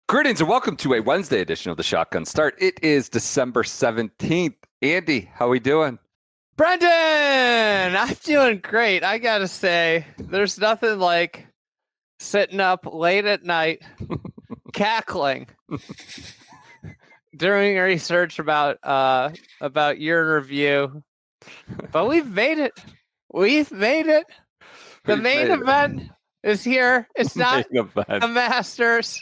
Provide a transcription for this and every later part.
Greetings and welcome to a Wednesday edition of the Shotgun Start. It is December 17th. Andy, how we doing? Brendan, I'm doing great. I gotta say, there's nothing like sitting up late at night, cackling, doing research about year in review. But we've made it. We've made it. The main event is here. It's not the Masters.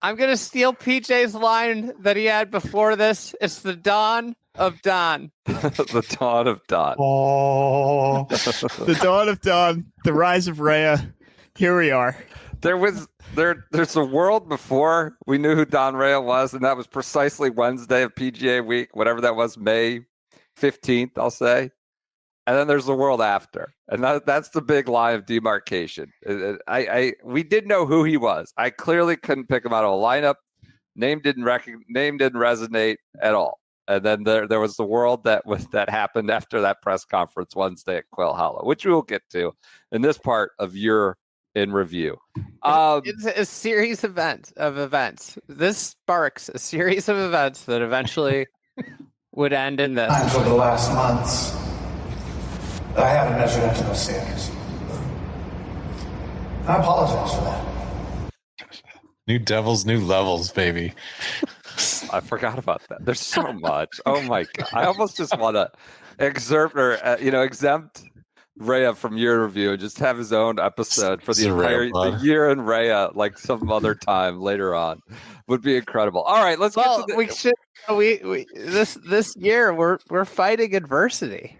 I'm going to steal PJ's line that he had before this. It's the dawn of Don. The dawn of Don. Oh, the dawn of Don, the rise of Rea. Here we are. There's a world before we knew who Don Rea was, and that was precisely Wednesday of PGA week, whatever that was, May 15th, I'll say. And then there's the world after, and that's the big line of demarcation. We did know who he was. I clearly couldn't pick him out of a lineup. Name didn't resonate at all. And then there was the world that happened after that press conference Wednesday at Quail Hollow, which we will get to in this part of Year in Review. It's a series of events. This sparks a series of events that eventually would end in this. Over the last months, I haven't measured up to those standards. I apologize for that. New devils, new levels, baby. I forgot about that. There's so much. Oh my God. I almost just want to exempt Rea from Year Review and just have his own episode for the year in Rea, like some other time later on. Would be incredible. All right, let's get to this year we're fighting adversity.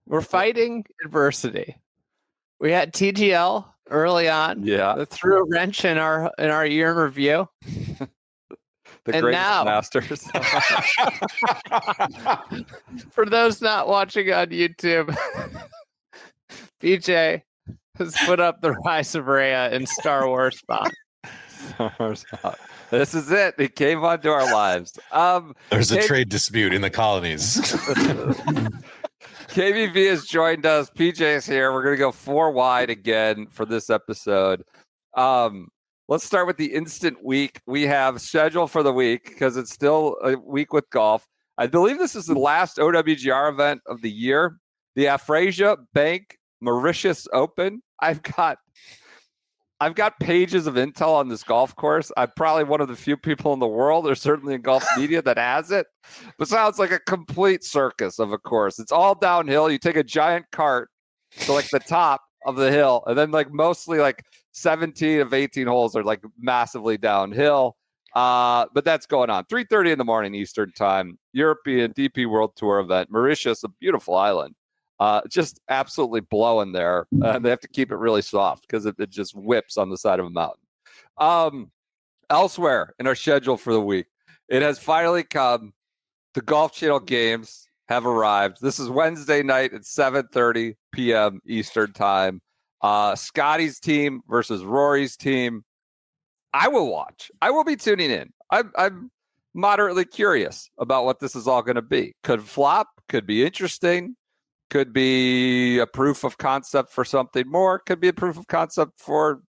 We're fighting adversity. We had TGL early on. Yeah. That threw a wrench in our year in review. The greatest Masters. For those not watching on YouTube, PJ has put up the Rise of Rea in Star Wars font. This is it. It came onto our lives. There's a trade dispute in the colonies. KBV has joined us. PJ's here. We're going to go 4 wide again for this episode. Let's start with the instant week. We have scheduled for the week because it's still a week with golf. I believe this is the last OWGR event of the year. The Afrasia Bank Mauritius Open. I've got pages of intel on this golf course. I'm probably one of the few people in the world, or certainly in golf media, that has it. But sounds like a complete circus of a course. It's all downhill. You take a giant cart to like the top of the hill, and then like mostly like 17 of 18 holes are like massively downhill. But that's going on. 3:30 in the morning Eastern time. European DP World Tour event. Mauritius, a beautiful island. Just absolutely blowing there. They have to keep it really soft because it just whips on the side of a mountain. Elsewhere in our schedule for the week, it has finally come. The Golf Channel games have arrived. This is Wednesday night at 7:30 p.m. Eastern time. Scottie's team versus Rory's team. I will watch. I will be tuning in. I'm moderately curious about what this is all going to be. Could flop. Could be interesting. Could be a proof of concept for something more. Could be a proof of concept for,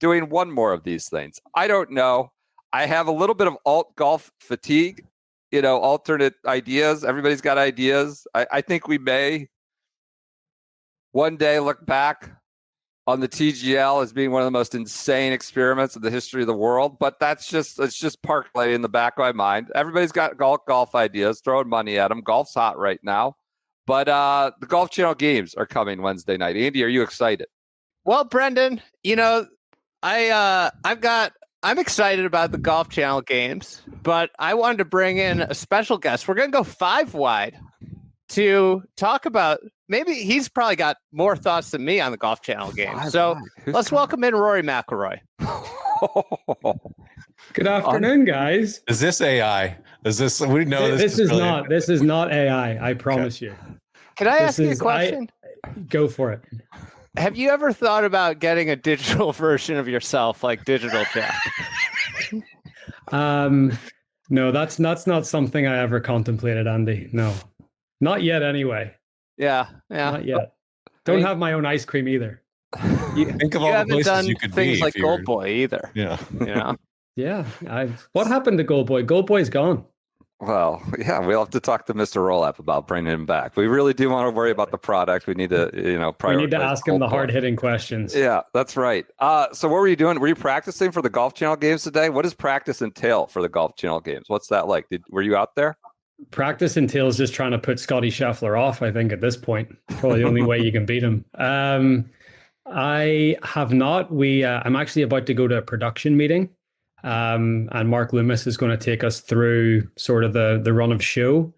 doing one more of these things. I don't know. I have a little bit of alt golf fatigue, alternate ideas. Everybody's got ideas. I think we may one day look back on the TGL as being one of the most insane experiments in the history of the world. But it's just parked in the back of my mind. Everybody's got golf ideas, throwing money at them. Golf's hot right now. But the Golf Channel games are coming Wednesday night. Andy, are you excited? Well, Brendan, I'm excited about the Golf Channel games, but I wanted to bring in a special guest. We're going to go 5 wide to talk about. Maybe he's probably got more thoughts than me on the Golf Channel game. So let's welcome in Rory McIlroy. Good afternoon, guys. Is this AI? We know this is not. This is not AI. I promise you. Can I ask you a question? Go for it. Have you ever thought about getting a digital version of yourself, like Digital Jack? No, that's not something I ever contemplated, Andy. No, not yet. Anyway. Yeah. Not yet. Don't have my own ice cream either. Think of You all the haven't places done you could things be. like if you were- Gold Boy either. Yeah. You know. Yeah. What happened to Gold Boy? Gold Boy's gone. Well, yeah, we'll have to talk to Mr. Roll-Up about bringing him back. We really do want to worry about the product. We need to, We need to prioritize ask him the Gold Boy. hard-hitting questions. Yeah, that's right. So what were you doing? Were you practicing for the Golf Channel games today? What does practice entail for the Golf Channel games? What's that like? Were you out there? Practice entails just trying to put Scottie Scheffler off, I think, at this point. Probably the only way you can beat him. I have not. I'm actually about to go to a production meeting. And Mark Loomis is going to take us through sort of the run of show.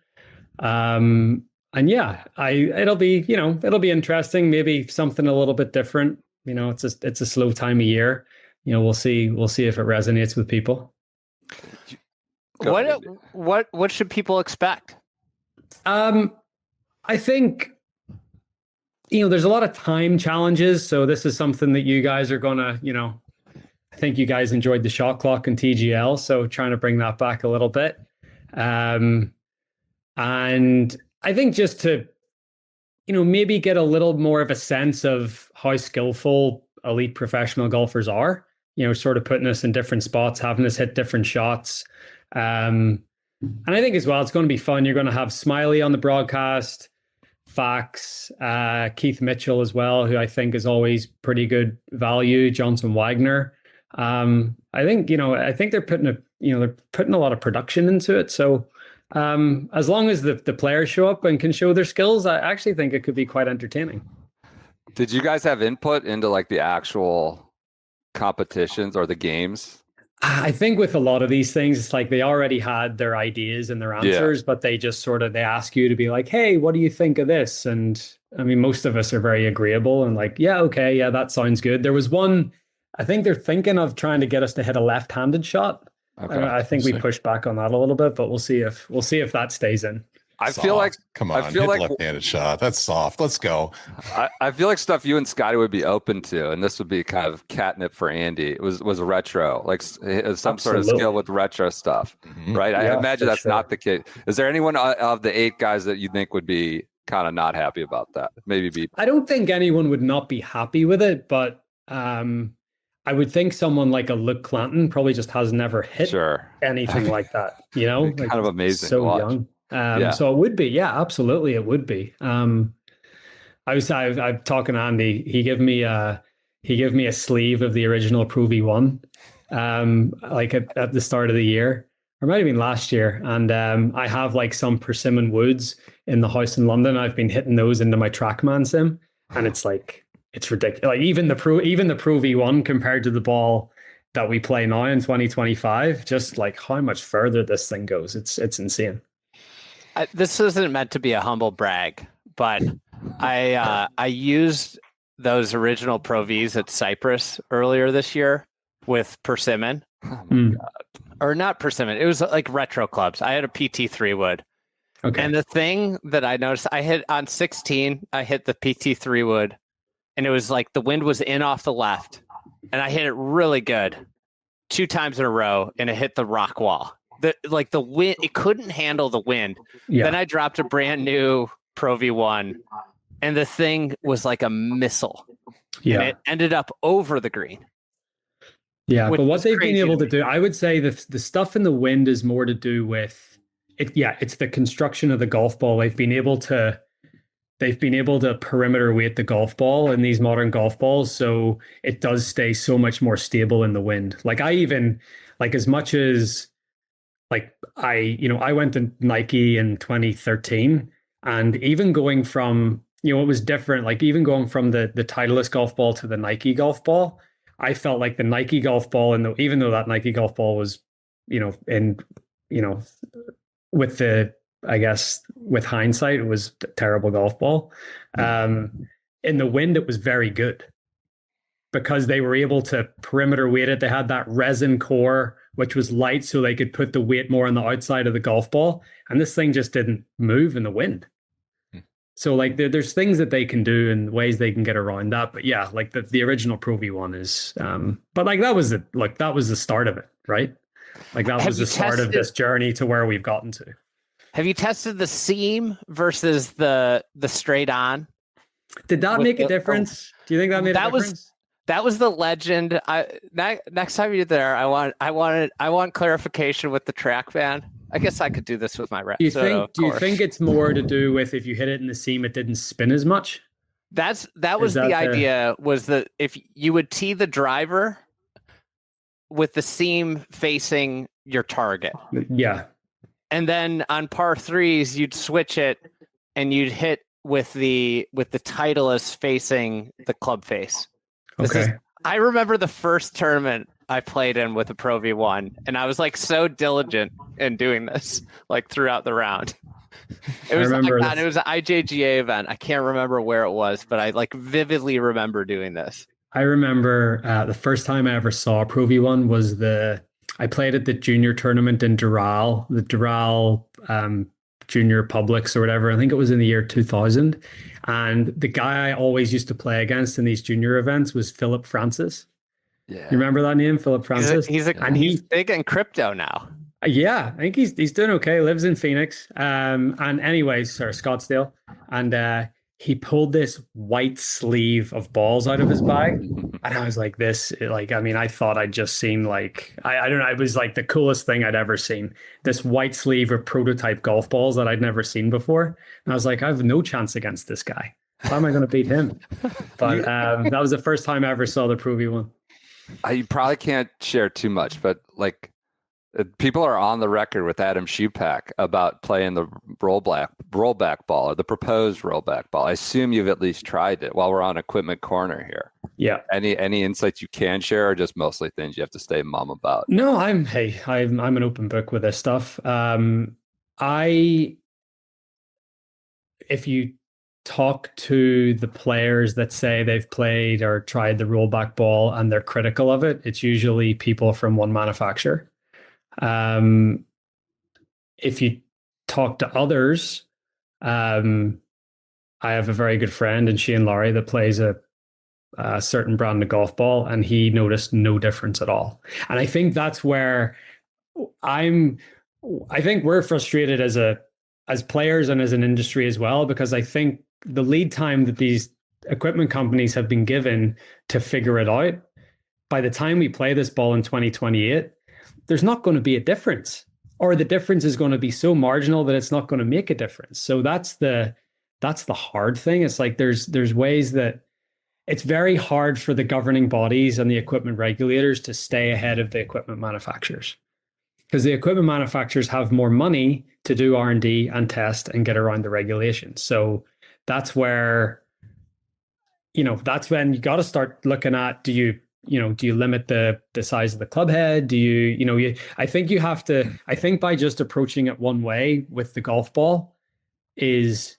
And yeah, it'll be interesting, maybe something a little bit different. It's a slow time of year. We'll see if it resonates with people. What should people expect? I think there's a lot of time challenges, so this is something that you guys are gonna, I think you guys enjoyed the shot clock and TGL, so trying to bring that back a little bit. And I think just to, maybe get a little more of a sense of how skillful elite professional golfers are, sort of putting us in different spots, having us hit different shots. And I think as well, it's going to be fun. You're going to have Smiley on the broadcast, Fax, Keith Mitchell as well, who I think is always pretty good value, Johnson Wagner. I think they're putting a lot of production into it. So as long as the players show up and can show their skills, I actually think it could be quite entertaining. Did you guys have input into like the actual competitions or the games? I think with a lot of these things, it's like they already had their ideas and their answers, but they just they ask you to be like, hey, what do you think of this? And I mean, most of us are very agreeable and like, yeah, okay, yeah, that sounds good. There was one, I think they're thinking of trying to get us to hit a left-handed shot. Okay. I think we pushed back on that a little bit, but we'll see if that stays in. I feel like, come on, hit left-handed shot. That's soft. Let's go. I feel like stuff you and Scottie would be open to, and this would be kind of catnip for Andy. It was retro, like some sort of skill with retro stuff, right? I imagine that's not the case. Is there anyone of the 8 guys that you think would be kind of not happy about that? I don't think anyone would not be happy with it, but I would think someone like a Luke Clanton probably just has never hit anything like that. Kind of amazing. So young. So it would be, absolutely, it would be. I'm talking to Andy. He gave me a sleeve of the original Pro V1, like at the start of the year, or might have been last year. And I have like some persimmon woods in the house in London. I've been hitting those into my TrackMan sim, and it's ridiculous. Like even the Pro V1 compared to the ball that we play now in 2025, just like how much further this thing goes. It's insane. This isn't meant to be a humble brag, but I used those original Pro Vs at Cyprus earlier this year with persimmon. Or not persimmon. It was like retro clubs. I had a PT3 wood. Okay. And the thing that I noticed, I hit on 16, I hit the PT3 wood, and it was like the wind was in off the left, and I hit it really good 2 times in a row, and it hit the rock wall. The wind, it couldn't handle the wind. Yeah. Then I dropped a brand new Pro V1, and the thing was like a missile. Yeah. And it ended up over the green. Yeah, but what they've been able to do, I would say the stuff in the wind is more to do with it. Yeah, it's the construction of the golf ball. They've been able to perimeter weight the golf ball in these modern golf balls, so it does stay so much more stable in the wind. Like I even as much as I went to Nike in 2013, and even going from it was different. Like even going from the Titleist golf ball to the Nike golf ball, I felt like the Nike golf ball, and even though that Nike golf ball was, with the, I guess with hindsight, it was a terrible golf ball. In the wind, it was very good because they were able to perimeter weight it. They had that resin core, which was light, so they could put the weight more on the outside of the golf ball. And this thing just didn't move in the wind. So there's things that they can do and ways they can get around that. But yeah, like the original Pro V1 is, but that was the start of it, right? Like that was the start of this journey to where we've gotten to. Have you tested the seam versus the straight on? Did that make a difference? Do you think that made a difference? That was the legend. Next time you're there, I want clarification with the TrackMan. I guess I could do this with my rep. Do you think it's more to do with if you hit it in the seam, it didn't spin as much? That was the idea. Was that if you would tee the driver with the seam facing your target, yeah, and then on par threes you'd switch it and you'd hit with the Titleist facing the club face. I remember the first tournament I played in with a Pro V1, and I was like so diligent in doing this, like throughout the round. It was it was an IJGA event. I can't remember where it was, but I like vividly remember doing this. I remember the first time I ever saw a Pro V1 was I played at the junior tournament in Doral, the Doral Junior Publics or whatever. I think it was in the year 2000. And the guy I always used to play against in these junior events was Philip Francis. Yeah. You remember that name, Philip Francis? He's big in crypto now. Yeah, I think he's doing okay. Lives in Phoenix. And anyways, Scottsdale. And he pulled this white sleeve of balls out of his bag. And I was like, I thought I'd just seen I don't know. It was like the coolest thing I'd ever seen. This white sleeve of prototype golf balls that I'd never seen before. And I was like, I have no chance against this guy. How am I going to beat him? But that was the first time I ever saw the Pro V1. You probably can't share too much, but people are on the record with Adam Schupak about playing the rollback ball or the proposed rollback ball. I assume you've at least tried it while we're on Equipment Corner here. Yeah. Any insights you can share, or just mostly things you have to stay mum about? No, I'm an open book with this stuff. If you talk to the players that say they've played or tried the rollback ball and they're critical of it, it's usually people from one manufacturer. If you talk to others, I have a very good friend in Shane Lowry that plays a certain brand of golf ball, and he noticed no difference at all. And I think that's where I think we're frustrated as players and as an industry as well, because I think the lead time that these equipment companies have been given to figure it out, by the time we play this ball in 2028, there's not going to be a difference, or the difference is going to be so marginal that it's not going to make a difference. So that's the hard thing. It's like there's ways that it's very hard for the governing bodies and the equipment regulators to stay ahead of the equipment manufacturers, because the equipment manufacturers have more money to do R&D and test and get around the regulations. So that's where, that's when you got to start looking at, do you limit the size of the club head? I think by just approaching it one way with the golf ball is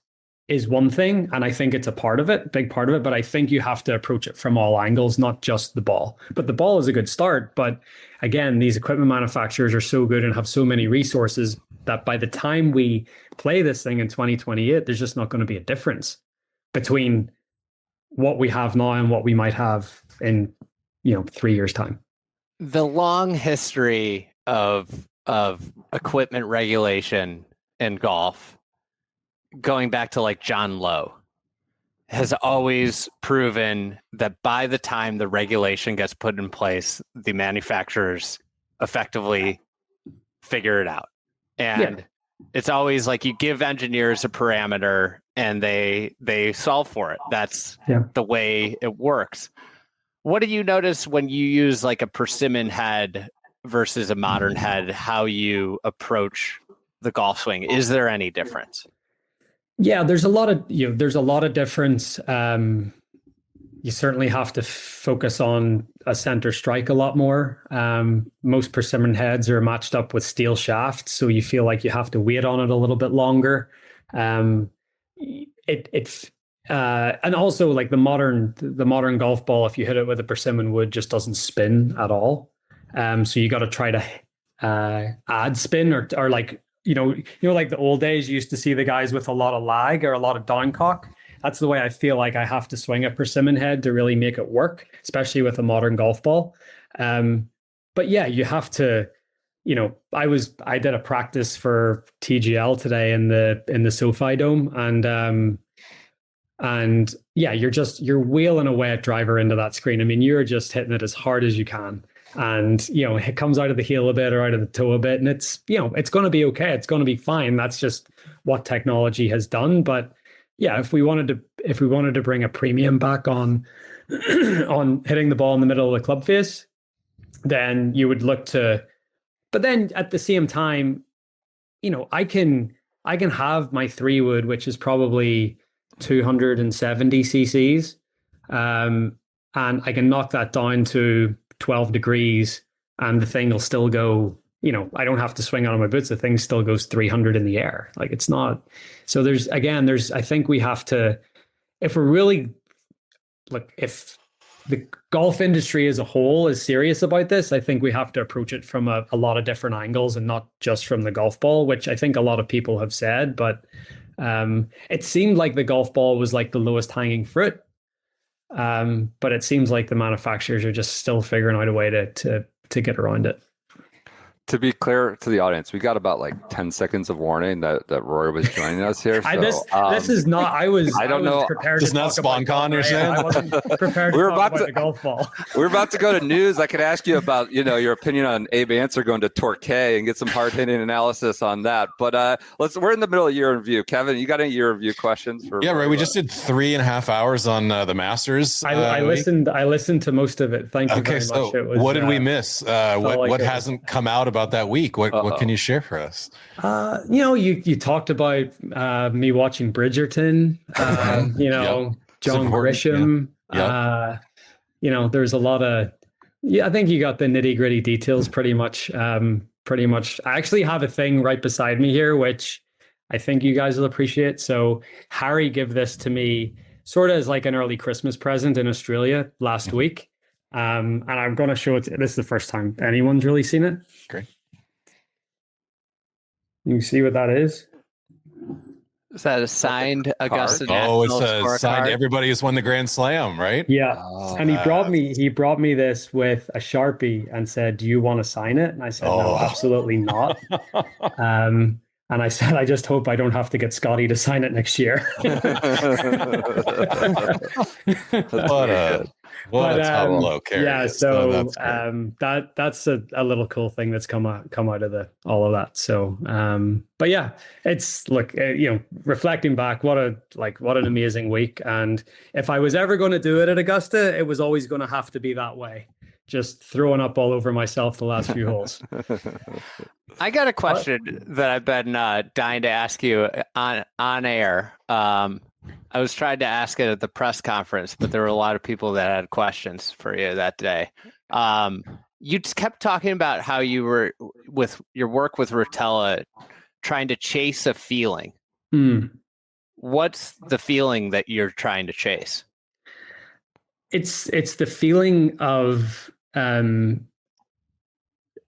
one thing. And I think it's big part of it, but I think you have to approach it from all angles, not just the ball. But the ball is a good start. But again, these equipment manufacturers are so good and have so many resources that by the time we play this thing in 2028, there's just not going to be a difference between what we have now and what we might have in 3 years' time. The long history of equipment regulation in golf, going back to John Lowe, has always proven that by the time the regulation gets put in place, the manufacturers effectively figure it out. And it's always you give engineers a parameter and they solve for it. That's the way it works. What do you notice when you use a persimmon head versus a modern head, how you approach the golf swing? Is there any difference? Yeah, there's a lot of difference. You certainly have to focus on a center strike a lot more. Most persimmon heads are matched up with steel shafts, so you feel like you have to wait on it a little bit longer. And also the modern golf ball, if you hit it with a persimmon wood, just doesn't spin at all. So you got to try to add spin or the old days, you used to see the guys with a lot of lag or a lot of downcock. That's the way I feel like I have to swing a persimmon head to really make it work, especially with a modern golf ball. But yeah, you have to, I did a practice for TGL today in the SoFi Dome, and And yeah, you're wheeling away at driver into that screen. I mean, you're just hitting it as hard as you can. And, it comes out of the heel a bit or out of the toe a bit. And it's, it's going to be okay. It's going to be fine. That's just what technology has done. But yeah, if we wanted to bring a premium back on on hitting the ball in the middle of the club face, then you would look to, but then at the same time, I can have my 3-wood, which is probably 270 cc's, and I can knock that down to 12 degrees, and the thing will still go. I don't have to swing out of my boots. The thing still goes 300 in the air. Like, it's not. So I think we have to, if we're really, if the golf industry as a whole is serious about this, I think we have to approach it from a lot of different angles and not just from the golf ball, which I think a lot of people have said. But it seemed like the golf ball was like the lowest hanging fruit. But it seems like the manufacturers are just still figuring out a way to get around it. To be clear to the audience, we got about 10 seconds of warning that Rory was joining us here. So, this is not. I don't know. Prepared it's to not SpawnCon, you're saying? I wasn't prepared to talk about the golf ball. We're about to go to news. I could ask you about your opinion on Abe Answer going to Torquay and get some hard hitting analysis on that. But we're in the middle of year in review. Kevin, you got any year review questions? Right. We just did 3.5 hours on the Masters. I listened to most of it. Thank you very much. So what did we miss? What hasn't come out about that week? What can you share for us? You talked about me watching Bridgerton. John Grisham. Yeah. There's a lot of. I think you got the nitty gritty details pretty much. I actually have a thing right beside me here, which I think you guys will appreciate. So Harry gave this to me sort of as like an early Christmas present in Australia last week. And I'm going to show it. This is the first time anyone's really seen it. Great. You see what that is? Is that a signed Augusta? It's a signed. Everybody has won the Grand Slam, right? Yeah. And he brought me this with a Sharpie and said, "Do you want to sign it?" And I said, "No, absolutely not." And I said, "I just hope I don't have to get Scottie to sign it next year." What a top blow, Kerry. Yeah, so that's a little cool thing that's come out of all of that. So, but yeah, it's reflecting back, what an amazing week. And if I was ever going to do it at Augusta, it was always going to have to be that way. Just throwing up all over myself the last few holes. I got a question that I've been dying to ask you on air. I was trying to ask it at the press conference, but there were a lot of people that had questions for you that day. You just kept talking about how you were with your work with Rotella, trying to chase a feeling. What's the feeling that you're trying to chase? It's the feeling of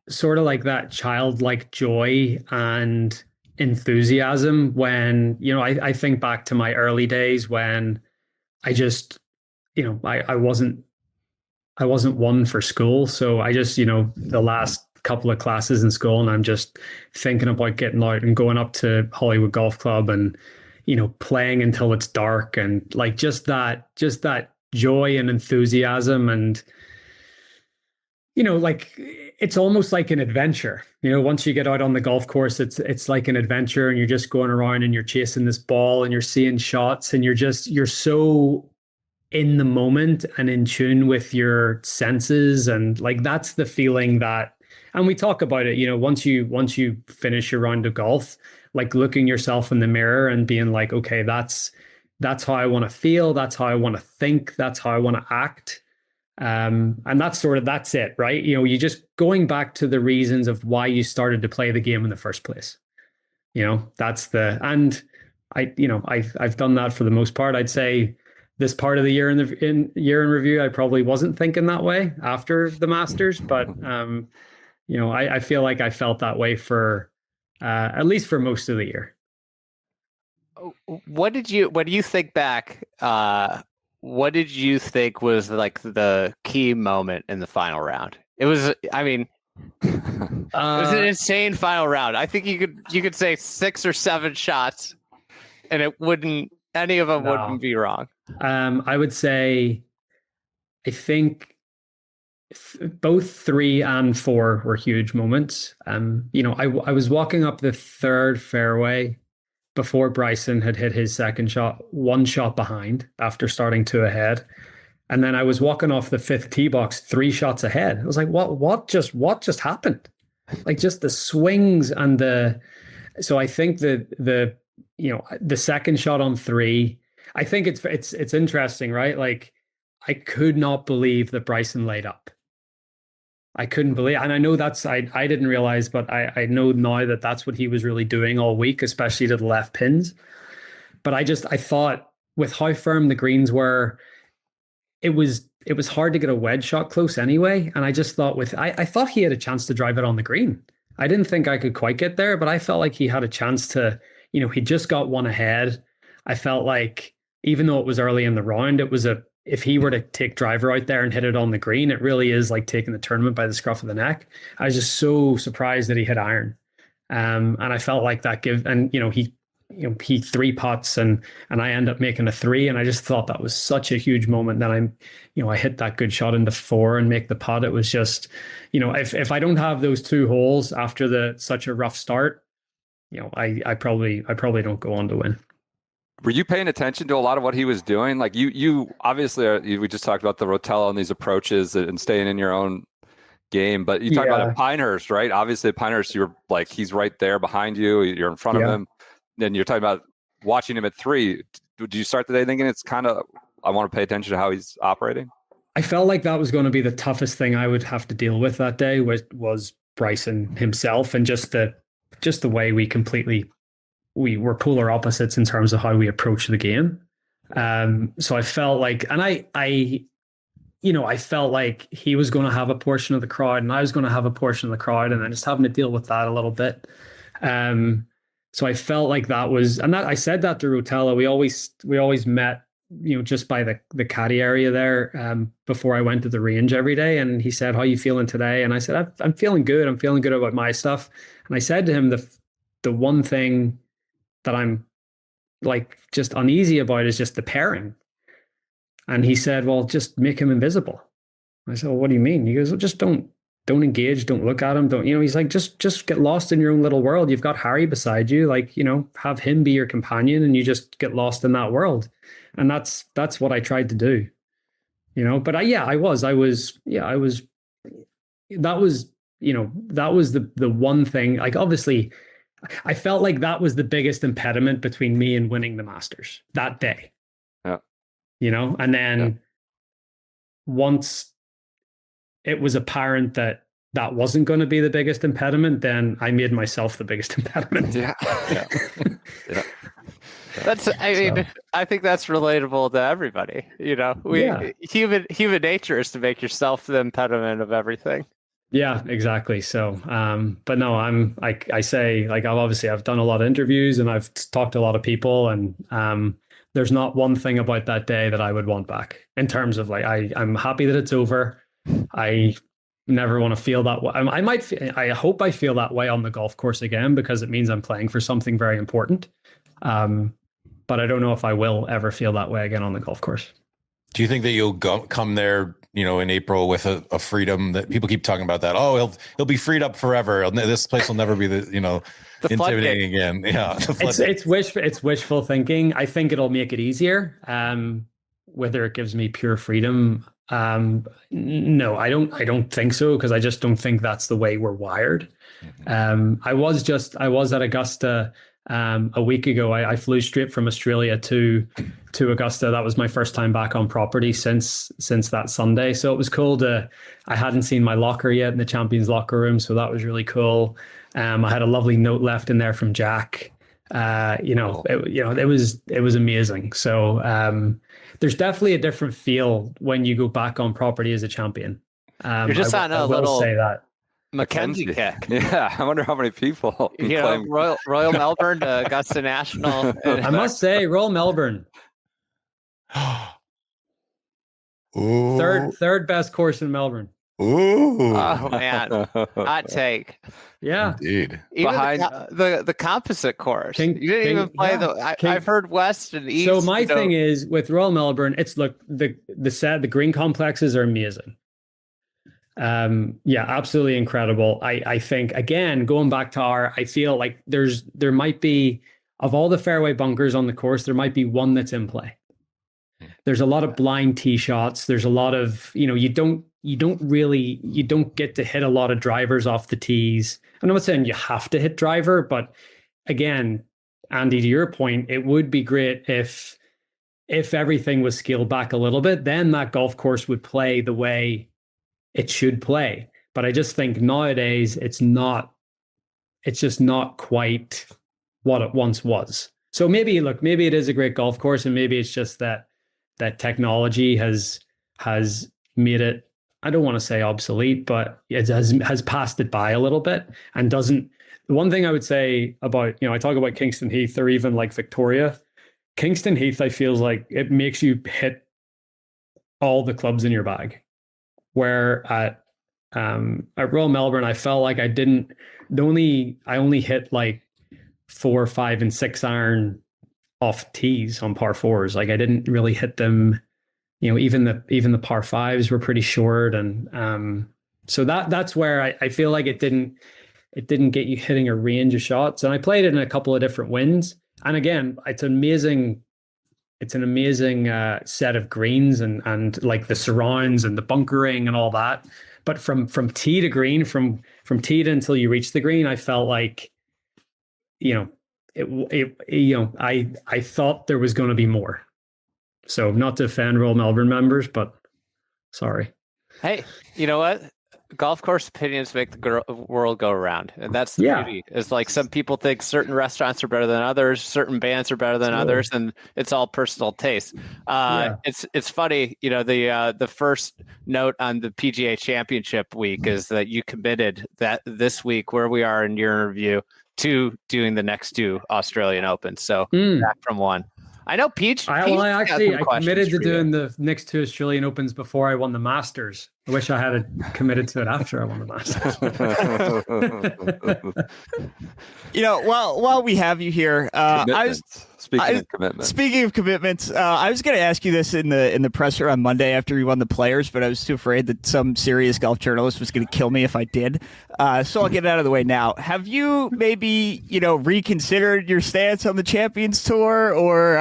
sort of like that childlike joy and enthusiasm when, I think back to my early days when I just, I wasn't one for school. So I just, the last couple of classes in school, and I'm just thinking about getting out and going up to Hollywood Golf Club and, playing until it's dark, and like just that joy and enthusiasm. And, it's almost like an adventure. Once you get out on the golf course, it's like an adventure, and you're just going around and you're chasing this ball and you're seeing shots, and you're so in the moment and in tune with your senses. And like, that's the feeling that, and we talk about it, once you finish your round of golf, like looking yourself in the mirror and being like, okay, that's how I want to feel. That's how I want to think. That's how I want to act. And that's it, right? You just going back to the reasons of why you started to play the game in the first place. And I've done that for the most part. I'd say this part of the year in review, I probably wasn't thinking that way after the Masters, but I feel like I felt that way for at least for most of the year. What do you think back? What did you think was like the key moment in the final round? It was, it was an insane final round. I think you could say 6 or 7 shots, and it wouldn't Any of them No. wouldn't be wrong. I would say, I think both 3 and 4 were huge moments. I was walking up the 3rd fairway before Bryson had hit his second shot, 1 shot behind after starting 2 ahead. And then I was walking off the 5th tee box 3 shots ahead. I was like, what just happened? Like just the swings and so I think the second shot on 3, I think it's interesting, right? Like I could not believe that Bryson laid up. I couldn't believe, and I know I didn't realize, but I know now that that's what he was really doing all week, especially to the left pins. But I thought with how firm the greens were, it was hard to get a wedge shot close anyway. And I just thought I thought he had a chance to drive it on the green. I didn't think I could quite get there, but I felt like he had a chance to, he just got 1 ahead. I felt like even though it was early in the round, if he were to take driver out there and hit it on the green, it really is like taking the tournament by the scruff of the neck. I was just so surprised that he hit iron. And I felt like that he 3 putts and I end up making a 3. And I just thought that was such a huge moment that I hit that good shot into 4 and make the putt. It was just, if I don't have those 2 holes after such a rough start, I probably don't go on to win. Were you paying attention to a lot of what he was doing? Like you obviously we just talked about the Rotella and these approaches and staying in your own game, but you talked about at Pinehurst, right? Obviously at Pinehurst, you're like, he's right there behind you. You're in front of him. Then you're talking about watching him at 3. Did you start the day thinking it's kind of, I want to pay attention to how he's operating? I felt like that was going to be the toughest thing I would have to deal with that day was Bryson himself, and just the way we were polar opposites in terms of how we approach the game. So I felt like, and I felt like he was going to have a portion of the crowd and I was going to have a portion of the crowd, and then just having to deal with that a little bit. So I felt like that was, and that I said that to Rotella. We always met, just by the caddy area there, before I went to the range every day. And he said, "How are you feeling today?" And I said, I'm feeling good. I'm feeling good about my stuff. And I said to him, the one thing that I'm like just uneasy about is just the pairing. And he said, "Well, just make him invisible." I said, "Well, what do you mean?" He goes, "Well, just don't engage, don't look at him, he's like, just get lost in your own little world. You've got Harry beside you, like, have him be your companion and you just get lost in that world." And that's what I tried to do, but that was the one thing. Like, obviously I felt like that was the biggest impediment between me and winning the Masters that day. Yeah. And then once it was apparent that wasn't going to be the biggest impediment, then I made myself the biggest impediment. Yeah. I think that's relatable to everybody. Human nature is to make yourself the impediment of everything. Yeah, exactly. So, but no, I've done a lot of interviews and I've talked to a lot of people, and there's not one thing about that day that I would want back in terms of like, I'm happy that it's over. I never want to feel that way. I hope I feel that way on the golf course again, because it means I'm playing for something very important. But I don't know if I will ever feel that way again on the golf course. Do you think that you'll come there, in April with a freedom that people keep talking about that? Oh, he'll be freed up forever. This place will never be the intimidating again. Yeah. It's wishful thinking. I think it'll make it easier. Whether it gives me pure freedom, no, I don't think so, because I just don't think that's the way we're wired. I was at Augusta a week ago. I flew straight from Australia to Augusta. That was my first time back on property since that Sunday. So it was cool I hadn't seen my locker yet in the Champions locker room, so that was really cool. I had a lovely note left in there from Jack. It was amazing. So there's definitely a different feel when you go back on property as a champion. You're just on a little say that Mackenzie kick. Yeah, I wonder how many people. Royal Melbourne to Augusta National. I must say, Royal Melbourne, third best course in Melbourne. Ooh. Oh man, hot take. Yeah. Indeed. Even Behind- the composite course. King- you didn't King- even play yeah. King- I've heard West and East. So my you know. thing is with Royal Melbourne, it's look the green complexes are amazing. Yeah, absolutely incredible. I think again going back to I feel like there might be, of all the fairway bunkers on the course, there might be one that's in play. There's a lot of blind tee shots. There's a lot of, you don't get to hit a lot of drivers off the tees. I'm not saying you have to hit driver, but again, Andy, to your point, it would be great if everything was scaled back a little bit, then that golf course would play the way it should play. But I just think nowadays it's just not quite what it once was. So maybe it is a great golf course, and maybe it's just that technology has made it, I don't want to say obsolete, but it has passed it by a little bit and doesn't. The one thing I would say about, I talk about Kingston Heath or even like Victoria. Kingston Heath, I feel like it makes you hit all the clubs in your bag. Where at Royal Melbourne, I felt like I only hit like 4, 5, and 6 iron off tees on par 4s. Like I didn't really hit them. Even the par 5s were pretty short, and so that's where I feel like it didn't get you hitting a range of shots. And I played it in a couple of different winds, and again, it's an amazing set of greens and like the surrounds and the bunkering and all that. But from tee to green, from tee to until you reach the green, I felt like, I thought there was going to be more. So not to offend Royal Melbourne members, but sorry. Hey, you know what? Golf course opinions make the world go around, and that's the beauty. It's like some people think certain restaurants are better than others, certain bands are better than others, and it's all personal taste. It's funny, the first note on the PGA Championship week is that you committed that this week, where we are in your interview, to doing the next 2 Australian Opens. So back from 1. I know Peach. I committed to doing the next 2 Australian Opens before I won the Masters. I wish I had committed to it after I won the Masters. While we have you here, Speaking of commitments, I was going to ask you this in the presser on Monday after we won the Players, but I was too afraid that some serious golf journalist was going to kill me if I did. So I'll get it out of the way now. Have you maybe reconsidered your stance on the Champions Tour, or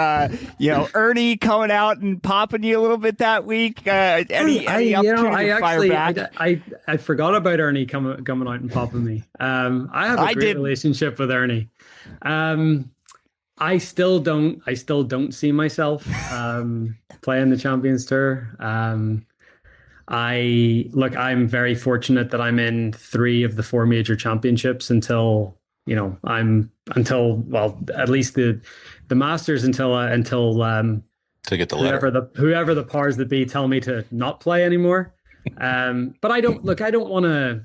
Ernie coming out and popping you a little bit that week? Any opportunity to fire back? I forgot about Ernie coming out and popping me. I have a great relationship with Ernie. I still don't see myself playing the Champions Tour. I'm very fortunate that I'm in 3 of the 4 major championships until at least the Masters until to get the letter. Whoever the powers that be tell me to not play anymore. But I don't want to,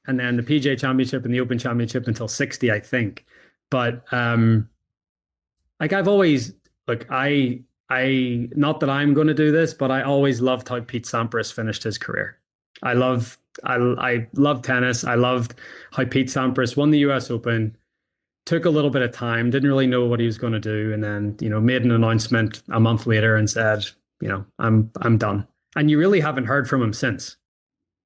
and then the PGA Championship and the Open Championship until 60, I think. But I've always, I not that I'm going to do this, but I always loved how Pete Sampras finished his career. I love tennis. I loved how Pete Sampras won the US Open, took a little bit of time, didn't really know what he was going to do, and then made an announcement a month later and said, I'm done. And you really haven't heard from him since.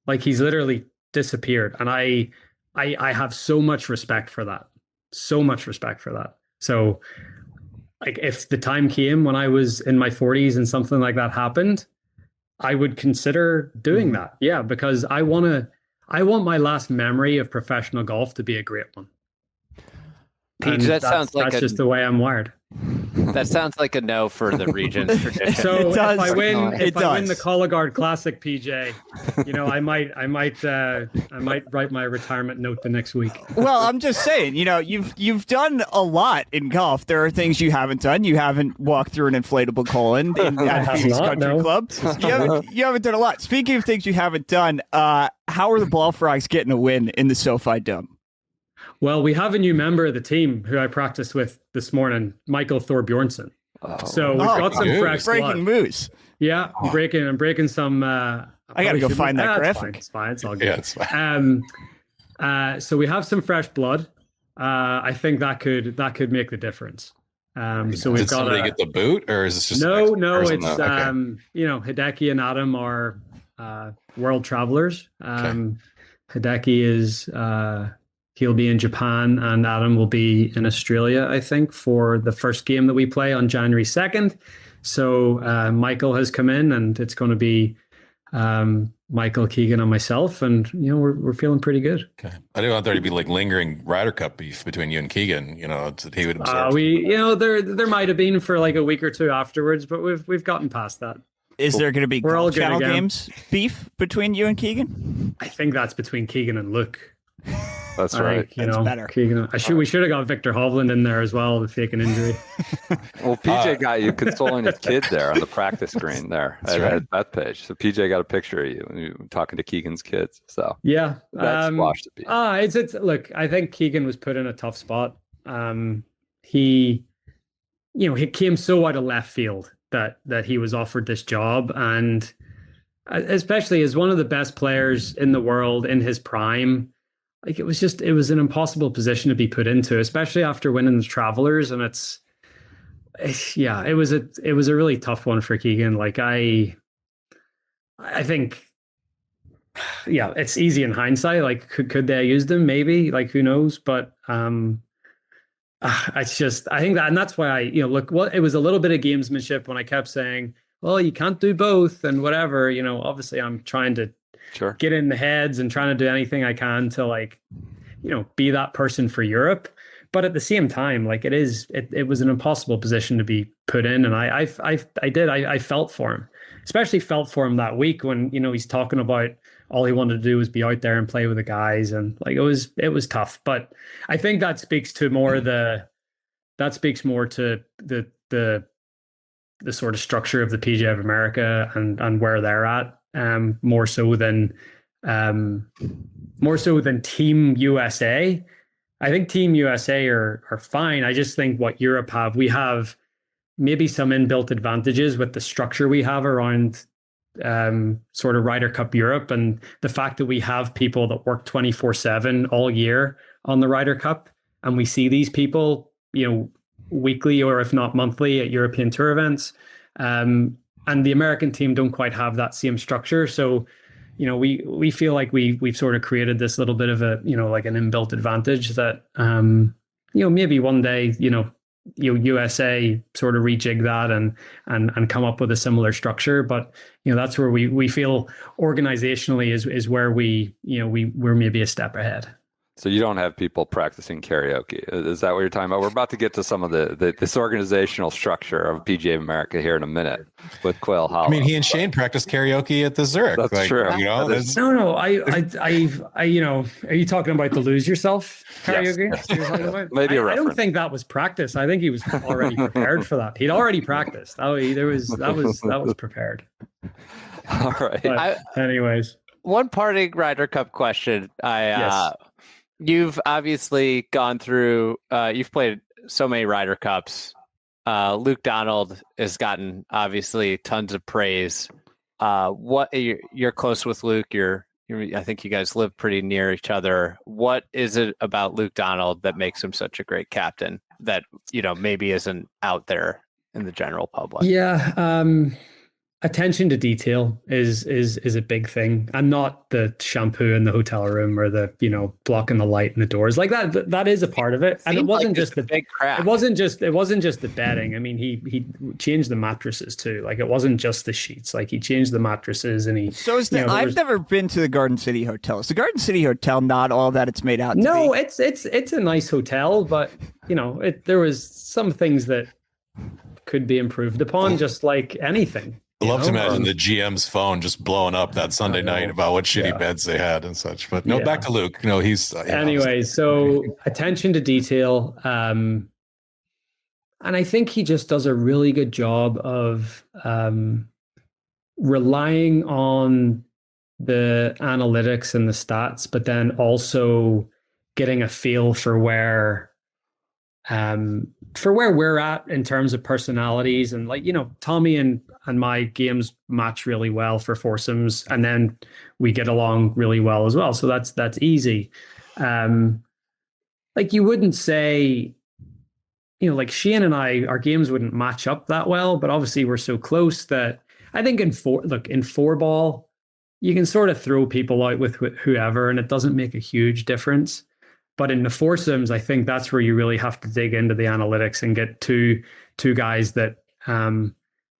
Like, he's literally disappeared, and I have so much respect for that. So much respect for that. So, like, if the time came when I was in my 40s and something like that happened, I would consider doing that. Yeah, because I want my last memory of professional golf to be a great one. Peach, that's just the way I'm wired. That sounds like a no for the region's tradition. So if I win the Colligard Classic, PJ, I might write my retirement note the next week. Well, I'm just saying, you've done a lot in golf. There are things you haven't done. You haven't walked through an inflatable colon at Phoenix Country Club. You haven't done a lot. Speaking of things you haven't done, how are the Ballfrogs getting a win in the SoFi Dome? Well, we have a new member of the team who I practiced with this morning, Michael So we've got some fresh breaking blood. moose. Yeah, I'm breaking some I got to go find that graphic. It's fine. It's all good. Yeah, it's fine. So we have some fresh blood. I think that could make the difference. So we've Did got somebody get the boot, or is this just no? It's okay. Hideki and Adam are world travelers. Hideki is he'll be in Japan, and Adam will be in Australia, I think, for the first game that we play on January 2nd. So Michael has come in, and it's going to be Michael, Keegan, and myself, and we're feeling pretty good. Okay. I didn't want there to be like lingering Ryder Cup beef between you and Keegan. That he would observe. There might have been for like a week or two afterwards, but we've gotten past that. Is there going to be all Channel Games beef between you and Keegan? I think that's between Keegan and Luke. That's right. That's better. Keegan, we should have got Victor Hovland in there as well to fake an injury. Well, PJ got you consoling his kid there on the practice screen there at that page. So PJ got a picture of you talking to Keegan's kids. So yeah, that's squashed the beef. It's look. I think Keegan was put in a tough spot. He came so out of left field that he was offered this job, and especially as one of the best players in the world in his prime. Like it was an impossible position to be put into, especially after winning the Travelers. And it was a really tough one for Keegan. Like I think, it's easy in hindsight. Like could they have used him? Maybe, like, who knows? But it's just, I think and that's why it was a little bit of gamesmanship when I kept saying, well, you can't do both and whatever, obviously I'm trying to get in the heads and trying to do anything I can to be that person for Europe. But at the same time, like it was an impossible position to be put in. And I felt for him, especially felt for him that week when, he's talking about all he wanted to do was be out there and play with the guys. And like, it was tough, but I think that speaks more to the sort of structure of the PGA of America and where they're at. More so than Team USA. I think Team USA are fine. I just think what Europe we have maybe some inbuilt advantages with the structure we have around sort of Ryder Cup Europe, and the fact that we have people that work 24/7 all year on the Ryder Cup, and we see these people, weekly or if not monthly at European Tour events. And the American team don't quite have that same structure. So, we feel like we've sort of created this little bit of a, like an inbuilt advantage that, maybe one day, USA sort of rejig that and come up with a similar structure. But, that's where we feel organizationally is where we're maybe a step ahead. So you don't have people practicing karaoke. Is that what you're talking about? We're about to get to some of this organizational structure of PGA of America here in a minute with Quail Hollow. I mean, he and Shane practiced karaoke at the Zurich. That's true. No. Are you talking about the Lose Yourself karaoke? Yes. Maybe a reference. I don't think that was practice. I think he was already prepared for that. He'd already practiced. That was prepared. All right. But anyways, one parting Ryder Cup question. Yes. You've obviously gone through, you've played so many Ryder Cups. Luke Donald has gotten obviously tons of praise. You're close with Luke. I think you guys live pretty near each other. What is it about Luke Donald that makes him such a great captain that, maybe isn't out there in the general public? Yeah. Attention to detail is a big thing, and not the shampoo in the hotel room or the blocking the light in the doors. Like that is a part of it. And it wasn't just the big crap. It wasn't just the bedding. I mean, he changed the mattresses too. Like it wasn't just the sheets. Like he changed the mattresses and he. So I've never been to the Garden City Hotel. Is the Garden City Hotel not all that it's made out to be? No, it's a nice hotel, but there was some things that could be improved upon, just like anything. I love to imagine the GM's phone just blowing up that Sunday night about what shitty beds they had and such. But back to Luke. He's anyway. So attention to detail, and I think he just does a really good job of relying on the analytics and the stats, but then also getting a feel for where for where we're at in terms of personalities, and like, Tommy and my games match really well for foursomes, and then we get along really well as well. So that's easy. Like you wouldn't say, like Shane and our games wouldn't match up that well, but obviously we're so close that I think in four ball, you can sort of throw people out with whoever, and it doesn't make a huge difference. But in the foursomes, I think that's where you really have to dig into the analytics and get two guys that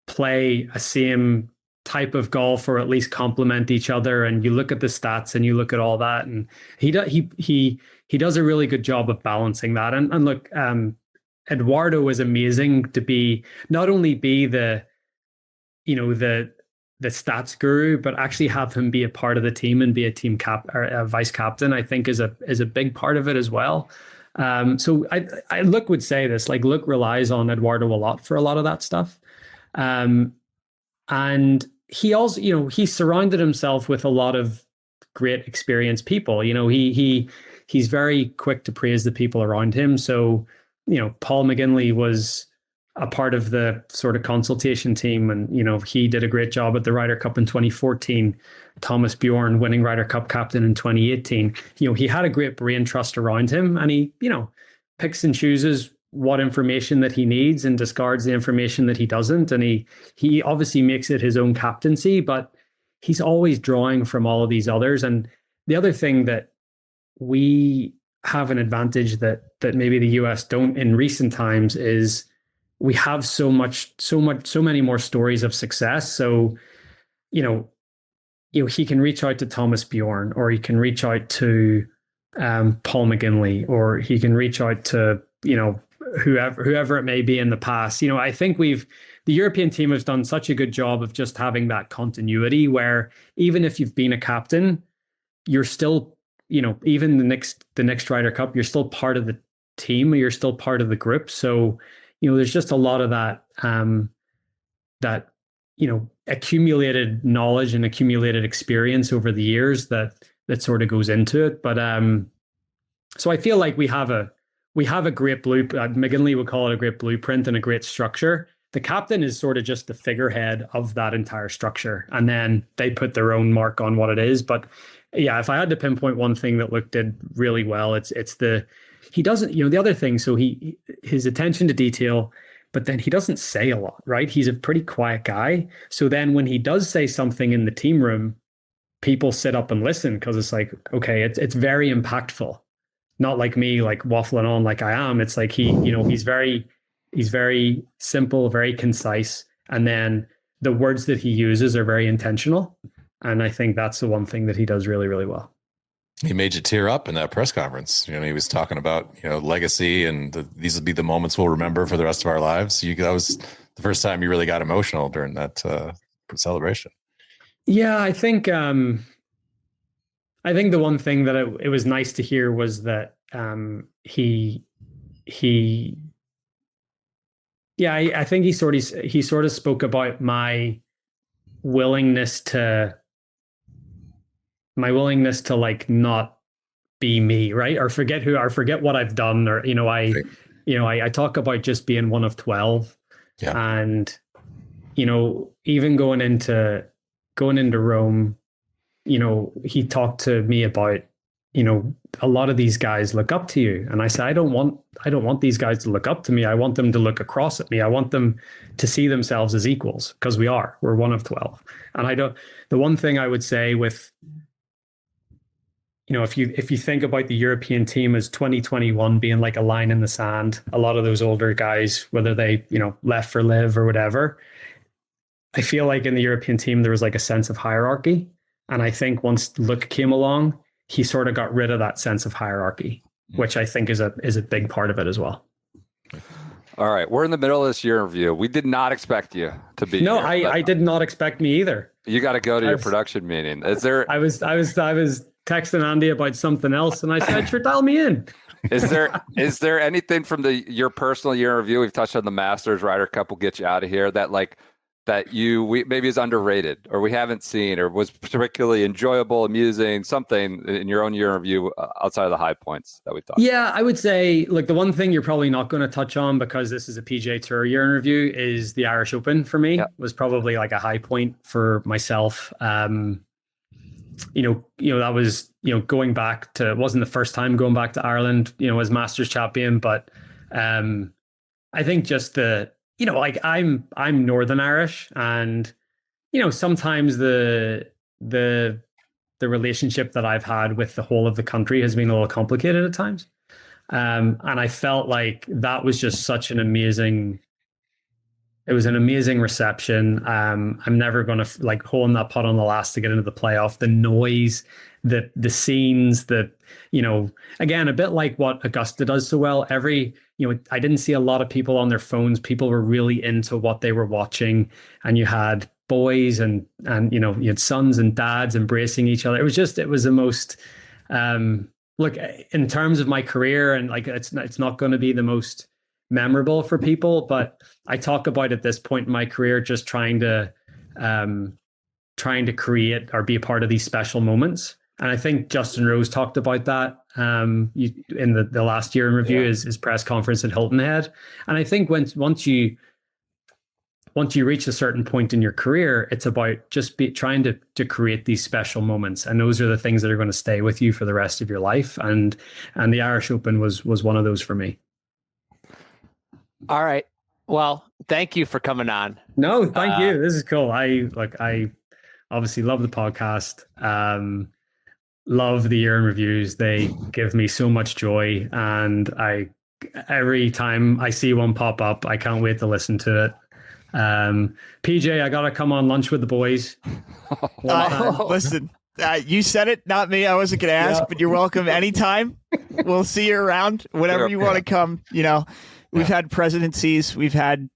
play a same type of golf, or at least complement each other. And you look at the stats and you look at all that, and he does a really good job of balancing that. And look, Eduardo is amazing to not only be the stats guru, but actually have him be a part of the team and be a team or a vice captain, I think is a big part of it as well. So I would say this, like Luke relies on Eduardo a lot for a lot of that stuff. And he also, he surrounded himself with a lot of great experienced people. He's very quick to praise the people around him. So, Paul McGinley was a part of the sort of consultation team, and he did a great job at the Ryder Cup in 2014. Thomas Bjorn winning Ryder Cup captain in 2018. He had a great brain trust around him, and he picks and chooses what information that he needs and discards the information that he doesn't. And he obviously makes it his own captaincy, but he's always drawing from all of these others. And the other thing that we have an advantage that maybe the US don't in recent times is we have so many more stories of success. So, he can reach out to Thomas Bjorn, or he can reach out to Paul McGinley, or he can reach out to, whoever it may be in the past. I think the European team has done such a good job of just having that continuity where even if you've been a captain, you're still, even the next Ryder Cup, you're still part of the team, or you're still part of the group. So, there's just a lot of that, accumulated knowledge and accumulated experience over the years that sort of goes into it. But so I feel like we have a great blueprint. McGinley would call it a great blueprint and a great structure. The captain is sort of just the figurehead of that entire structure, and then they put their own mark on what it is. But yeah, if I had to pinpoint one thing that Luke did really well, he doesn't, the other thing. So his attention to detail, but then he doesn't say a lot, right? He's a pretty quiet guy. So then when he does say something in the team room, people sit up and listen, because it's like, okay, it's very impactful. Not like me, like waffling on like I am. It's like he's very simple, very concise. And then the words that he uses are very intentional. And I think that's the one thing that he does really, really well. He made you tear up in that press conference. He was talking about, legacy, and these will be the moments we'll remember for the rest of our lives. That was the first time you really got emotional during that celebration. Yeah, I think the one thing that it was nice to hear was that I think he sort of spoke about my willingness to like not be me, right? Or forget what I've done, or I talk about just being one of 12. Yeah. And even going into Rome, he talked to me about, a lot of these guys look up to you. And I said, I don't want these guys to look up to me. I want them to look across at me. I want them to see themselves as equals, because we're one of 12. And the one thing I would say with, if you think about the European team as 2021 being like a line in the sand, a lot of those older guys, whether they, left for live or whatever, I feel like in the European team, there was like a sense of hierarchy. And I think once Luke came along, he sort of got rid of that sense of hierarchy, which I think is a big part of it as well. All right. We're in the middle of this year review. We did not expect you to be No, here, I did not expect me either. You got to go to your production meeting. Is there? I was texting Andy about something else, and I said, "Sure, dial me in." Is there anything from your personal year review? We've touched on the Masters, Ryder Cup. We'll get you out of here. That like that maybe is underrated or we haven't seen or was particularly enjoyable, amusing, something in your own year in review outside of the high points that we thought? Yeah, I would say like the one thing you're probably not going to touch on because this is a PGA Tour year in review is the Irish Open for me. Was probably like a high point for myself. That was, going back to, it wasn't the first time going back to Ireland, as Masters champion, but I think just I'm Northern Irish, and sometimes the relationship that I've had with the whole of the country has been a little complicated at times, and I felt like that was just such an amazing. It was an amazing reception. I'm never going to holding that putt on the last to get into the playoff. The noise, the scenes, again, a bit like what Augusta does so well. I didn't see a lot of people on their phones. People were really into what they were watching, and you had boys and you had sons and dads embracing each other. It was the most, look, in terms of my career, and it's not going to be the most memorable for people, but I talk about at this point in my career just trying to create or be a part of these special moments. And I think Justin Rose talked about that in the last year in review, his press conference at Hilton Head. And I think once you reach a certain point in your career, it's about just trying to create these special moments, and those are the things that are going to stay with you for the rest of your life. And the Irish Open was one of those for me. All right. Well, thank you for coming on. No, thank you. This is cool. I obviously love the podcast. Love the year in reviews. They give me so much joy, and every time I see one pop up, I can't wait to listen to it. PJ, I gotta come on lunch with the boys. Listen, you said it, not me. I wasn't gonna ask, but you're welcome anytime. We'll see you around whenever you want to come. We've had presidencies, we've had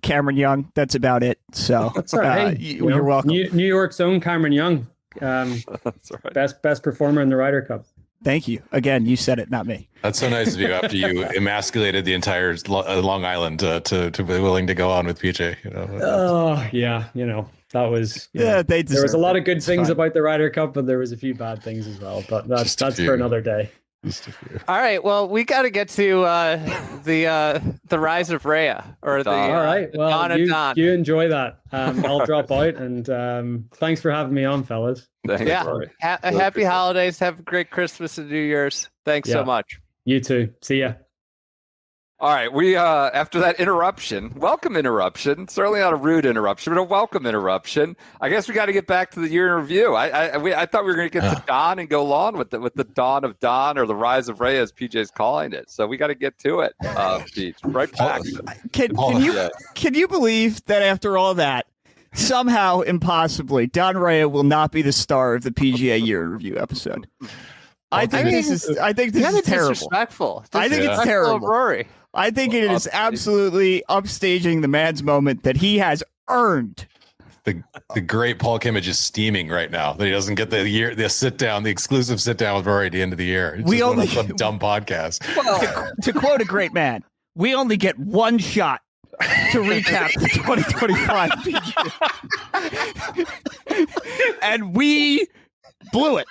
Cameron Young. That's about it. So that's all right. You're welcome. New York's own Cameron Young, that's right. best performer in the Ryder Cup. Thank you again. You said it, not me. That's so nice of you. After you emasculated the entire Long Island to be willing to go on with PJ. Oh yeah, that was there was a lot of good things about the Ryder Cup, but there was a few bad things as well. But that's for another day. All right. Well, we got to get to the Rise of Rea or the. All right. Well, you enjoy that. I'll drop out, and thanks for having me on, fellas. Thanks, Rory. Happy holidays. Have a great Christmas and New Year's. Thanks so much. You too. See ya. All right, we after that welcome interruption. Certainly not a rude interruption, but a welcome interruption. I guess we got to get back to the year in review. I thought we were going to get to Don and go on with the dawn of Don, or the Rise of Rea, as PJ's calling it. So we got to get to it. Pete, right back. Can you believe that after all that, somehow impossibly, Don Rea will not be the star of the PGA year in review episode? I think this is terrible. Disrespectful. I think it's terrible. Rory. I think it is absolutely upstaging the man's moment that he has earned. The great Paul Kimmage is steaming right now that he doesn't get the sit down, the exclusive sit down with Rory at the end of the year. It's we only some dumb podcast. Well, to quote a great man, we only get one shot to recap the 2025 PGA, and we blew it.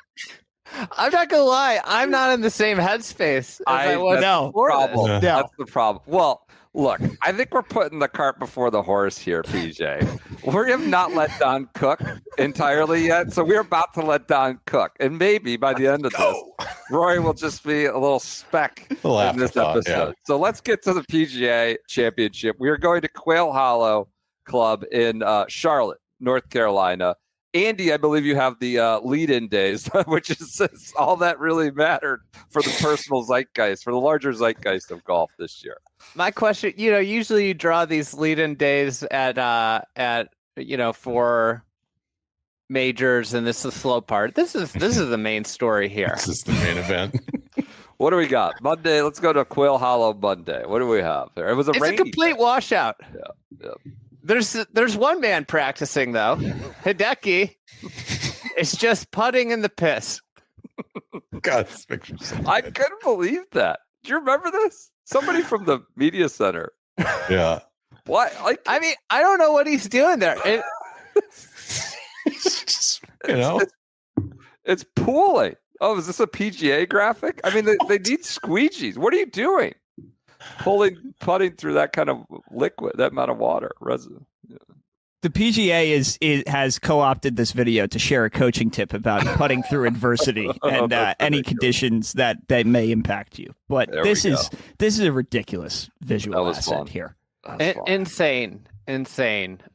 I'm not gonna lie, I'm not in the same headspace as I was before this. That's the problem. Well, look, I think we're putting the cart before the horse here, PJ. We have not let Don cook entirely yet, so we're about to let Don cook. And maybe by the end of this, Rory will just be a little speck in this episode. Yeah. So let's get to the PGA Championship. We are going to Quail Hollow Club in Charlotte, North Carolina. Andy, I believe you have the lead-in days, which is all that really mattered for the personal zeitgeist, for the larger zeitgeist of golf this year. My question, usually you draw these lead-in days at for majors, and this is the slow part. This is the main story here. This is the main event. What do we got? Monday, let's go to Quail Hollow Monday. What do we have there? It's a complete washout. Yeah. There's one man practicing though. Hideki is just putting in the piss. God, this picture. I couldn't believe that. Do you remember this? Somebody from the media center. Yeah. What? Like, I mean, I don't know what he's doing there. Just, you know, it's pooling. Oh, is this a PGA graphic? I mean, they need squeegees. What are you doing? Putting through that kind of liquid, that amount of water. The PGA has co-opted this video to share a coaching tip about putting through adversity and any conditions that may impact you. But this is a ridiculous visual asset fun. here. Insane.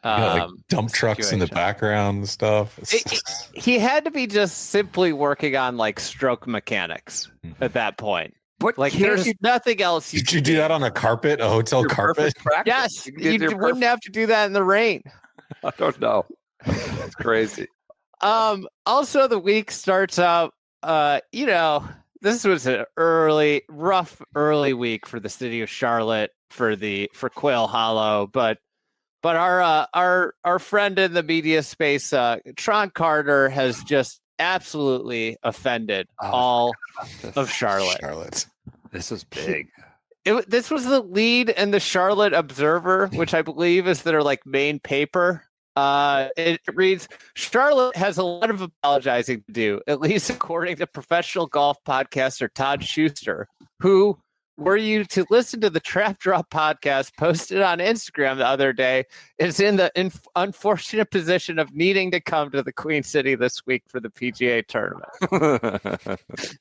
like dump trucks in the background and stuff. He had to be just simply working on like stroke mechanics at that point. But like there's nothing else. Did you do that on a carpet, a hotel carpet? Yes, you wouldn't have to do that in the rain. I don't know. It's crazy. Also, the week starts out. This was an rough early week for the city of Charlotte for Quail Hollow, but our friend in the media space, Tron Carter, has just absolutely offended all of Charlotte. This is big. This was the lead in the Charlotte Observer, which I believe is their like main paper. It reads, Charlotte has a lot of apologizing to do, at least according to professional golf podcaster Todd Schuster, who, were you to listen to the Trap Drop podcast posted on Instagram the other day, is in the unfortunate position of needing to come to the Queen City this week for the PGA tournament.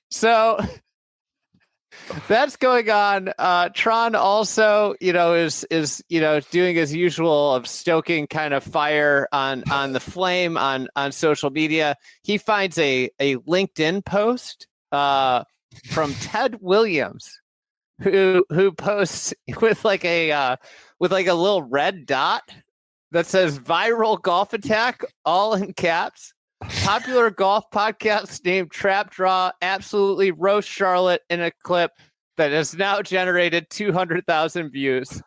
So that's going on. Tron also, is doing his usual of stoking kind of fire on the flame on social media. He finds a LinkedIn post from Ted Williams, who posts with like a little red dot that says "viral golf attack" all in caps. Popular golf podcast named Trap Draw absolutely roast Charlotte in a clip that has now generated 200,000 views.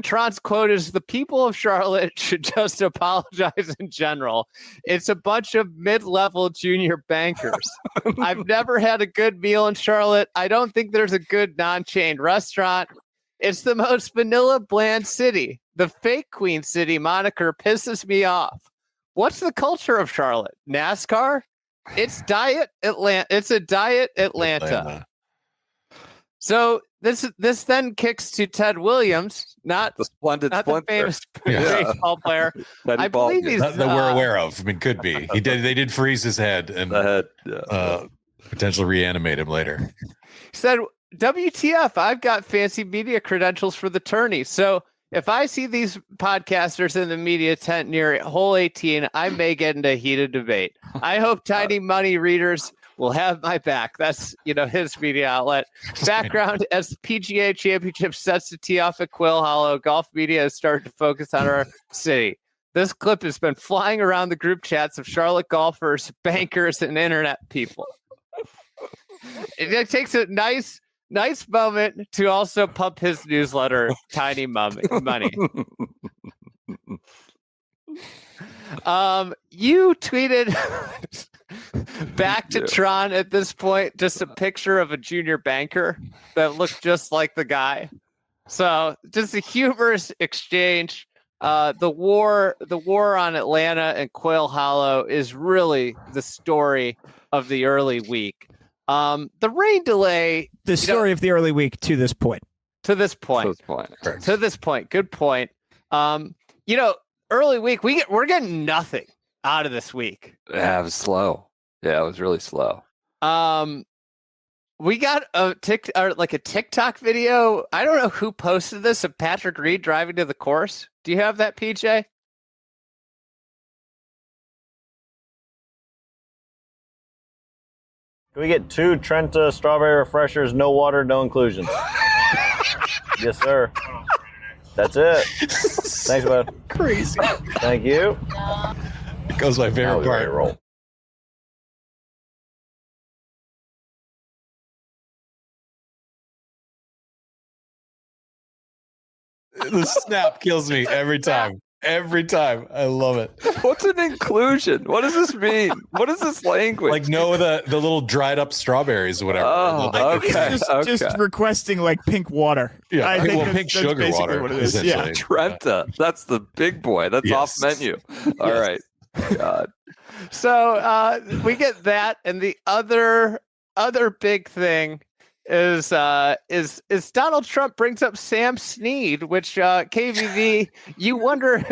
Tron's quote is, "The people of Charlotte should just apologize in general. It's a bunch of mid-level junior bankers. I've never had a good meal in Charlotte. I don't think there's a good non-chain restaurant. It's the most vanilla bland city. The fake Queen City moniker pisses me off. What's the culture of Charlotte? NASCAR? It's Diet Atlanta. It's a Diet Atlanta. So this then kicks to Ted Williams, not the splendid the famous baseball player. I believe he's that we're aware of. I mean, could be. They did freeze his head and potentially reanimate him later. He said, "WTF? I've got fancy media credentials for the tourney. So if I see these podcasters in the media tent near hole 18, I may get into a heated debate. I hope Tiny Money readers will have my back." That's, his media outlet. Background: as the PGA Championship sets to tee off at Quail Hollow, golf media has started to focus on our city. This clip has been flying around the group chats of Charlotte golfers, bankers, and internet people. It takes a nice moment to also pump his newsletter, Tiny Money. You tweeted back to Tron at this point just a picture of a junior banker that looked just like the guy. So just a humorous exchange. The war on Atlanta and Quail Hollow is really the story of the early week. The rain delay. The story of the early week to this point. Good point. Early week, we're getting nothing out of this week. Yeah, it was slow. Yeah, it was really slow. We got a TikTok video. I don't know who posted this of Patrick Reed driving to the course. Do you have that, PJ? Can we get 2 Trenta strawberry refreshers, no water, no inclusions? Yes, sir. That's it. Thanks, bud. Crazy. Thank you. It goes my favorite part. Roll. The snap kills me every time. Every time. I love it. What's an inclusion? What does this mean? What is this language? Like, no, the little dried up strawberries or whatever. Oh, okay. Just requesting like pink water. Yeah, I think pink sugar basically water. what it is. Yeah. essentially. Trenta. That's the big boy. That's off menu. All right. God. So we get that, and the other big thing is Donald Trump brings up Sam Snead, which KVV, you wonder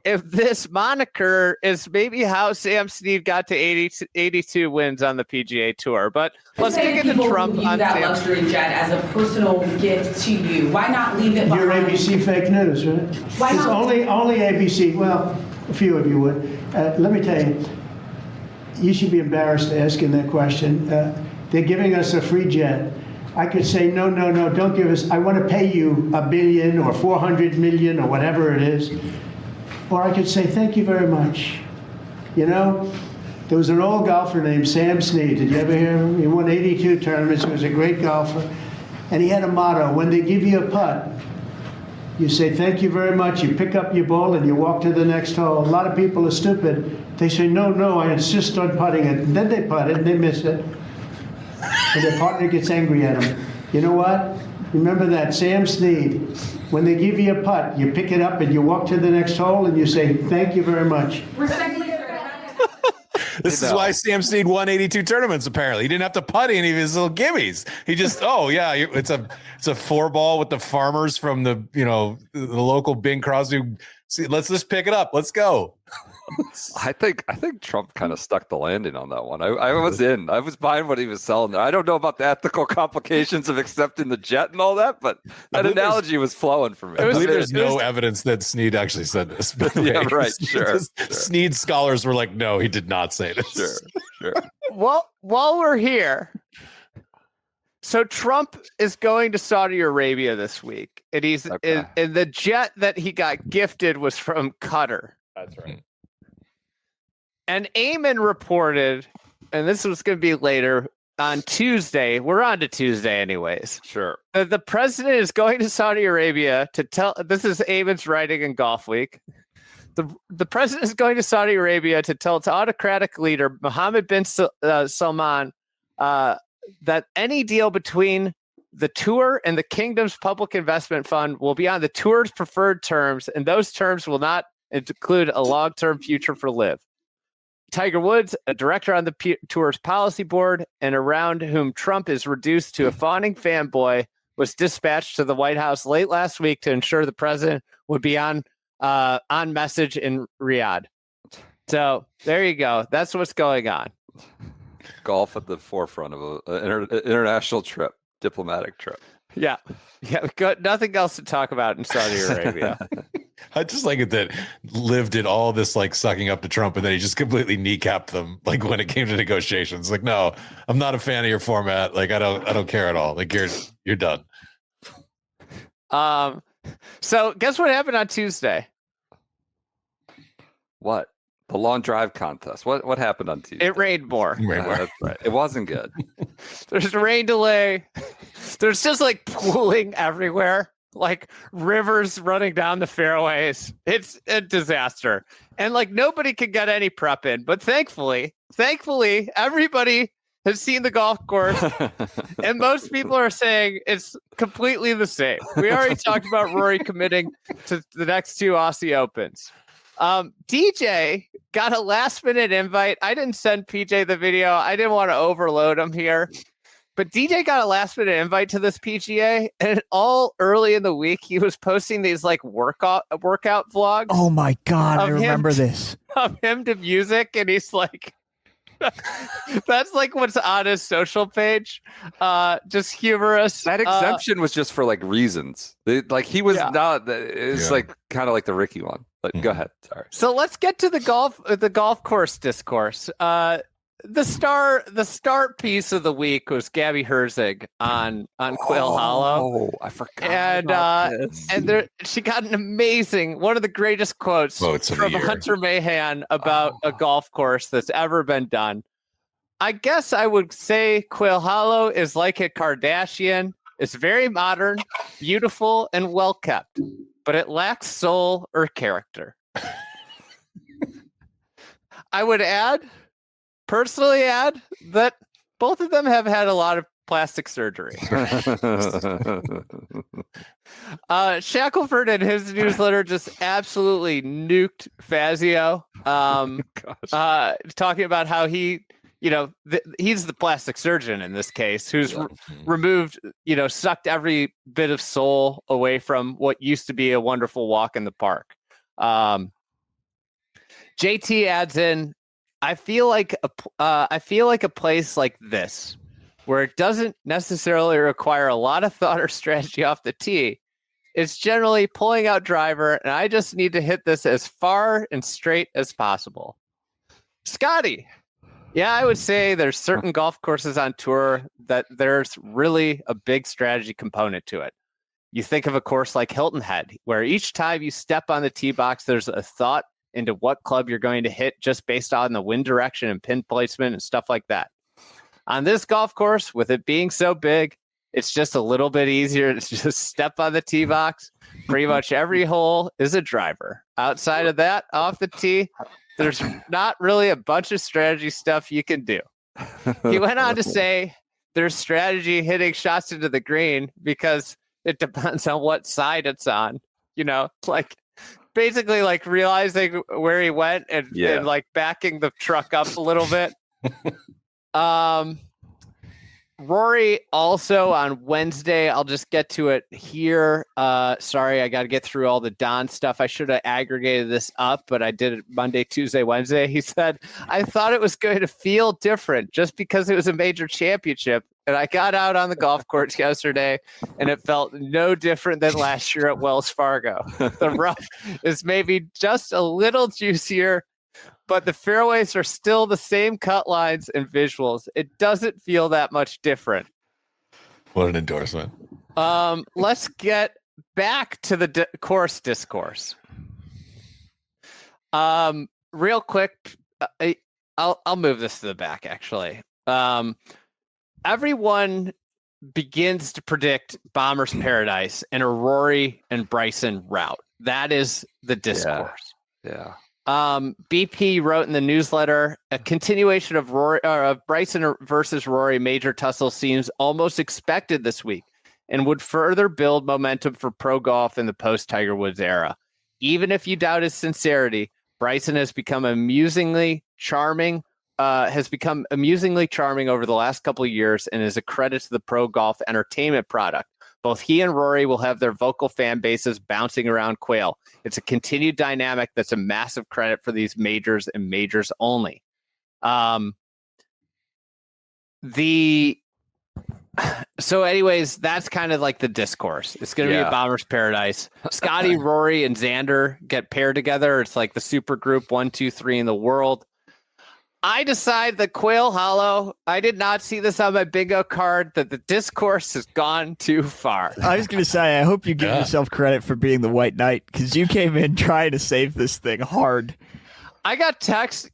if this moniker is maybe how Sam Snead got to 82 wins on the PGA Tour. But let's dig into Trump on that Sam. luxury jet as a personal gift to you. Why not leave it behind? You're ABC fake news, right? Why It's not? only ABC. Well, a few of you would. Let me tell you, you should be embarrassed asking that question. They're giving us a free jet. I could say, no, don't give us. I want to pay you $1 billion or 400 million or whatever it is. Or I could say, thank you very much. You know, there was an old golfer named Sam Snead. Did you ever hear him? He won 82 tournaments. He was a great golfer. And he had a motto: when they give you a putt, you say, thank you very much. You pick up your ball and you walk to the next hole. A lot of people are stupid. They say, no, I insist on putting it. And then they putt it and they miss it. And their partner gets angry at them. You know what? Remember that, Sam Snead. When they give you a putt, you pick it up and you walk to the next hole and you say, thank you very much. Respectfully, This is why Sam Snead won 82 tournaments. Apparently, he didn't have to putt any of his little gimmies. He just, it's a 4-ball with the farmers from the local Bing Crosby. See, let's just pick it up. Let's go. I think Trump kind of stuck the landing on that one. I was buying what he was selling there. I don't know about the ethical complications of accepting the jet and all that, but that analogy was flowing for me. I believe there's no evidence that Snead actually said this. But yeah, right. Sure. Snead scholars were like, no, he did not say this. Sure. Well, while we're here, so Trump is going to Saudi Arabia this week, and he's and the jet that he got gifted was from Qatar. That's right. And Eamon reported, and this was going to be later on Tuesday. We're on to Tuesday anyways. Sure. The president is going to Saudi Arabia to tell, this is Eamon's writing in Golf Week. The president is going to Saudi Arabia to tell its autocratic leader, Mohammed bin Salman, that any deal between the tour and the kingdom's public investment fund will be on the tour's preferred terms, and those terms will not include a long-term future for LIV. Tiger Woods, a director on the tour's policy board and around whom Trump is reduced to a fawning fanboy, was dispatched to the White House late last week to ensure the president would be on message in Riyadh. So there you go. That's what's going on. Golf at the forefront of an international trip, diplomatic trip. Yeah. We've got nothing else to talk about in Saudi Arabia. I just like it that Liv did all this like sucking up to Trump, and then he just completely kneecapped them. Like when it came to negotiations, like, no, I'm not a fan of your format. Like I don't care at all. Like you're done. So guess what happened on Tuesday? What? The long drive contest. What happened on Tuesday? It rained more. That's right. It wasn't good. There's a rain delay. There's just like pooling everywhere, like rivers running down the fairways. It's a disaster. And like nobody could get any prep in. But thankfully, everybody has seen the golf course. And most people are saying it's completely the same. We already talked about Rory committing to the next 2 Aussie Opens. DJ got a last minute invite. I didn't send PJ the video. I didn't want to overload him here. But DJ got a last minute invite to this PGA, and all early in the week he was posting these like workout vlogs. Oh my God, I remember this. Of him to music, and he's like that's like what's on his social page. Just humorous. That exemption was just for like reasons. He was not. It's like kind of like the Ricky one. But go ahead. Sorry. So let's get to the golf course discourse. The star piece of the week was Gabby Herzig on Quail Hollow. Oh, I forgot. And she got an amazing, one of the greatest quotes from Hunter Mahan about a golf course that's ever been done. I guess I would say Quail Hollow is like a Kardashian. It's very modern, beautiful, and well kept. but it lacks soul or character. I would personally add that both of them have had a lot of plastic surgery. Shackelford in his newsletter just absolutely nuked Fazio, talking about how he, he's the plastic surgeon in this case, who's removed, sucked every bit of soul away from what used to be a wonderful walk in the park. JT adds in, I feel like a place like this, where it doesn't necessarily require a lot of thought or strategy off the tee. It's generally pulling out driver, and I just need to hit this as far and straight as possible. Scottie. Yeah, I would say there's certain golf courses on tour that there's really a big strategy component to it. You think of a course like Hilton Head, where each time you step on the tee box, there's a thought into what club you're going to hit just based on the wind direction and pin placement and stuff like that. On this golf course, with it being so big, it's just a little bit easier to just step on the tee box. Pretty much every hole is a driver. Outside of that, off the tee, there's not really a bunch of strategy stuff you can do. He went on to say there's strategy hitting shots into the green because it depends on what side it's on. Basically like realizing where he went and like backing the truck up a little bit. Rory also on Wednesday, I'll just get to it here. Sorry, I got to get through all the Don stuff. I should have aggregated this up, but I did it Monday, Tuesday, Wednesday. He said, I thought it was going to feel different just because it was a major championship. And I got out on the golf course yesterday, and it felt no different than last year at Wells Fargo. The rough is maybe just a little juicier, but the fairways are still the same cut lines and visuals. It doesn't feel that much different. What an endorsement. Let's get back to the course discourse. Real quick, I'll move this to the back, actually. Everyone begins to predict Bomber's Paradise and a Rory and Bryson route. That is the discourse. Yeah. BP wrote in the newsletter, a continuation of Bryson versus Rory major tussle seems almost expected this week and would further build momentum for pro golf in the post-Tiger Woods era. Even if you doubt his sincerity, Bryson has become amusingly charming over the last couple of years and is a credit to the pro golf entertainment product. Both he and Rory will have their vocal fan bases bouncing around Quail. It's a continued dynamic that's a massive credit for these majors and majors only. So anyways, that's kind of like the discourse. It's going to be a Bomber's Paradise. Scottie, Rory, and Xander get paired together. It's like the super group 1, 2, 3 in the world. I decide that Quail Hollow, I did not see this on my bingo card, that the discourse has gone too far. I was going to say, I hope you give yourself credit for being the White Knight, because you came in trying to save this thing hard. I got texts,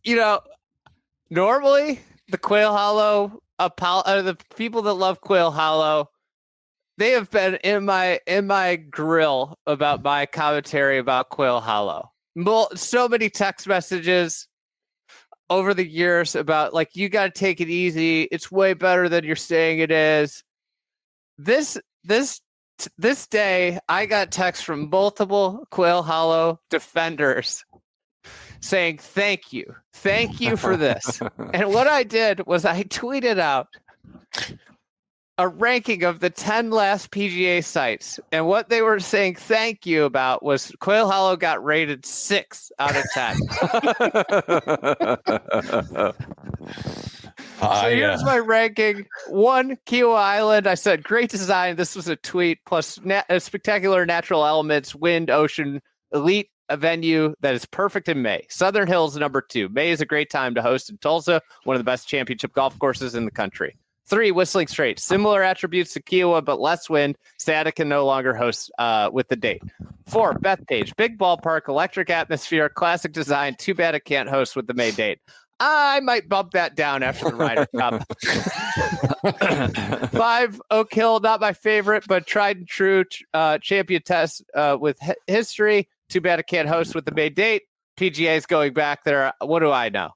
normally the Quail Hollow, the people that love Quail Hollow, they have been in my grill about my commentary about Quail Hollow. So many text messages over the years about like, you got to take it easy. It's way better than you're saying it is. This day, I got texts from multiple Quail Hollow defenders saying, thank you for this. And what I did was I tweeted out a ranking of the 10 last PGA sites. And what they were saying thank you about was Quail Hollow got rated 6 out of 10. So here's my ranking. 1, Kiowa Island. I said, great design. This was a tweet. Plus spectacular natural elements, wind, ocean, elite, a venue that is perfect in May. Southern Hills, number 2. May is a great time to host in Tulsa, one of the best championship golf courses in the country. 3, Whistling Straits. Similar attributes to Kiowa, but less wind. Static can no longer host with the date. 4, Bethpage. Big ballpark, electric atmosphere, classic design. Too bad it can't host with the May date. I might bump that down after the Ryder Cup. 5, Oak Hill, not my favorite, but tried and true champion test with history. Too bad I can't host with the May date. PGA's going back there. What do I know?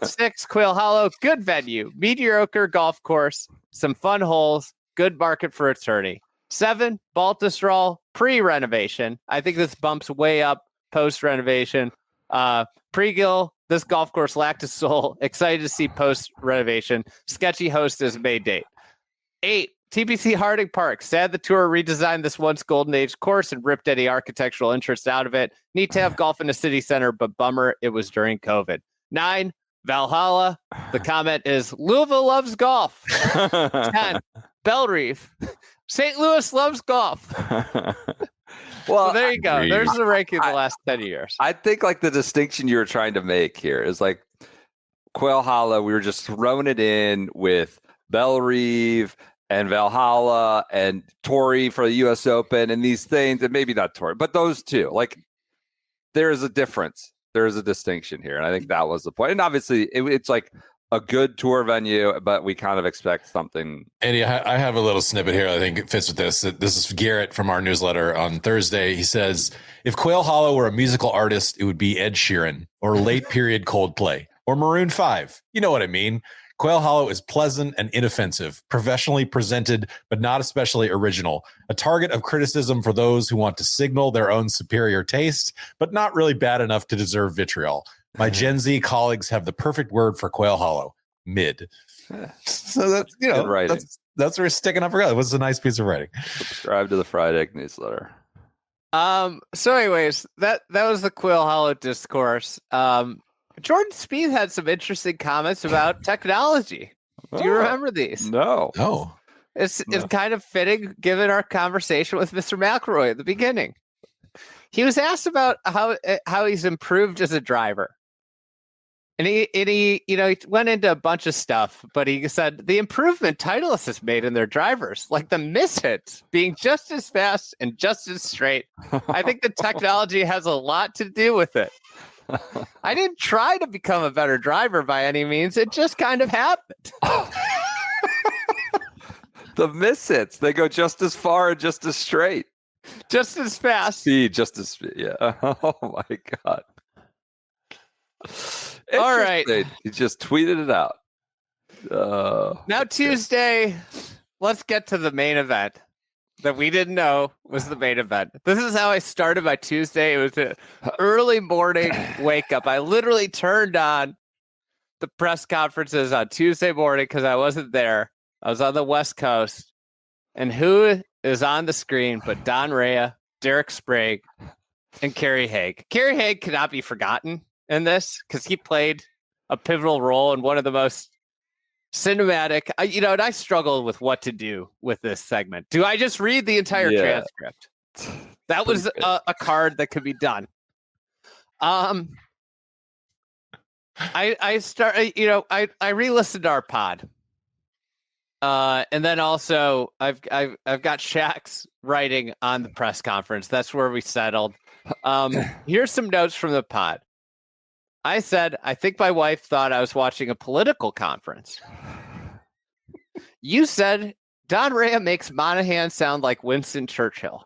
6, Quail Hollow, good venue, mediocre golf course, some fun holes, good market for attorney. 7, Baltusrol, pre-renovation. I think this bumps way up post-renovation. Pre-Gill, this golf course lacked a soul. Excited to see post-renovation. Sketchy host is May date. 8, TPC Harding Park. Sad the tour redesigned this once golden age course and ripped any architectural interest out of it. Need to have golf in a city center, but bummer it was during COVID. 9, Valhalla. The comment is Louisville loves golf. 10, Belle Reef. St. Louis loves golf. Well, so there you go. There's the ranking of the last 10 years. I think like the distinction you were trying to make here is like Quail Hollow. We were just throwing it in with Belle Reeve and Valhalla and Torrey for the U.S. Open and these things, and maybe not Torrey, but those two. Like there is a difference. There is a distinction here, and I think that was the point. And obviously, it's like a good tour venue, but we kind of expect something. Andy, I have a little snippet here. I think it fits with this. This is Garrett from our newsletter on Thursday. He says, if Quail Hollow were a musical artist, it would be Ed Sheeran or late period Coldplay or Maroon 5. You know what I mean? Quail Hollow is pleasant and inoffensive, professionally presented, but not especially original. A target of criticism for those who want to signal their own superior taste, but not really bad enough to deserve vitriol. My Gen Z colleagues have the perfect word for Quail Hollow: mid. So that's that's where we're sticking up for God. It was a nice piece of writing. Subscribe to the Fried Egg newsletter. So anyways, that was the Quail Hollow discourse. Jordan Spieth had some interesting comments about technology. Do you remember these? No. It's kind of fitting given our conversation with Mr. McIlroy at the beginning. He was asked about how he's improved as a driver. And he went into a bunch of stuff, but he said the improvement Titleist has made in their drivers, like the mishits being just as fast and just as straight. I think the technology has a lot to do with it. I didn't try to become a better driver by any means. It just kind of happened. The mishits, they go just as far and just as straight. Just as fast. Speed, just as speed. Yeah. Oh my God. All right. He just tweeted it out. Now Tuesday, let's get to the main event that we didn't know was the main event. This is how I started my Tuesday. It was an early morning wake up. I literally turned on the press conferences on Tuesday morning because I wasn't there. I was on the West Coast. And who is on the screen but Don Rea, Derek Sprague, and Kerry Haigh. Kerry Haigh cannot be forgotten in this because he played a pivotal role in one of the most cinematic, and I struggled with what to do with this segment. Do I just read the entire transcript? That was a card that could be done. I re-listened to our pod. And then also I've got Shaq's writing on the press conference. That's where we settled. Here's some notes from the pod. I said, I think my wife thought I was watching a political conference. You said Don Rea makes Monahan sound like Winston Churchill.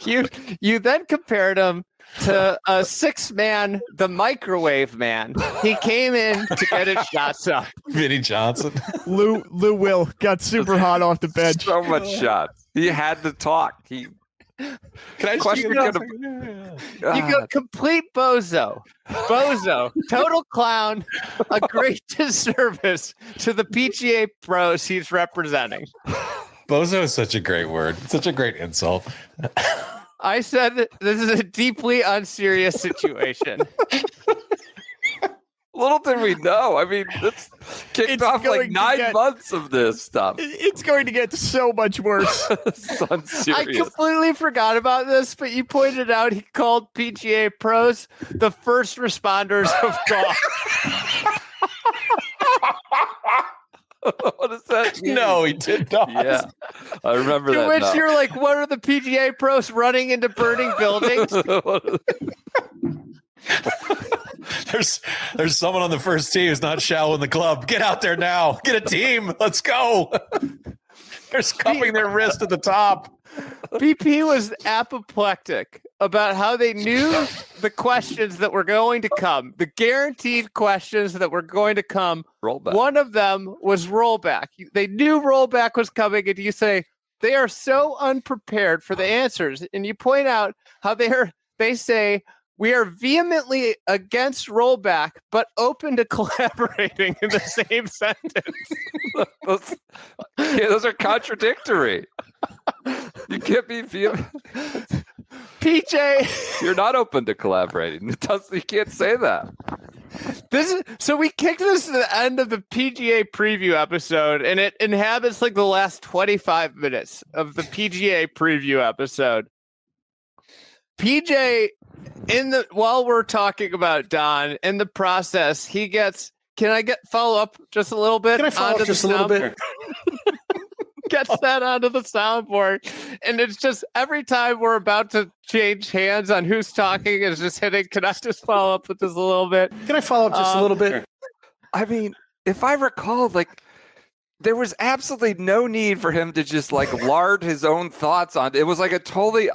You then compared him to a 6-man, the microwave man. He came in to get his shots up. Vinny Johnson. Lou Will got super hot off the bench. So much shots. He had to talk. Can I question You go complete bozo, total clown, a great disservice to the PGA pros he's representing. Bozo is such a great word. Such a great insult. I said this is a deeply unserious situation. Little did we know. I mean, it's kicked off like 9 months of this stuff. It's going to get so much worse. I completely forgot about this, but you pointed out he called PGA pros the first responders of golf. What does that mean? No, he did not. Yeah. I remember to that. which now. you're like, what are the PGA pros running into burning buildings? There's someone on the first tee who's not showering the club. Get out there now. Get a team. Let's go. They're cupping their wrist at the top. BP was apoplectic about how they knew the questions that were going to come, the guaranteed questions that were going to come. Rollback. One of them was rollback. They knew rollback was coming, and you say they are so unprepared for the answers. And you point out how they say we are vehemently against rollback, but open to collaborating in the same sentence. those are contradictory. You can't be vehement. PJ, You're not open to collaborating. You can't say that. So we kicked this to the end of the PGA preview episode, and it inhabits like the last 25 minutes of the PGA preview episode. PJ, while we're talking about Don, in the process, he gets. Can I follow up just a little bit? Can I follow up just a little bit? Gets that onto the soundboard, and it's just every time we're about to change hands on who's talking, is just hitting. Can I just follow up with this a little bit? Can I follow up just a little bit? I mean, if I recall, like there was absolutely no need for him to just like lard his own thoughts on. It was like a totally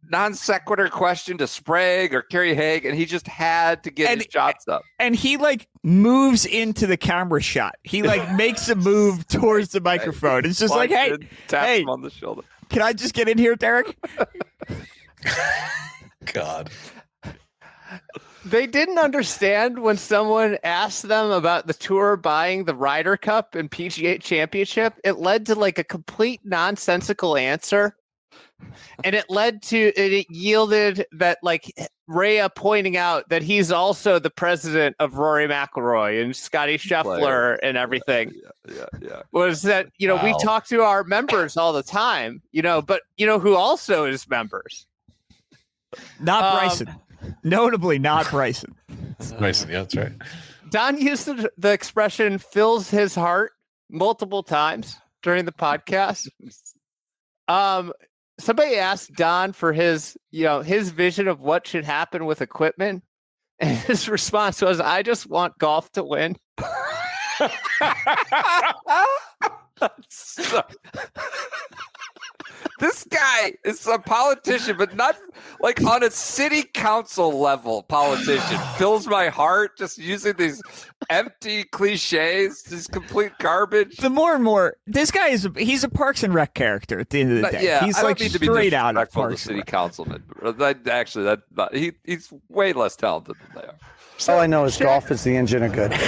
non sequitur question to Sprague or Kerry Haigh, and he just had to get his shots up. And he like moves into the camera shot. He like makes a move towards the microphone. It's just like, hey, taps him on the shoulder. Can I just get in here, Derek? God. They didn't understand when someone asked them about the tour buying the Ryder Cup and PGA Championship. It led to like a complete nonsensical answer. And it yielded that like Rea pointing out that he's also the president of Rory McIlroy and Scottie Scheffler and everything. Yeah. Was that, we talk to our members all the time, but who also is members? Not Bryson. Notably not Bryson. Bryson, yeah, that's right. Don used the expression fills his heart multiple times during the podcast. Somebody asked Don for his vision of what should happen with equipment. And his response was, I just want golf to win. This guy is a politician, but not like on a city council level politician. Fills my heart just using these empty cliches, this complete garbage. The more and more, this guy he's a Parks and Rec character at the end of the day. Yeah, he's I like don't mean to be straight out of disrespectful to Parks city and Rec. councilman. He's way less talented than they are. All I know is golf is the engine of good.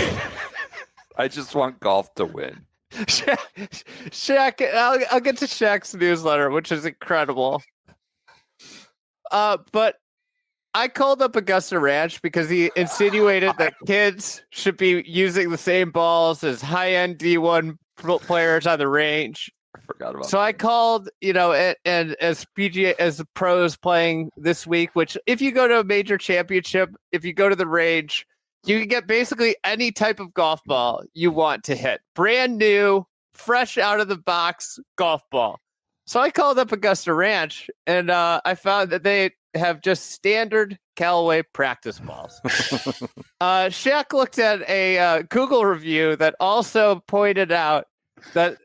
I just want golf to win. Shaq, I'll get to Shaq's newsletter, which is incredible. But I called up Augusta Ranch because he insinuated that kids should be using the same balls as high-end D1 players on the range. I forgot about So I called, and as PGA, as the pros playing this week, which if you go to a major championship, if you go to the range, you can get basically any type of golf ball you want to hit. Brand new, fresh out of the box golf ball. So I called up Augusta Ranch, and I found that they have just standard Callaway practice balls. Shaq looked at a Google review that also pointed out that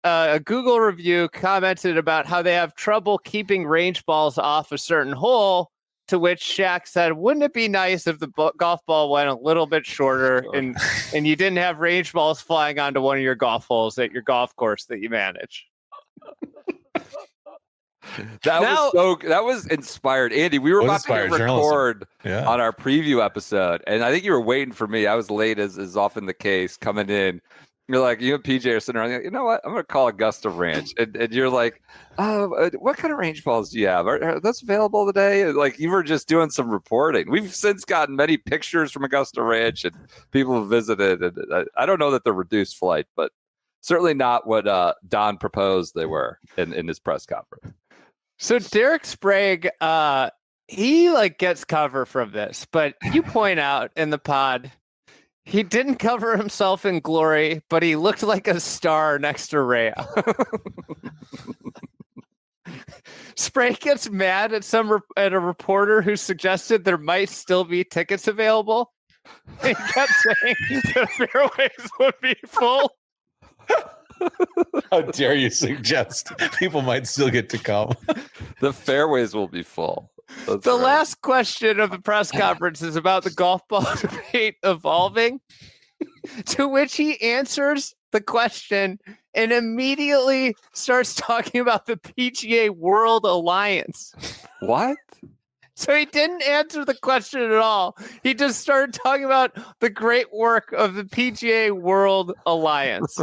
a Google review commented about how they have trouble keeping range balls off a certain hole. To which Shaq said, wouldn't it be nice if the golf ball went a little bit shorter and you didn't have range balls flying onto one of your golf holes at your golf course that you manage? That was inspired. Andy, we were about to record on our preview episode, and I think you were waiting for me. I was late, as is often the case, coming in. You're like, you and PJ are sitting around, you know what? I'm going to call Augusta Ranch. And you're like, what kind of range balls do you have? Are those available today? And like, you were just doing some reporting. We've since gotten many pictures from Augusta Ranch, and people have visited. And I don't know that they're reduced flight, but certainly not what Don proposed they were in his press conference. So Derek Sprague, he gets cover from this, but you point out in the pod, He didn't cover himself in glory, but he looked like a star next to Rea. Sprague gets mad at at a reporter who suggested there might still be tickets available. He kept saying the fairways would be full. How dare you suggest people might still get to come? The fairways will be full. That's The right. last question of the press conference is about the golf ball debate evolving, to which he answers the question and immediately starts talking about the PGA World Alliance. What? So he didn't answer the question at all. He just started talking about the great work of the PGA World Alliance.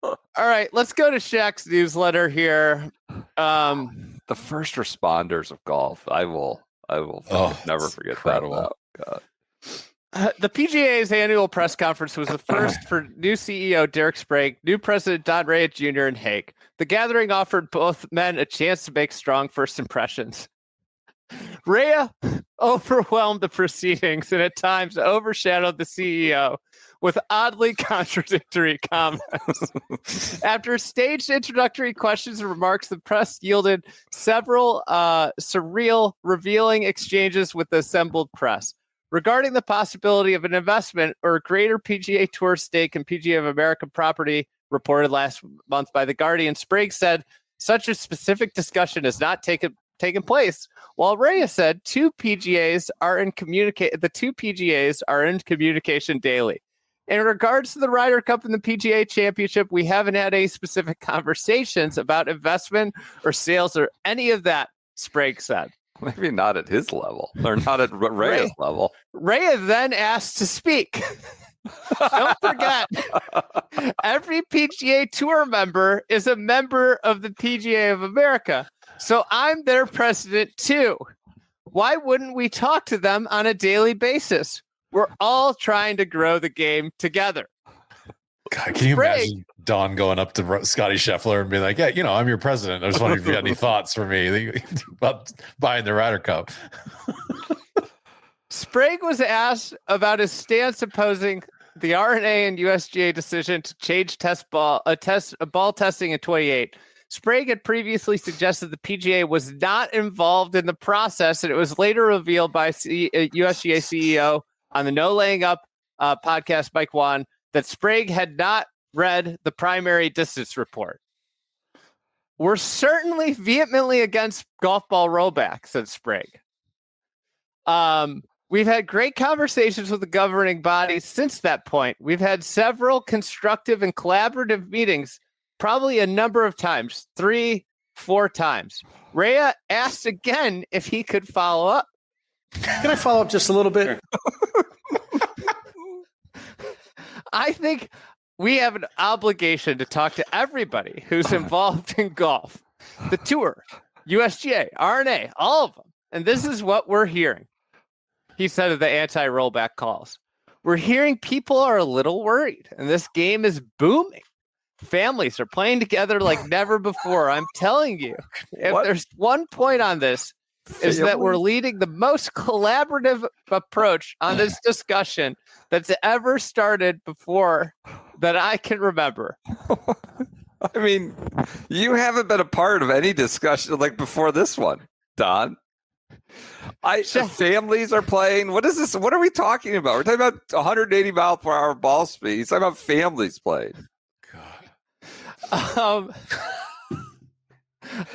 All right, let's go to Shaq's newsletter here. The first responders of golf. I will never forget incredible. that. Oh, God. The PGA's annual press conference was the first for new CEO Derek Sprague, new president Don Rea Jr., and Haigh. The gathering offered both men a chance to make strong first impressions. Rea overwhelmed the proceedings and at times overshadowed the CEO with oddly contradictory comments. After staged introductory questions and remarks, the press yielded several surreal, revealing exchanges with the assembled press. Regarding the possibility of an investment or a greater PGA Tour stake in PGA of America property, reported last month by The Guardian, Sprague said such a specific discussion has not taken place, while Rea said the two PGAs are in communication daily. In regards to the Ryder Cup and the PGA Championship, we haven't had any specific conversations about investment or sales or any of that, Sprague said. Maybe not at his level, or not at Rea's level. Rea then asked to speak. Don't forget, every PGA Tour member is a member of the PGA of America. So I'm their president too. Why wouldn't we talk to them on a daily basis? We're all trying to grow the game together. God, can you imagine Don going up to Scottie Scheffler and being like, yeah, I'm your president. I just wondering if you had any thoughts for me about buying the Ryder Cup. Sprague was asked about his stance opposing the R&A and USGA decision to change ball testing in 2028. Sprague had previously suggested the PGA was not involved in the process, and it was later revealed by USGA CEO on the No Laying Up podcast, Mike Wan, that Sprague had not read the primary distance report. We're certainly vehemently against golf ball rollback, said Sprague. We've had great conversations with the governing body since that point. We've had several constructive and collaborative meetings, probably a number of times, 3-4 times. Rea asked again if he could follow up. Can I follow up just a little bit? I think we have an obligation to talk to everybody who's involved in golf, the tour, USGA, R&A, all of them. And this is what we're hearing. He said of the anti-rollback calls. We're hearing people are a little worried, and this game is booming. Families are playing together like never before. I'm telling you, if there's one point on this, is that we're leading the most collaborative approach on this discussion that's ever started before that I can remember. I mean, you haven't been a part of any discussion like before this one, Don. Families are playing. What is this? What are we talking about? We're talking about 180 mile per hour ball speed. He's talking about families playing.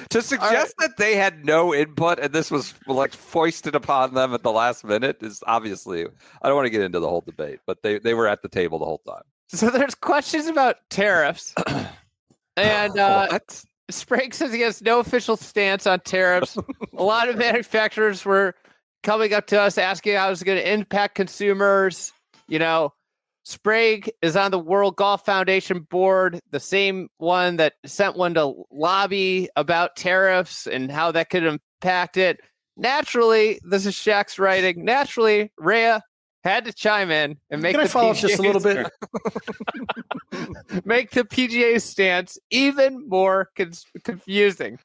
To suggest that they had no input and this was like foisted upon them at the last minute is obviously, I don't want to get into the whole debate, but they were at the table the whole time. So there's questions about tariffs. And Sprague says he has no official stance on tariffs. A lot of manufacturers were coming up to us asking how it's going to impact consumers. Sprague is on the World Golf Foundation board, the same one that sent one to lobby about tariffs and how that could impact it. Naturally, this is Shaq's writing. Naturally, Rea had to chime in and make the follow up just a little bit? Make the PGA stance even more confusing.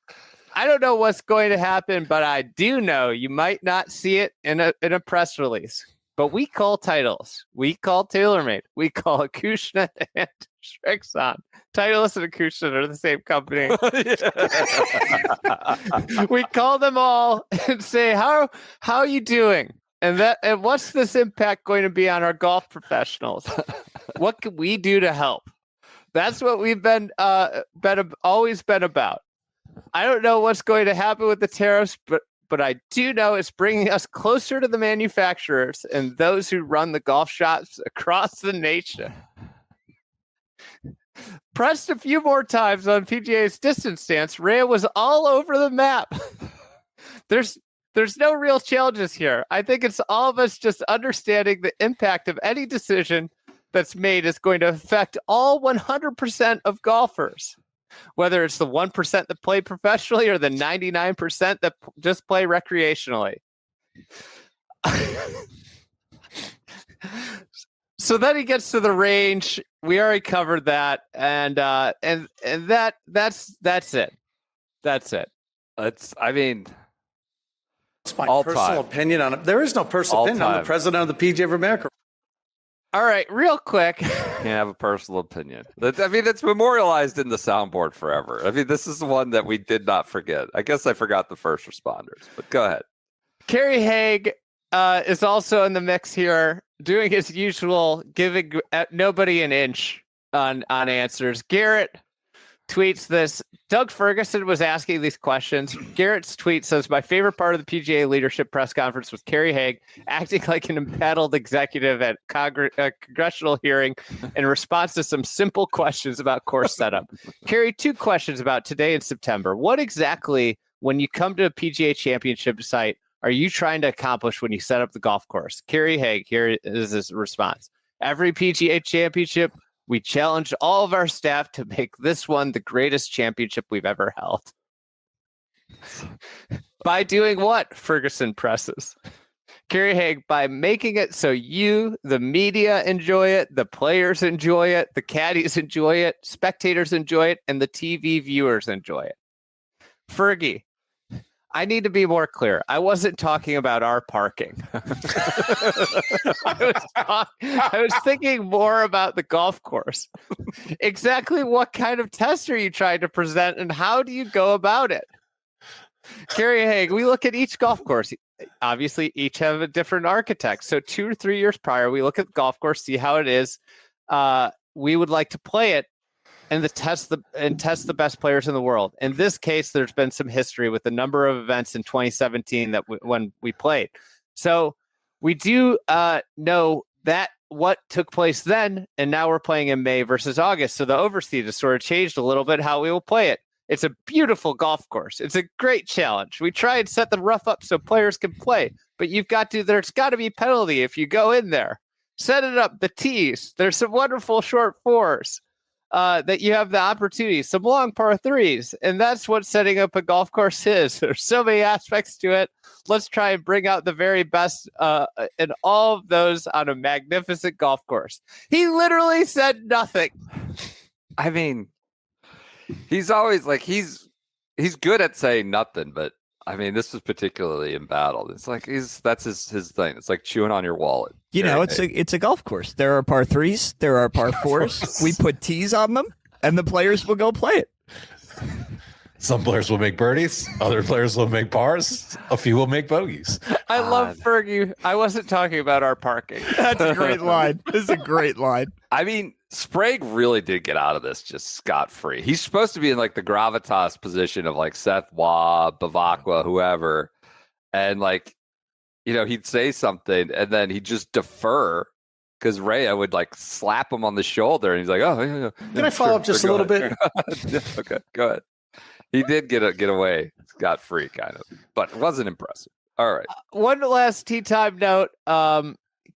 I don't know what's going to happen, but I do know you might not see it in a press release. but we call titles. We call TaylorMade. We call Acushnet and Shrexon. Titleist and Acushnet are the same company. We call them all and say, how are you doing? And what's this impact going to be on our golf professionals? What can we do to help? That's what we've always been about. I don't know what's going to happen with the tariffs, but I do know it's bringing us closer to the manufacturers and those who run the golf shops across the nation. Pressed a few more times on PGA's distance stance, Rea was all over the map. There's no real challenges here. I think it's all of us just understanding the impact of any decision that's made is going to affect all 100% of golfers. Whether it's the 1% that play professionally or the 99% that just play recreationally. So then he gets to the range. We already covered that, and that's it. That's it. It's my personal opinion on it. There is no personal opinion. I'm the president of the PGA of America. All right, real quick. Can't have a personal opinion. It's memorialized in the soundboard forever. This is the one that we did not forget. I guess I forgot the first responders, but go ahead. Kerry Haigh is also in the mix here, doing his usual, giving nobody an inch on answers. Garrett tweets this. Doug Ferguson was asking these questions. Garrett's tweet says, my favorite part of the PGA leadership press conference was Kerry Haigh acting like an embattled executive at a congressional hearing in response to some simple questions about course setup. Kerry, 2 questions about today in September. What exactly, when you come to a PGA Championship site, are you trying to accomplish when you set up the golf course? Kerry Haigh, here is his response. Every PGA Championship, we challenged all of our staff to make this one the greatest championship we've ever held. By doing what? Ferguson presses. Kerry Haigh, by making it so you, the media, enjoy it, the players enjoy it, the caddies enjoy it, spectators enjoy it, and the TV viewers enjoy it. Fergie, I need to be more clear. I wasn't talking about our parking. I was thinking more about the golf course. Exactly what kind of test are you trying to present and how do you go about it? Kerry Haigh, we look at each golf course. Obviously, each have a different architect. So 2 or 3 years prior, we look at the golf course, see how it is. We would like to play it and test the best players in the world. In this case, there's been some history with the number of events in 2017 when we played. So we do know that what took place then, and now we're playing in May versus August. So the overseed has sort of changed a little bit how we will play it. It's a beautiful golf course. It's a great challenge. We try and set the rough up so players can play, but there's got to be a penalty if you go in there. Set it up, the tees. There's some wonderful short 4s. That you have the opportunity, some long par 3s, and that's what setting up a golf course is. There's so many aspects to it. Let's try and bring out the very best in all of those on a magnificent golf course. He literally said nothing. He's always he's good at saying nothing, but this was particularly embattled. It's like that's his thing. It's like chewing on your wallet. It's a golf course. There are par 3s, there are par 4s. We put tees on them, and the players will go play it. Some players will make birdies, other players will make pars, a few will make bogeys. I love Fergie. I wasn't talking about our parking. That's a great line. This is a great line. Sprague really did get out of this just scot-free. He's supposed to be in the gravitas position of Seth Waugh, Bavacqua, whoever. And he'd say something and then he'd just defer because Rea would slap him on the shoulder and he's like, oh, yeah. Can I follow up just a little bit? Okay, go ahead. He did get away scot-free kind of, but it wasn't impressive. All right. One last tee time note.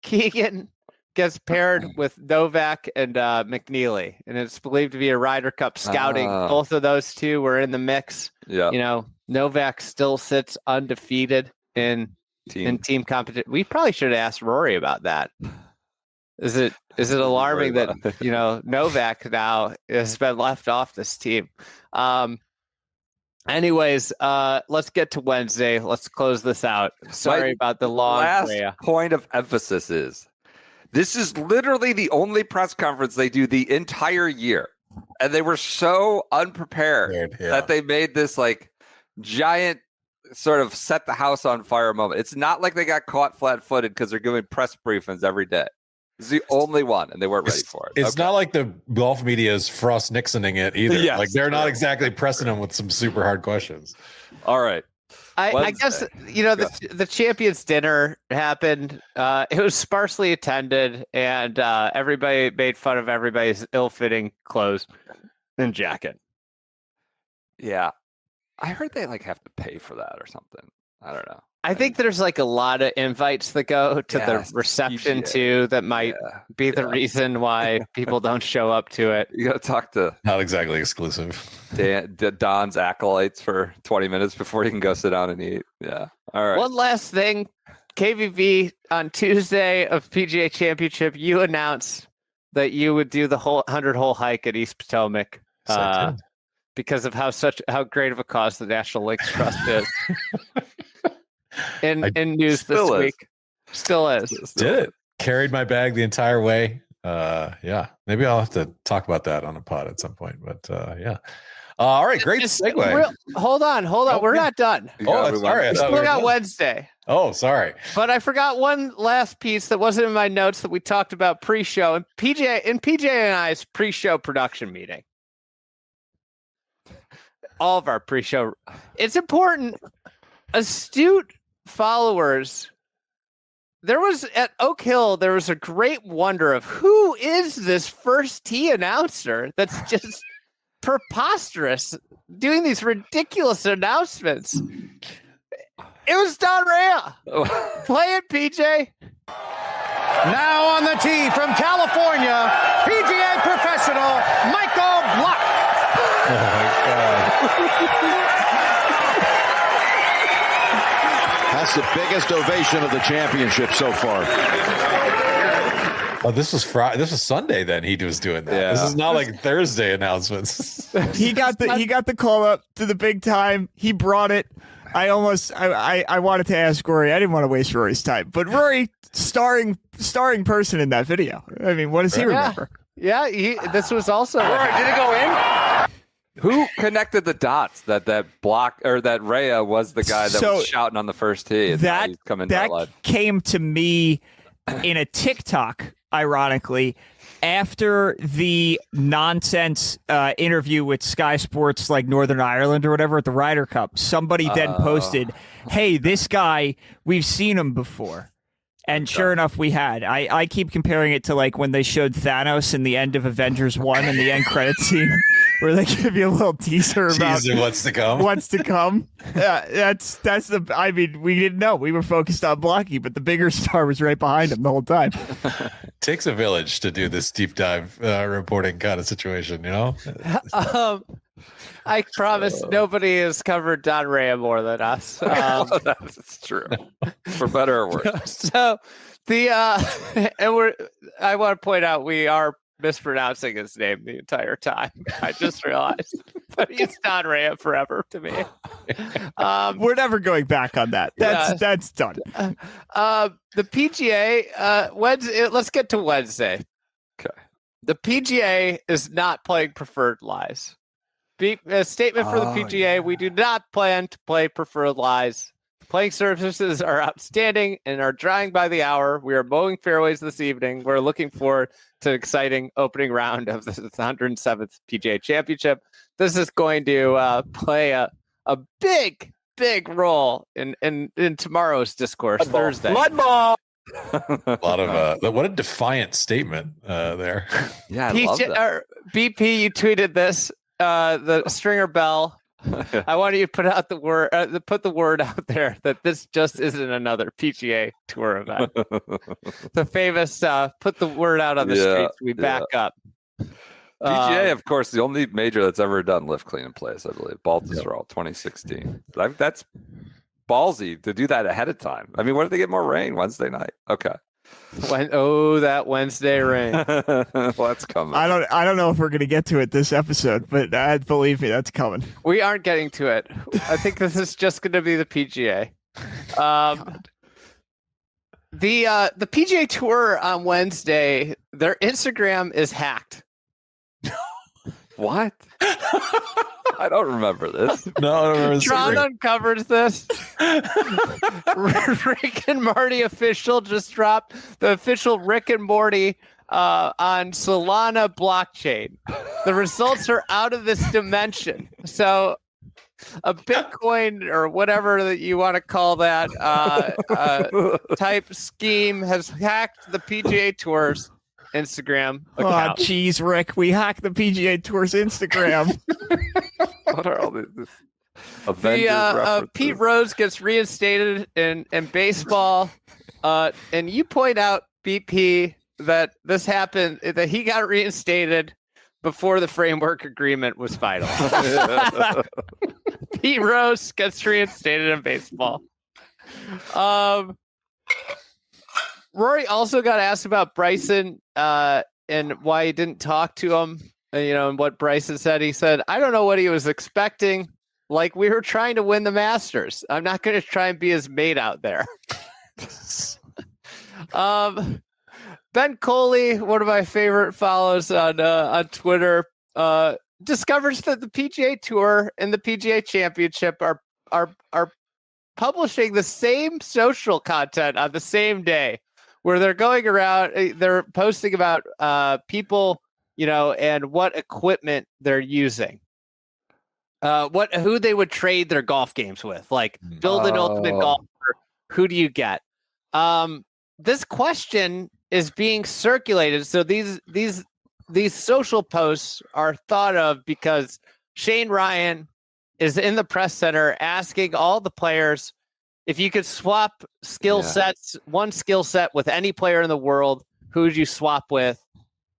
Keegan gets paired with Novak and McNeely, and it's believed to be a Ryder Cup scouting. Both of those two were in the mix. Yeah. Novak still sits undefeated in team competition. We probably should have asked Rory about that. Is it alarming that Novak now has been left off this team? Anyways, let's get to Wednesday. Let's close this out. Sorry about the long last Rea. point of emphasis is this is literally the only press conference they do the entire year. And they were so unprepared that they made this like giant sort of set the house on fire moment. It's not like they got caught flat-footed because they're giving press briefings every day. It's the only one, and they weren't ready for it. It's not like the golf media is Frost Nixoning it either. Yes, like they're not exactly pressing them with some super hard questions. All right. I guess, the Champions Dinner happened. It was sparsely attended, and everybody made fun of everybody's ill-fitting clothes and jacket. Yeah. I heard they like have to pay for that or something. I don't know. I think there's like a lot of invites that go to the reception PGA. too that might be the reason why people don't show up to it. You got to talk to Not exactly exclusive. Don's acolytes for 20 minutes before he can go sit down and eat. Yeah. All right. One last thing. KVV on Tuesday of PGA Championship, you announced that you would do the whole 100-hole hike at East Potomac because of how great of a cause the National Links Trust is. In news this week. Still is. Did it. Carried my bag the entire way. Maybe I'll have to talk about that on a pod at some point. But yeah. All right, great segue. Hold on. We're not done. Sorry. We still got Wednesday. Oh, sorry. But I forgot one last piece that wasn't in my notes that we talked about pre-show and PJ and I's pre-show production meeting. All of our pre-show. It's important. Astute followers. There was at Oak Hill, there was a great wonder of who is this first tee announcer that's just preposterous doing these ridiculous announcements. It was Don Rea. Play it, PJ. Now on the tee from California, PGA professional Michael Block. Oh my God. That's the biggest ovation of the championship so far. Oh, this was Friday. This was Sunday. Then he was doing that. Yeah. This is not like Thursday announcements. He got the call up to the big time. He brought it. I wanted to ask Rory. I didn't want to waste Rory's time, but Rory starring person in that video. I mean, what does he remember? Yeah, this was also Rory. Did it go in? Who connected the dots that Block or that Rea was the guy that was shouting on the first tee? That came to me in a TikTok, ironically, after the nonsense interview with Sky Sports, like Northern Ireland or whatever at the Ryder Cup. Somebody then posted, "Hey, this guy, we've seen him before." And sure enough, we had. I keep comparing it to like when they showed Thanos in the end of Avengers 1 in the end credit scene, where they give you a little teaser about what's to come. What's to come. That's the. I mean, we didn't know. We were focused on Blockie, but the bigger star was right behind him the whole time. Takes a village to do this deep dive reporting kind of situation, you know. I promise nobody has covered Don Rea more than us. That's true, for better or worse. So I want to point out we are mispronouncing his name the entire time. I just realized, but he's Don Rea forever to me. We're never going back on that. That's done. The PGA Wednesday. Let's get to Wednesday. Okay. The PGA is not playing preferred lies. A statement for the PGA: we do not plan to play preferred lies. The playing surfaces are outstanding and are drying by the hour. We are mowing fairways this evening. We're looking forward to an exciting opening round of the 107th PGA Championship. This is going to play a big role in tomorrow's discourse Thursday. Mudball. A lot of what a defiant statement there. Yeah, I love that. BP, you tweeted this. The Stringer Bell. I want you to put out the word. Put the word out there that this just isn't another PGA Tour event. The famous "put the word out on the streets." We back up. PGA, of course, the only major that's ever done lift, clean, and place. I believe Baltusrol 2016. That's ballsy to do that ahead of time. I mean, what if they get more rain Wednesday night? Okay. That Wednesday rain. That's coming. I don't know if we're gonna get to it this episode, but believe me, that's coming. We aren't getting to it. I think this is just gonna be the PGA. The PGA Tour on Wednesday, their Instagram is hacked. What? I don't remember this. No, I don't remember this. Tron uncovers this. Rick and Morty official just dropped the official Rick and Morty on Solana blockchain. The results are out of this dimension. So a Bitcoin or whatever that you want to call that type scheme has hacked the PGA Tour's Instagram account. Oh, geez, Rick, we hacked the PGA Tour's Instagram. What are all these Avengers references? Pete Rose gets reinstated in baseball, and you point out, BP, that this happened, that he got reinstated before the framework agreement was final. Pete Rose gets reinstated in baseball. Rory also got asked about Bryson and why he didn't talk to him. And what Bryson said. He said, "I don't know what he was expecting. Like, we were trying to win the Masters. I'm not going to try and be his mate out there." Ben Coley, one of my favorite follows on Twitter, discovers that the PGA Tour and the PGA Championship are publishing the same social content on the same day, where they're going around, they're posting about people, and what equipment they're using, who they would trade their golf games with, like build an ultimate golfer. Who do you get? This question is being circulated. So these social posts are thought of because Shane Ryan is in the press center asking all the players if you could swap skill sets, one skill set with any player in the world, who would you swap with?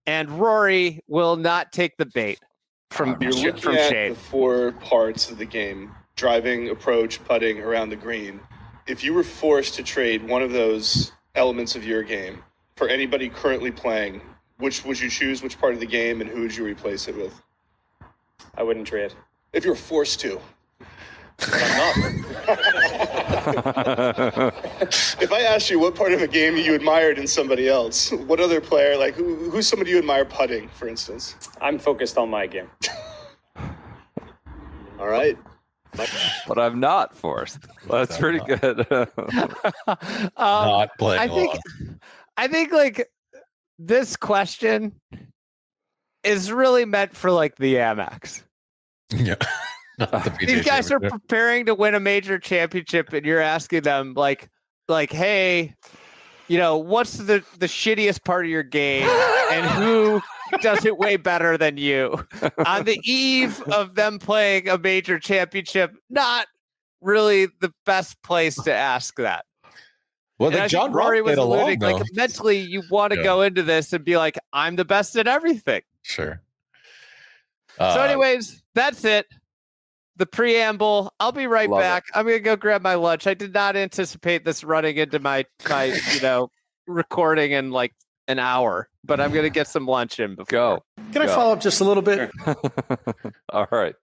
And Rory will not take the bait from Shane. The 4 parts of the game: driving, approach, putting, around the green. If you were forced to trade one of those elements of your game for anybody currently playing, which would you choose? Which part of the game, and who would you replace it with? I wouldn't trade. If you were forced to. But I'm not. If I asked you what part of a game you admired in somebody else, what other player, like who's somebody you admire putting, for instance? I'm focused on my game. All right. But I'm not forced. Well, that's pretty good. Not playing. I think like this question is really meant for like the Amex. Yeah. These guys are preparing to win a major championship, and you're asking them like, hey, what's the shittiest part of your game, and who does it way better than you on the eve of them playing a major championship? Not really the best place to ask that. Well, like John Rory was alluding, along, like mentally, you want to go into this and be like, I'm the best at everything. Sure. So, anyways, that's it. The preamble. I'll be right back. I'm gonna go grab my lunch. I did not anticipate this running into my recording in like an hour, but I'm gonna get some lunch in before. Can I follow up just a little bit? All right.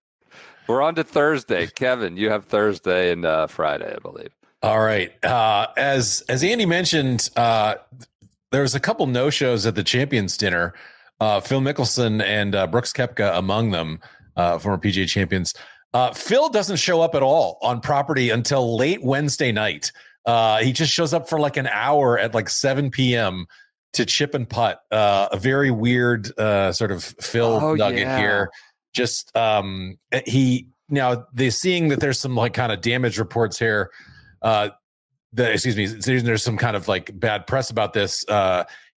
We're on to Thursday. Kevin, you have Thursday and Friday, I believe. All right. As Andy mentioned, there was a couple no-shows at the Champions Dinner. Phil Mickelson and Brooks Koepka among them, former PGA champions. Phil doesn't show up at all on property until late Wednesday night. He just shows up for like an hour at like 7 p.m. to chip and putt. A very weird sort of Phil nugget here. Just they're seeing that there's some like kind of damage reports here. There's some kind of like bad press about this.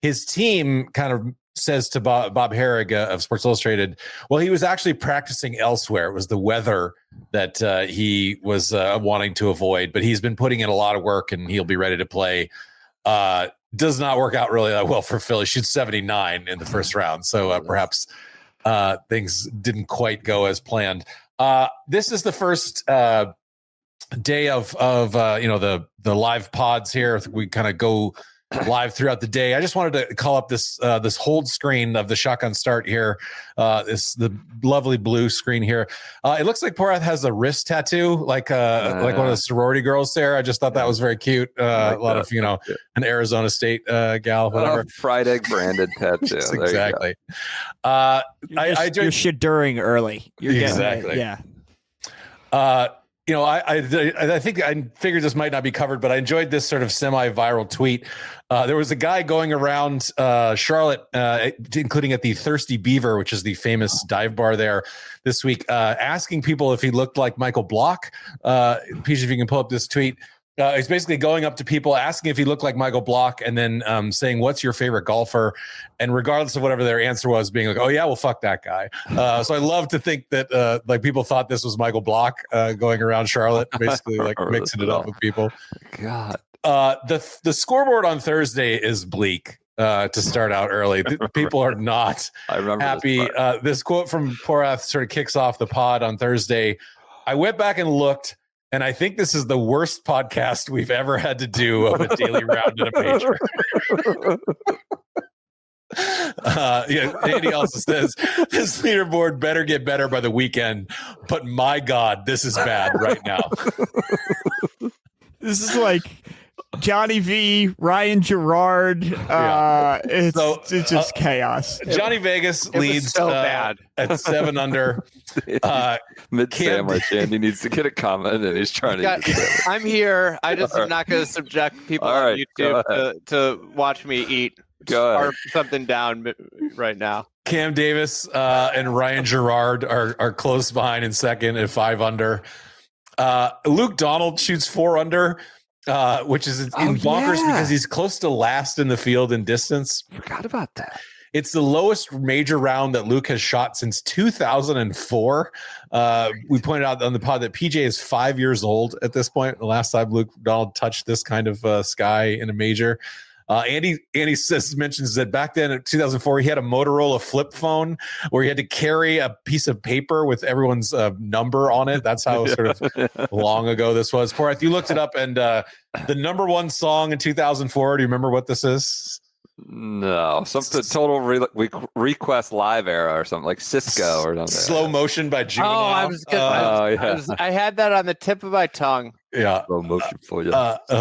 His team kind of says to Bob Herrig of Sports Illustrated, well, he was actually practicing elsewhere. It was the weather that he was wanting to avoid, but he's been putting in a lot of work and he'll be ready to play. Does not work out really that well for Phil. He shoots 79 in the first round. So perhaps things didn't quite go as planned. This is the first day of the live pods here. We kind of go live throughout the day. I just wanted to call up this hold screen of the shotgun start here. The lovely blue screen here. It looks like Porath has a wrist tattoo, like one of the sorority girls there. I just thought that was very cute. A lot of an Arizona State gal, whatever. Fried egg branded tattoo. Exactly. You're shaduring early. You're exactly. Yeah. I think I figured this might not be covered, but I enjoyed this sort of semi-viral tweet. There was a guy going around Charlotte, including at the Thirsty Beaver, which is the famous dive bar there this week, asking people if he looked like Michael Block. Peach, if you can pull up this tweet. He's basically going up to people, asking if he looked like Michael Block, and then saying, "What's your favorite golfer?" And regardless of whatever their answer was, being like, "Oh yeah, well fuck that guy." So I love to think that like people thought this was Michael Block going around Charlotte, basically like mixing it up with people. God, the scoreboard on Thursday is bleak. To start out early, people are not happy. This quote from Porath sort of kicks off the pod on Thursday. I went back and looked. And I think this is the worst podcast we've ever had to do of a daily round in a major. Andy also says, this leaderboard better get better by the weekend. But my God, this is bad right now. This is like Johnny V, Ryan Gerard. It's just chaos. Johnny Vegas leads so bad at 7 under. Mid sandwich, Andy needs to get a comment, and he's trying to. I'm here. I just am not going to subject people on YouTube to watch me eat or something down right now. Cam Davis and Ryan Gerard are close behind in second at 5 under. Luke Donald shoots 4 under. Which is bonkers because he's close to last in the field in distance. Forgot about that. It's the lowest major round that Luke has shot since 2004. We pointed out on the pod that PJ is 5 years old at this point. The last time Luke Donald touched this kind of sky in a major. Andy mentions that back then in 2004, he had a Motorola flip phone where he had to carry a piece of paper with everyone's number on it. That's how sort of long ago this was. Porath, you looked it up, and the number one song in 2004. Do you remember what this is? No, something total request live era or something like Cisco or something. Slow Motion by Juvenile. I had that on the tip of my tongue. Yeah, slow motion for you.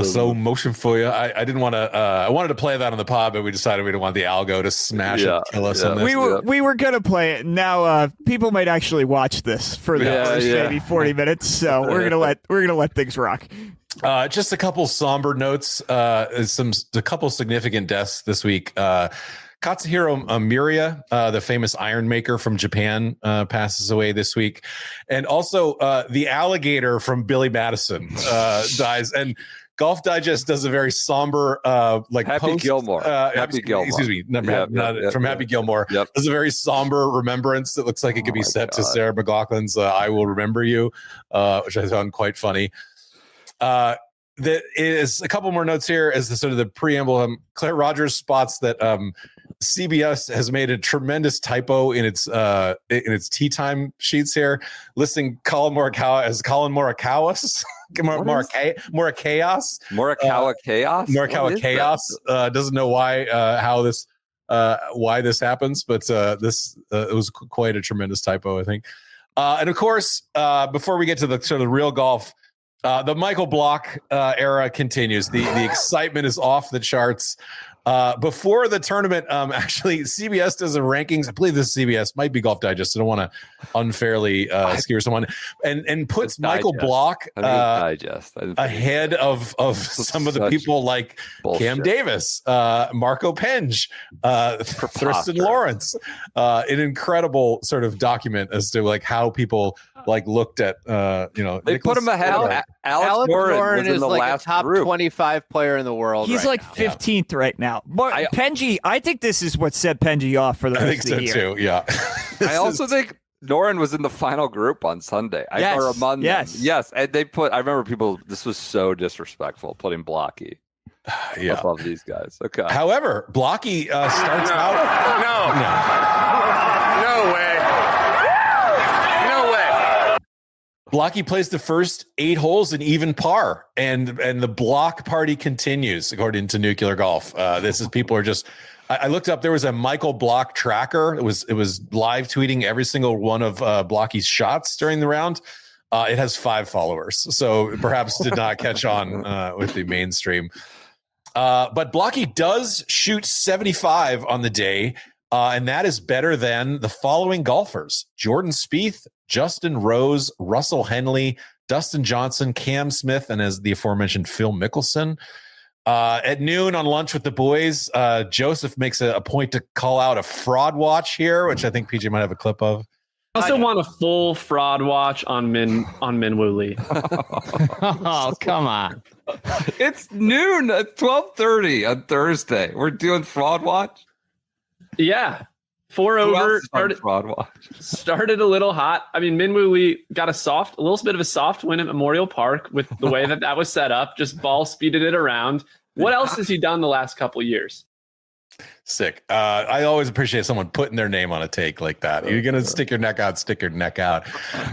Slow motion for you. I didn't want to. I wanted to play that on the pod, but we decided we didn't want the algo to smash and kill us on this. We were gonna play it. Now people might actually watch this for the first maybe 40 minutes. So we're gonna let things rock. Just a couple somber notes. A couple significant deaths this week. Katsuhiro Miria, the famous iron maker from Japan, passes away this week. And also the alligator from Billy Madison dies. And Golf Digest does a very somber Happy Gilmore. Happy Gilmore. Excuse me. Happy Gilmore. Yep. There's a very somber remembrance that looks like it could be set to Sarah McLachlan's I Will Remember You, which I found quite funny. That is a couple more notes here as the sort of the preamble. Claire Rogers spots that CBS has made a tremendous typo in its tea time sheets here, listing Colin Morikawa as Colin Morikawas. Morikawas. Morikawa Chaos. Doesn't know why this happens, but this it was quite a tremendous typo, I think. And of course, before we get to the sort of real golf. The Michael Block era continues. The excitement is off the charts. Before the tournament, actually, CBS does a rankings. I believe this is CBS, might be Golf Digest. I don't want to unfairly scare someone. And puts Michael Block ahead of some of the people like Cam Davis, Marco Penge, Thurston Lawrence. An incredible sort of document as to like how people like looked at they Nicholas put him ahead. Alex Noren is the like last a top group. 25 player in the world. He's like 15th right now. Penji, I think this is what set Penji off for the rest of the year. I think so too. Yeah. I also think Noren was in the final group on Sunday. Yes, and they put. I remember people. This was so disrespectful putting Blockie above these guys. Okay. However, Blockie starts out. No way. Blockie plays the first 8 holes in even par, and the block party continues, according to Nuclear Golf. People are just. I looked up. There was a Michael Block tracker. It was live tweeting every single one of Blockie's shots during the round. It has 5 followers, so perhaps did not catch on with the mainstream. But Blockie does shoot 75 on the day, and that is better than the following golfers: Jordan Spieth, Justin Rose, Russell Henley, Dustin Johnson, Cam Smith, and as the aforementioned Phil Mickelson. At noon on Lunch with the Boys, Joseph makes a point to call out a fraud watch here, which I think PJ might have a clip of. I also want a full fraud watch on Minwoo Lee. Oh, come on. It's noon at 12:30 on Thursday. We're doing fraud watch? Yeah. 4 over. Started a little hot. I mean, Minwoo Lee got a little bit of a soft win at Memorial Park with the way that was set up. Just ball speeded it around. What else has he done the last couple of years? Sick. I always appreciate someone putting their name on a take like that. You're going to stick your neck out, stick your neck out.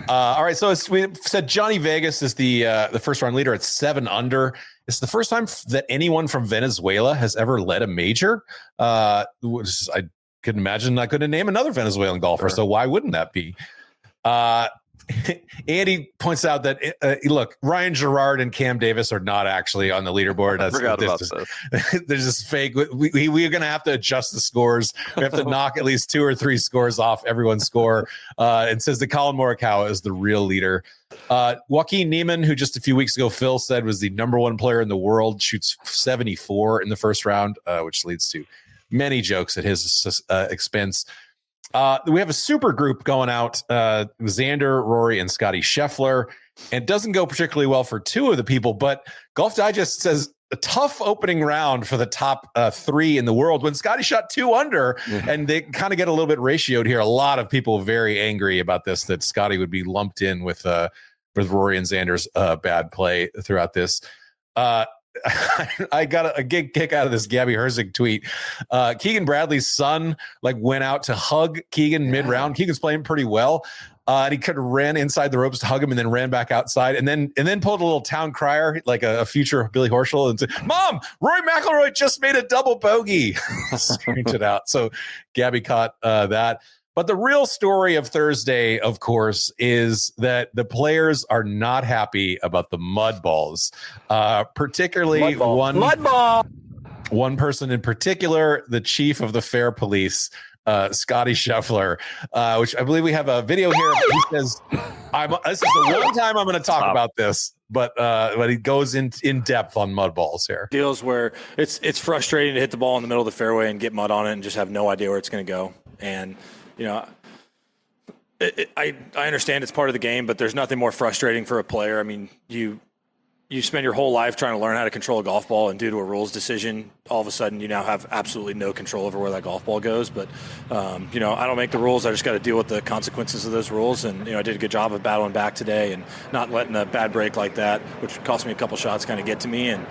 All right. So we said Johnny Vegas is the first round leader at 7 under. It's the first time that anyone from Venezuela has ever led a major. I could imagine I couldn't name another Venezuelan golfer. Sure. So why wouldn't that be? Andy points out that look, Ryan Gerard and Cam Davis are not actually on the leaderboard. I forgot about this. There's this fake. We're going to have to adjust the scores. We have to knock at least 2 or 3 scores off everyone's score. And says that Colin Morikawa is the real leader. Joaquin Niemann, who just a few weeks ago Phil said was the #1 player in the world, shoots 74 in the first round, which leads to many jokes at his expense. We have a super group going out, Xander, Rory, and Scottie Scheffler. And it doesn't go particularly well for 2 of the people, but Golf Digest says a tough opening round for the top 3 in the world when Scottie shot 2 under, and they kind of get a little bit ratioed here. A lot of people very angry about this, that Scottie would be lumped in with Rory and Xander's bad play throughout this. I got a big kick out of this Gabby Herzig tweet. Keegan Bradley's son went out to hug Keegan mid-round. Keegan's playing pretty well. And he could have ran inside the ropes to hug him and then ran back outside and then pulled a little town crier like a future Billy Horschel and said, "Mom, Rory McIlroy just made a double bogey." Screamed it out. So Gabby caught that. But the real story of Thursday, of course, is that the players are not happy about the Mudballs, particularly one person in particular, the chief of the Fair Police, Scottie Scheffler, which I believe we have a video here. He says, "This is the one time I'm going to talk about this," but he goes in depth on Mudballs here. Deals where it's frustrating to hit the ball in the middle of the fairway and get mud on it and just have no idea where it's going to go. And I understand it's part of the game, but there's nothing more frustrating for a player. I mean, you spend your whole life trying to learn how to control a golf ball, and due to a rules decision, all of a sudden you now have absolutely no control over where that golf ball goes. But, I don't make the rules. I just got to deal with the consequences of those rules. And, I did a good job of battling back today and not letting a bad break like that, which cost me a couple shots, kind of get to me. And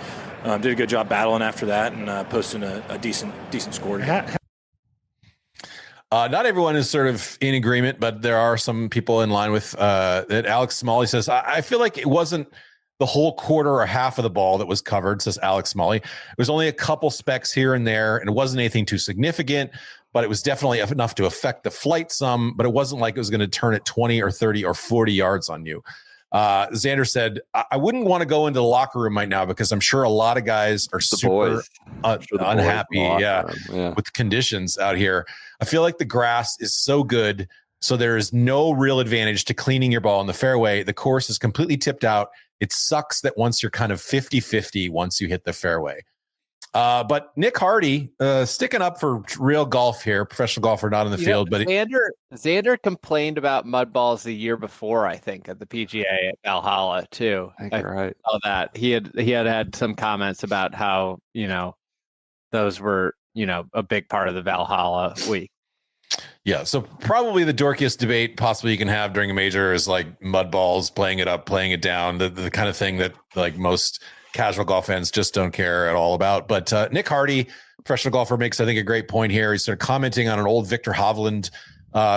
did a good job battling after that and posting a decent score. Not everyone is sort of in agreement, but there are some people in line with that. Alex Smalley says, I feel like it wasn't the whole quarter or half of the ball that was covered, says Alex Smalley. It was only a couple specks here and there, and it wasn't anything too significant, but it was definitely enough to affect the flight some, but it wasn't like it was going to turn it 20 or 30 or 40 yards on you. Xander said, I wouldn't want to go into the locker room right now because I'm sure a lot of guys are super unhappy with the conditions out here. I feel like the grass is so good, so there is no real advantage to cleaning your ball in the fairway. The course is completely tipped out. It sucks that once you're kind of 50-50 once you hit the fairway. But Nick Hardy sticking up for real golf here, professional golfer, not in the field. But Xander complained about Mudballs the year before, I think, at the PGA at Valhalla too. I think you're right. Saw that he had some comments about how those were a big part of the Valhalla week. Yeah, so probably the dorkiest debate possibly you can have during a major is like Mudballs, playing it up, playing it down, the kind of thing that like most casual golf fans just don't care at all about. But Nick Hardy, professional golfer, makes, I think, a great point here. He's sort of commenting on an old Victor Hovland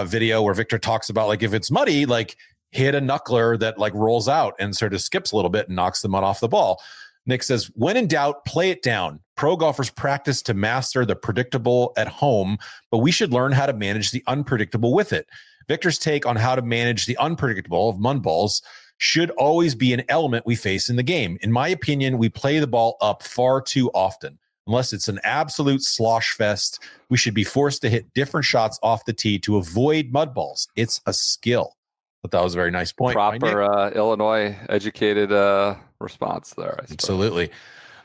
video where Victor talks about, like, if it's muddy, like, hit a knuckler that like rolls out and sort of skips a little bit and knocks the mud off the ball. Nick says, when in doubt, play it down. Pro golfers practice to master the predictable at home, but we should learn how to manage the unpredictable with it. Victor's take on how to manage the unpredictable of Mudballs should always be an element we face in the game. In my opinion, we play the ball up far too often. Unless it's an absolute slosh fest, we should be forced to hit different shots off the tee to avoid mud balls. It's a skill. But that was a very nice point. Proper Illinois educated response there. Absolutely.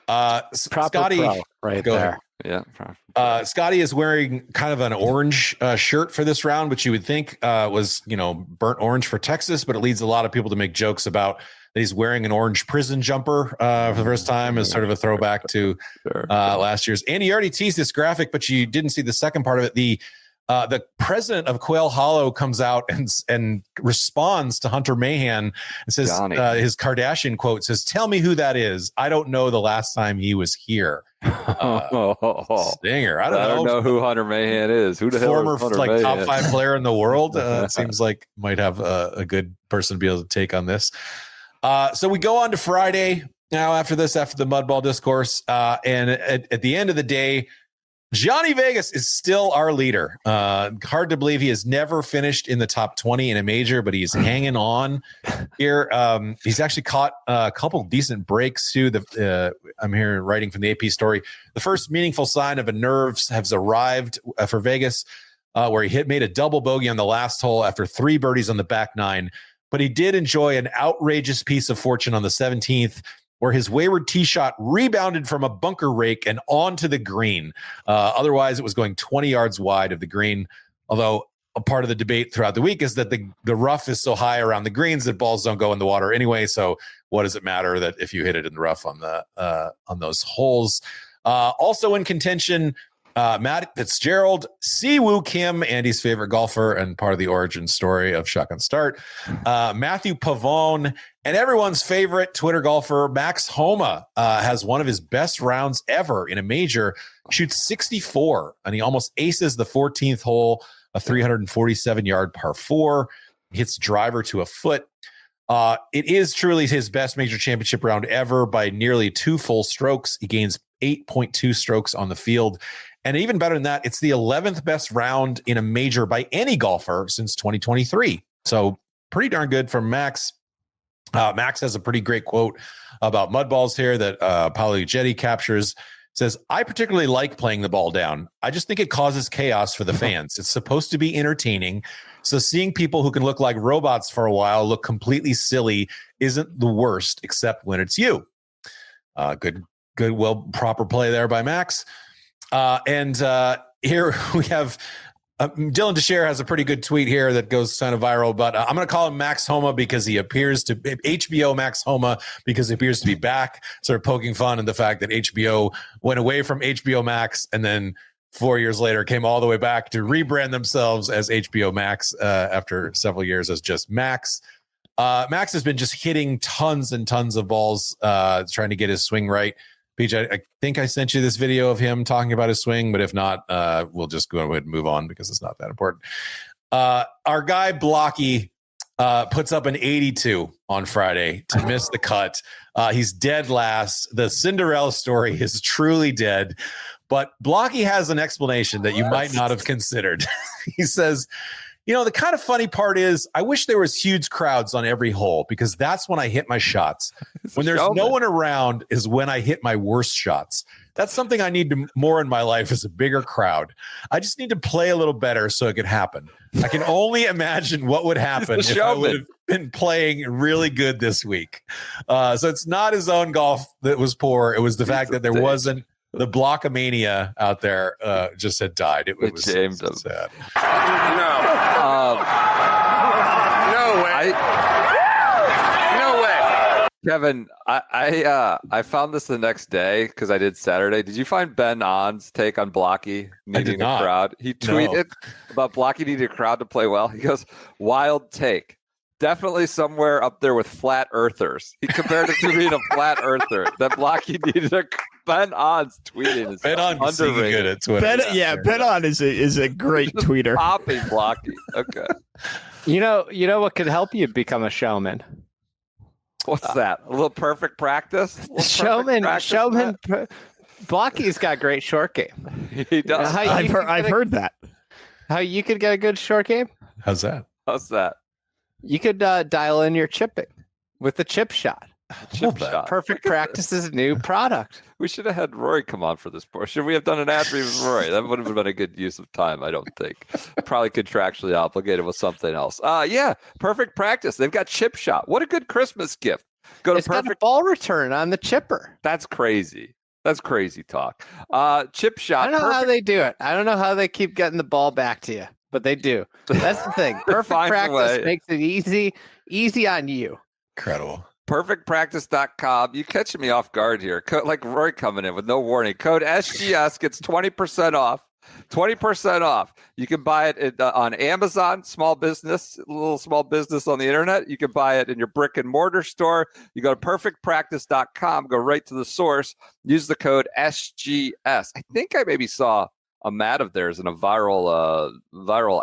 Scottie, right there. Yeah. Scottie is wearing kind of an orange shirt for this round, which you would think was, burnt orange for Texas, but it leads a lot of people to make jokes about that he's wearing an orange prison jumper for the first time as sort of a throwback to last year's. Andy, you already teased this graphic, but you didn't see the second part of it. The president of Quail Hollow comes out and responds to Hunter Mahan and says, his Kardashian quote says, "Tell me who that is. I don't know the last time he was here." Stinger. I don't know who Hunter Mahan is. Who the hell former is Hunter like Mahan? top 5 player in the world. It seems like might have a good person to be able to take on this. So we go on to Friday now after the Mudball discourse. And at the end of the day, Jhonattan Vegas is still our leader. Hard to believe he has never finished in the top 20 in a major, but he's hanging on here. He's actually caught a couple decent breaks too. I'm here writing from the AP story. The first meaningful sign of a nerves has arrived for Vegas, where he made a double bogey on the last hole after 3 birdies on the back 9. But he did enjoy an outrageous piece of fortune on the 17th, where his wayward tee shot rebounded from a bunker rake and onto the green. Otherwise, it was going 20 yards wide of the green. Although a part of the debate throughout the week is that the rough is so high around the greens that balls don't go in the water anyway. So what does it matter that if you hit it in the rough on those holes? Also in contention, Matt Fitzgerald, Siwoo Kim, Andy's favorite golfer and part of the origin story of Shotgun Start, Matthew Pavone, and everyone's favorite Twitter golfer, Max Homa, has one of his best rounds ever in a major, shoots 64, and he almost aces the 14th hole, a 347-yard par 4, hits driver to a foot. It is truly his best major championship round ever by nearly 2 full strokes. He gains 8.2 strokes on the field. And even better than that, it's the 11th best round in a major by any golfer since 2023. So pretty darn good from Max. Max has a pretty great quote about Mudballs here that Paolo Uggetti captures. Says, "I particularly like playing the ball down. I just think it causes chaos for the fans. It's supposed to be entertaining. So seeing people who can look like robots for a while look completely silly isn't the worst, except when it's you." Good, proper play there by Max. And here we have Dylan Desher has a pretty good tweet here that goes kind of viral, but I'm going to call him Max Homa because he appears to HBO Max Homa because he appears to be back, sort of poking fun at the fact that HBO went away from HBO Max and then 4 years later came all the way back to rebrand themselves as HBO Max after several years as just Max. Max has been just hitting tons and tons of balls, trying to get his swing right. Peach, I think I sent you this video of him talking about his swing, but if not, we'll just go ahead and move on because it's not that important. Our guy Blockie puts up an 82 on Friday to miss the cut. He's dead last. The Cinderella story is truly dead, but Blockie has an explanation that you might not have considered. He says, the kind of funny part is I wish there was huge crowds on every hole because that's when I hit my shots. When there's no one around is when I hit my worst shots. That's something I need more in my life is a bigger crowd. I just need to play a little better so it could happen. I can only imagine what would happen if I would have been playing really good this week. So it's not his own golf that was poor. It was the fact that there wasn't the Blockie-mania out there just had died. It was so sad. No way. No way. Kevin, I found this the next day because I did Saturday. Did you find Ben On's take on Blockie needing a crowd? He tweeted about Blockie needing a crowd to play well. He goes, "Wild take. Definitely somewhere up there with flat earthers." He compared it to being a flat earther. That Blockie needed a Ben On's tweeting. Ben On is good at Twitter. Ben On is a great tweeter. Popping Blockie. Okay. You know what could help you become a showman? What's that? A little perfect practice? Showman. Blockie's got great short game. He does. I've heard that. How you could get a good short game? How's that? You could dial in your chipping with the chip shot. Chip shot. Perfect Practice's new product. We should have had Rory come on for this portion. Should we have done an ad read with Rory? That would have been a good use of time, I don't think. Probably contractually obligated with something else. Yeah, Perfect Practice. They've got chip shot. What a good Christmas gift. It's got a ball return on the chipper. That's crazy. That's crazy talk. Chip shot. I don't know how they do it. I don't know how they keep getting the ball back to you, but they do. That's the thing. Perfect Practice makes it easy on you. Incredible. Perfectpractice.com. You catching me off guard here. Like Roy coming in with no warning. Code SGS gets 20% off. 20% off. You can buy it on Amazon, little small business on the internet. You can buy it in your brick and mortar store. You go to perfectpractice.com, go right to the source, use the code SGS. I think I maybe saw a mat of theirs in a viral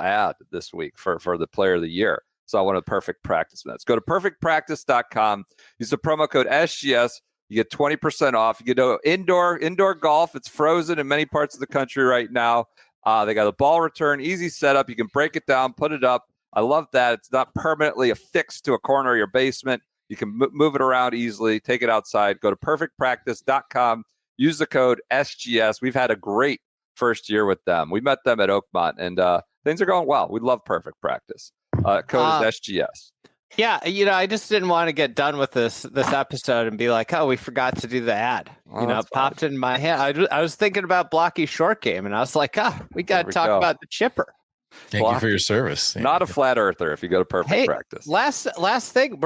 ad this week for the player of the year. So I want a Perfect Practice mats. Go to perfectpractice.com. Use the promo code SGS. You get 20% off. You get indoor golf. It's frozen in many parts of the country right now. They got a ball return, easy setup. You can break it down, put it up. I love that. It's not permanently affixed to a corner of your basement. You can move it around easily, take it outside. Go to perfectpractice.com. Use the code SGS. We've had a great first year with them. We met them at Oakmont, and things are going well. We love Perfect Practice. Code is SGS. Yeah, I just didn't want to get done with this episode and be like, oh, we forgot to do the ad. It popped in my head. I was thinking about Blocky short game, and I was like, we got to talk about the chipper. Thank you for your service. Not a flat earther if you go to Perfect Practice. Last thing,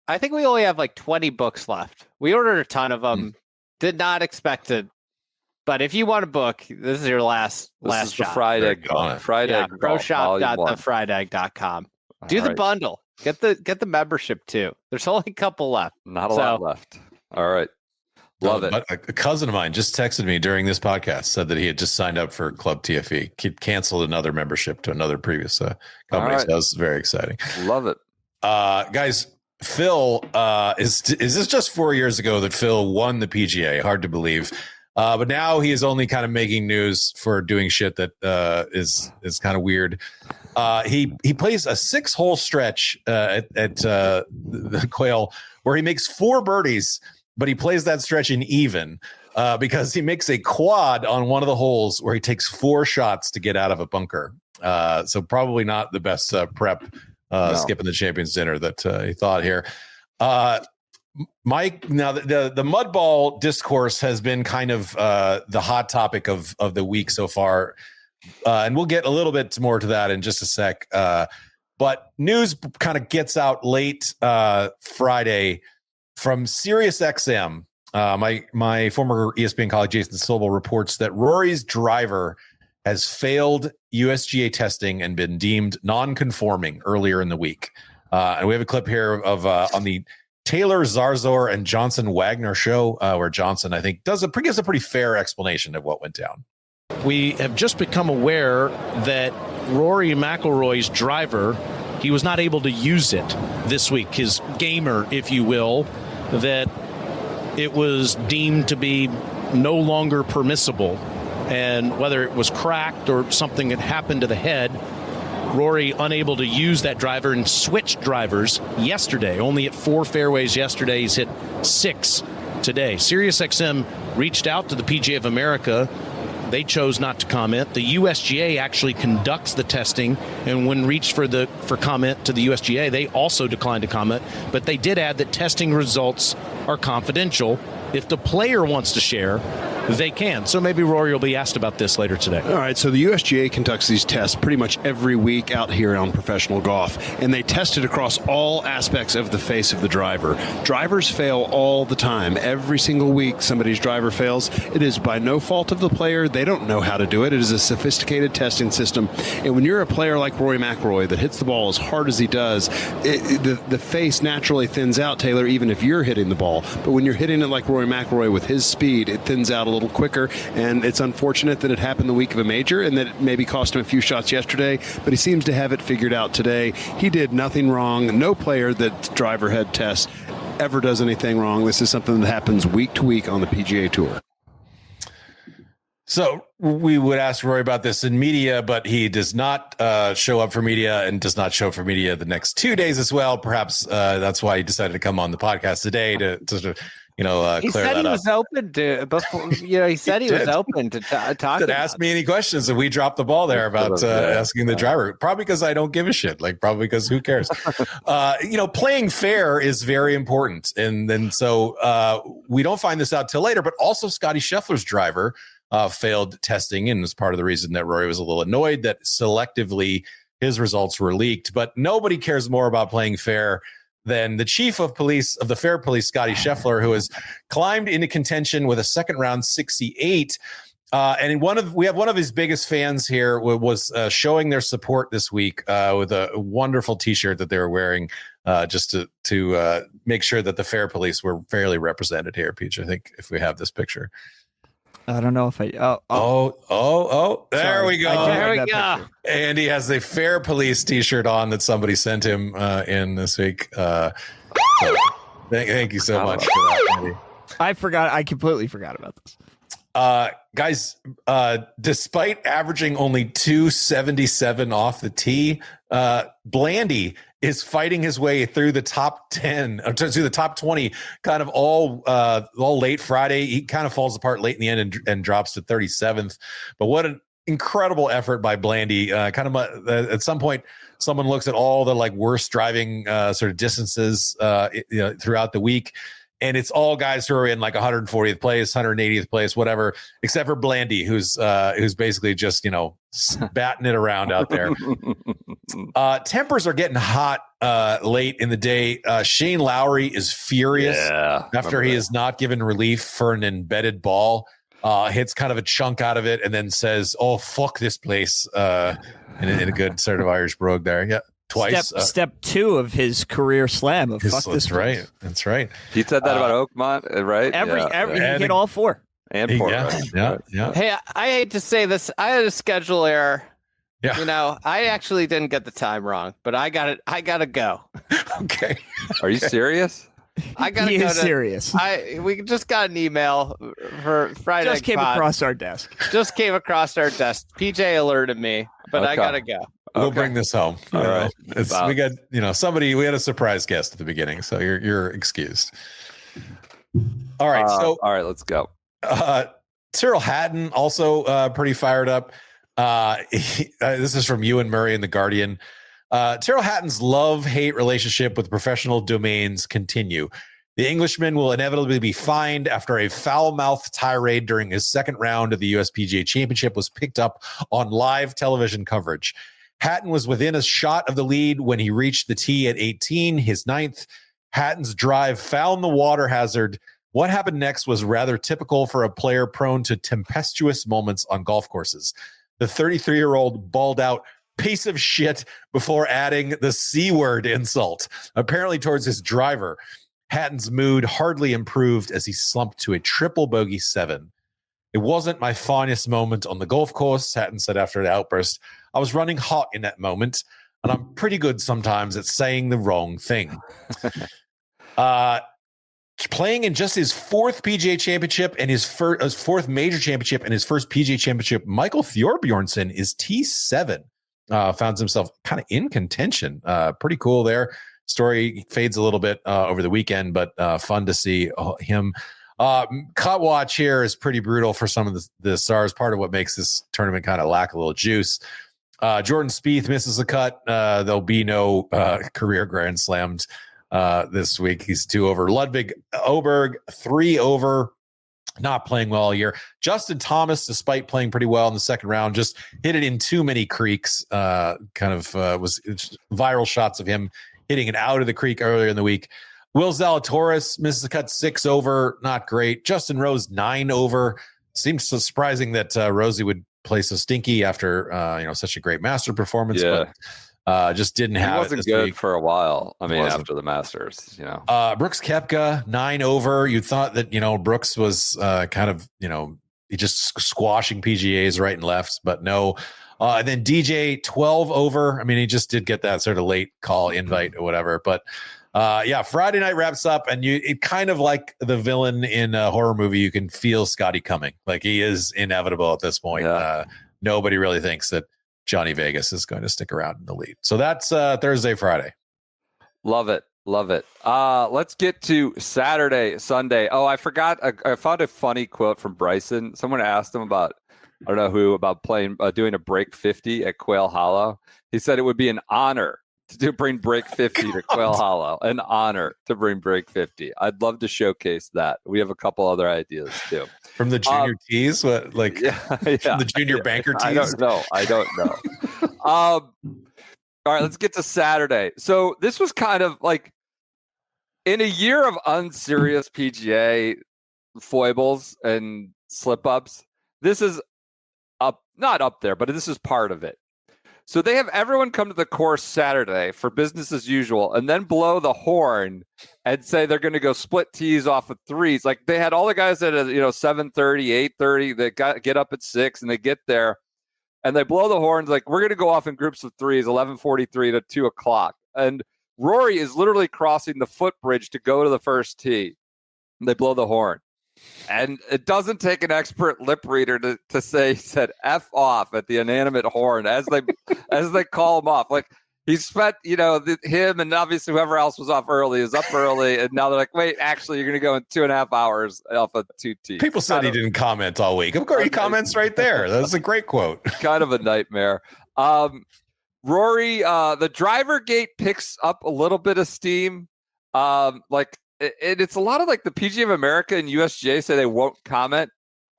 I think we only have like 20 books left. We ordered a ton of them. Did not expect it. But if you want a book, this is your last shot. The fried egg golf. ProShop.thefriedegg.com. Do the bundle. Get the membership too. There's only a couple left. Not a lot left. All right. Love it. But a cousin of mine just texted me during this podcast, said that he had just signed up for Club TFE. He canceled another membership to another previous company. Right. So that was very exciting. Love it. Guys, Phil, is this just 4 years ago that Phil won the PGA? Hard to believe. But now he is only kind of making news for doing shit that is kind of weird. He plays a 6-hole stretch at the Quail where he makes 4 birdies, but he plays that stretch in even because he makes a quad on one of the holes where he takes 4 shots to get out of a bunker. So probably not the best prep skipping the Champions Dinner that he thought here. Mike, now the Mudball discourse has been kind of the hot topic of the week so far. And we'll get a little bit more to that in just a sec. But news kind of gets out late Friday from SiriusXM. My former ESPN colleague Jason Sobel reports that Rory's driver has failed USGA testing and been deemed non-conforming earlier in the week. And we have a clip here of on the Taylor Zarzor and Johnson Wagner show where Johnson, I think, gives a pretty fair explanation of what went down. We have just become aware that Rory McIlroy's driver, he was not able to use it this week, his gamer, if you will, that it was deemed to be no longer permissible. And whether it was cracked or something that happened to the head, Rory unable to use that driver and switched drivers yesterday. Only at 4 fairways yesterday. He's hit 6 today. SiriusXM reached out to the PGA of America. They chose not to comment. The USGA actually conducts the testing, and when reached for comment to the USGA, they also declined to comment. But they did add that testing results are confidential. If the player wants to share, they can. So maybe Rory will be asked about this later today. All right, so the USGA conducts these tests pretty much every week out here on professional golf, and they test it across all aspects of the face of the driver. Drivers fail all the time. Every single week somebody's driver fails. It is by no fault of the player. They don't know how to do it. It is a sophisticated testing system, and when you're a player like Rory McIlroy that hits the ball as hard as he does, the face naturally thins out, Taylor, even if you're hitting the ball. But when you're hitting it like Rory McIlroy with his speed, it thins out a little little quicker. And it's unfortunate that it happened the week of a major and that it maybe cost him a few shots yesterday, but he seems to have it figured out today. He did nothing wrong. No player that driver head tests ever does anything wrong. This is something that happens week to week on the PGA Tour. So we would ask Rory about this in media, but he does not show up for media and does not show up for media the next 2 days as well. Perhaps that's why he decided to come on the podcast today to he clear said that he up. was open to before. He said he was open to talk. Did ask me any questions, and we dropped the ball there about asking the driver. Probably because I don't give a shit. Probably because who cares? Playing fair is very important, and then so we don't find this out till later. But also, Scottie Scheffler's driver failed testing, and was part of the reason that Rory was a little annoyed that selectively his results were leaked. But nobody cares more about playing fair than the chief of police of the Fair Police, Scottie Scheffler, who has climbed into contention with a second round 68. And we have one of his biggest fans here was showing their support this week with a wonderful T-shirt that they were wearing just to make sure that the Fair Police were fairly represented here. Peach, I think if we have this picture. I don't know if I. There Sorry. we go. There we go. Picture. And he has the Fair Police T-shirt on that somebody sent him in this week. Thank you so much for that, Andy. I completely forgot about this. Guys, despite averaging only 277 off the tee, Blandy is fighting his way through the top 10 or through the top 20 kind of all late Friday. He kind of falls apart late in the end and drops to 37th. But what an incredible effort by Blandy. At some point, someone looks at all the worst driving sort of distances throughout the week. And it's all guys who are in 140th place, 180th place, whatever, except for Blandy, who's basically just, batting it around out there. Tempers are getting hot late in the day. Shane Lowry is furious after he is not given relief for an embedded ball. Hits kind of a chunk out of it and then says, "Oh, fuck this place," in a good sort of Irish brogue there. Yeah. Twice. Step 2 of his career slam of fuck this. That's right. That's right. He said that about Oakmont, right? He hit all 4. And 4. Yeah. Hey, I hate to say this. I had a schedule error. Yeah. I actually didn't get the time wrong, but I got it. I gotta go. Okay. Are you serious? I gotta he go. Is serious. We just got an email for Friday. Just came across our desk. Just came across our desk. PJ alerted me, but I gotta go. We'll bring this home. All right. We got, somebody, we had a surprise guest at the beginning, so you're excused. All right. All right, let's go. Tyrrell Hatton also pretty fired up. This is from Ewan Murray in The Guardian. Tyrrell Hatton's love-hate relationship with professional domains continue. The Englishman will inevitably be fined after a foul-mouthed tirade during his second round of the US PGA Championship was picked up on live television coverage. Hatton was within a shot of the lead when he reached the tee at 18, his 9th. Hatton's drive found the water hazard. What happened next was rather typical for a player prone to tempestuous moments on golf courses. The 33-year-old bawled out, "Piece of shit," before adding the C-word insult, apparently towards his driver. Hatton's mood hardly improved as he slumped to a triple bogey 7. "It wasn't my finest moment on the golf course," Hatton said after the outburst. "I was running hot in that moment, and I'm pretty good sometimes at saying the wrong thing." Playing in just his 4th PGA Championship and his 4th major championship and his first PGA Championship, Michael Thorbjornsen is T7. Found himself kind of in contention. Pretty cool there. Story fades a little bit over the weekend, but fun to see him. Cut watch here is pretty brutal for some of the stars. Part of what makes this tournament kind of lack a little juice. Jordan Spieth misses a cut. There'll be no career Grand Slams this week. He's 2 over. Ludwig Oberg 3 over. Not playing well all year. Justin Thomas, despite playing pretty well in the second round, just hit it in too many creeks. Was viral shots of him hitting it out of the creek earlier in the week. Will Zalatoris misses a cut 6 over. Not great. Justin Rose 9 over. Seems so surprising that Rosie would play so stinky after such a great Master performance. Yeah. But just didn't have. He wasn't good for a while. I mean, after the Masters, Brooks Koepka 9 over. You thought that Brooks was kind of just squashing PGAs right and left, but no. And then DJ 12 over. I mean, he just did get that sort of late call invite or whatever. But Friday night wraps up, and it kind of like the villain in a horror movie. You can feel Scottie coming. Like, he is inevitable at this point. Yeah. Nobody really thinks that Johnny Vegas is going to stick around in the lead. So that's Thursday, Friday. Love it. Let's get to Saturday, Sunday. Oh, I forgot. I found a funny quote from Bryson. Someone asked him about, I don't know who, about doing a break 50 at Quail Hollow. He said it would be an honor to bring break 50 to Quail Hollow. An honor to bring break 50. I'd love to showcase that. We have a couple other ideas too. From the junior tees? What, like from the junior banker tees? I don't know. All right, let's get to Saturday. So this was kind of like, in a year of unserious PGA foibles and slip-ups, this is not up there, but this is part of it. So they have everyone come to the course Saturday for business as usual, and then blow the horn and say they're going to go split tees off of threes. Like, they had all the guys at 7:30, 8:30 that get up at 6, and they get there, and they blow the horns like, we're going to go off in groups of threes, 11:43 to 2 o'clock. And Rory is literally crossing the footbridge to go to the first tee. And they blow the horn. And it doesn't take an expert lip reader to say, he said F off at the inanimate horn as they call him off. Like, he spent, him and obviously whoever else was off early is up early. And now they're like, wait, actually, you're going to go in 2.5 hours off of 2 tees. People said he didn't comment all week. Of course, he comments right there. That's a great quote. Kind of a nightmare. Rory, the driver gate picks up a little bit of steam. It's a lot of like the PGA of America and USGA say they won't comment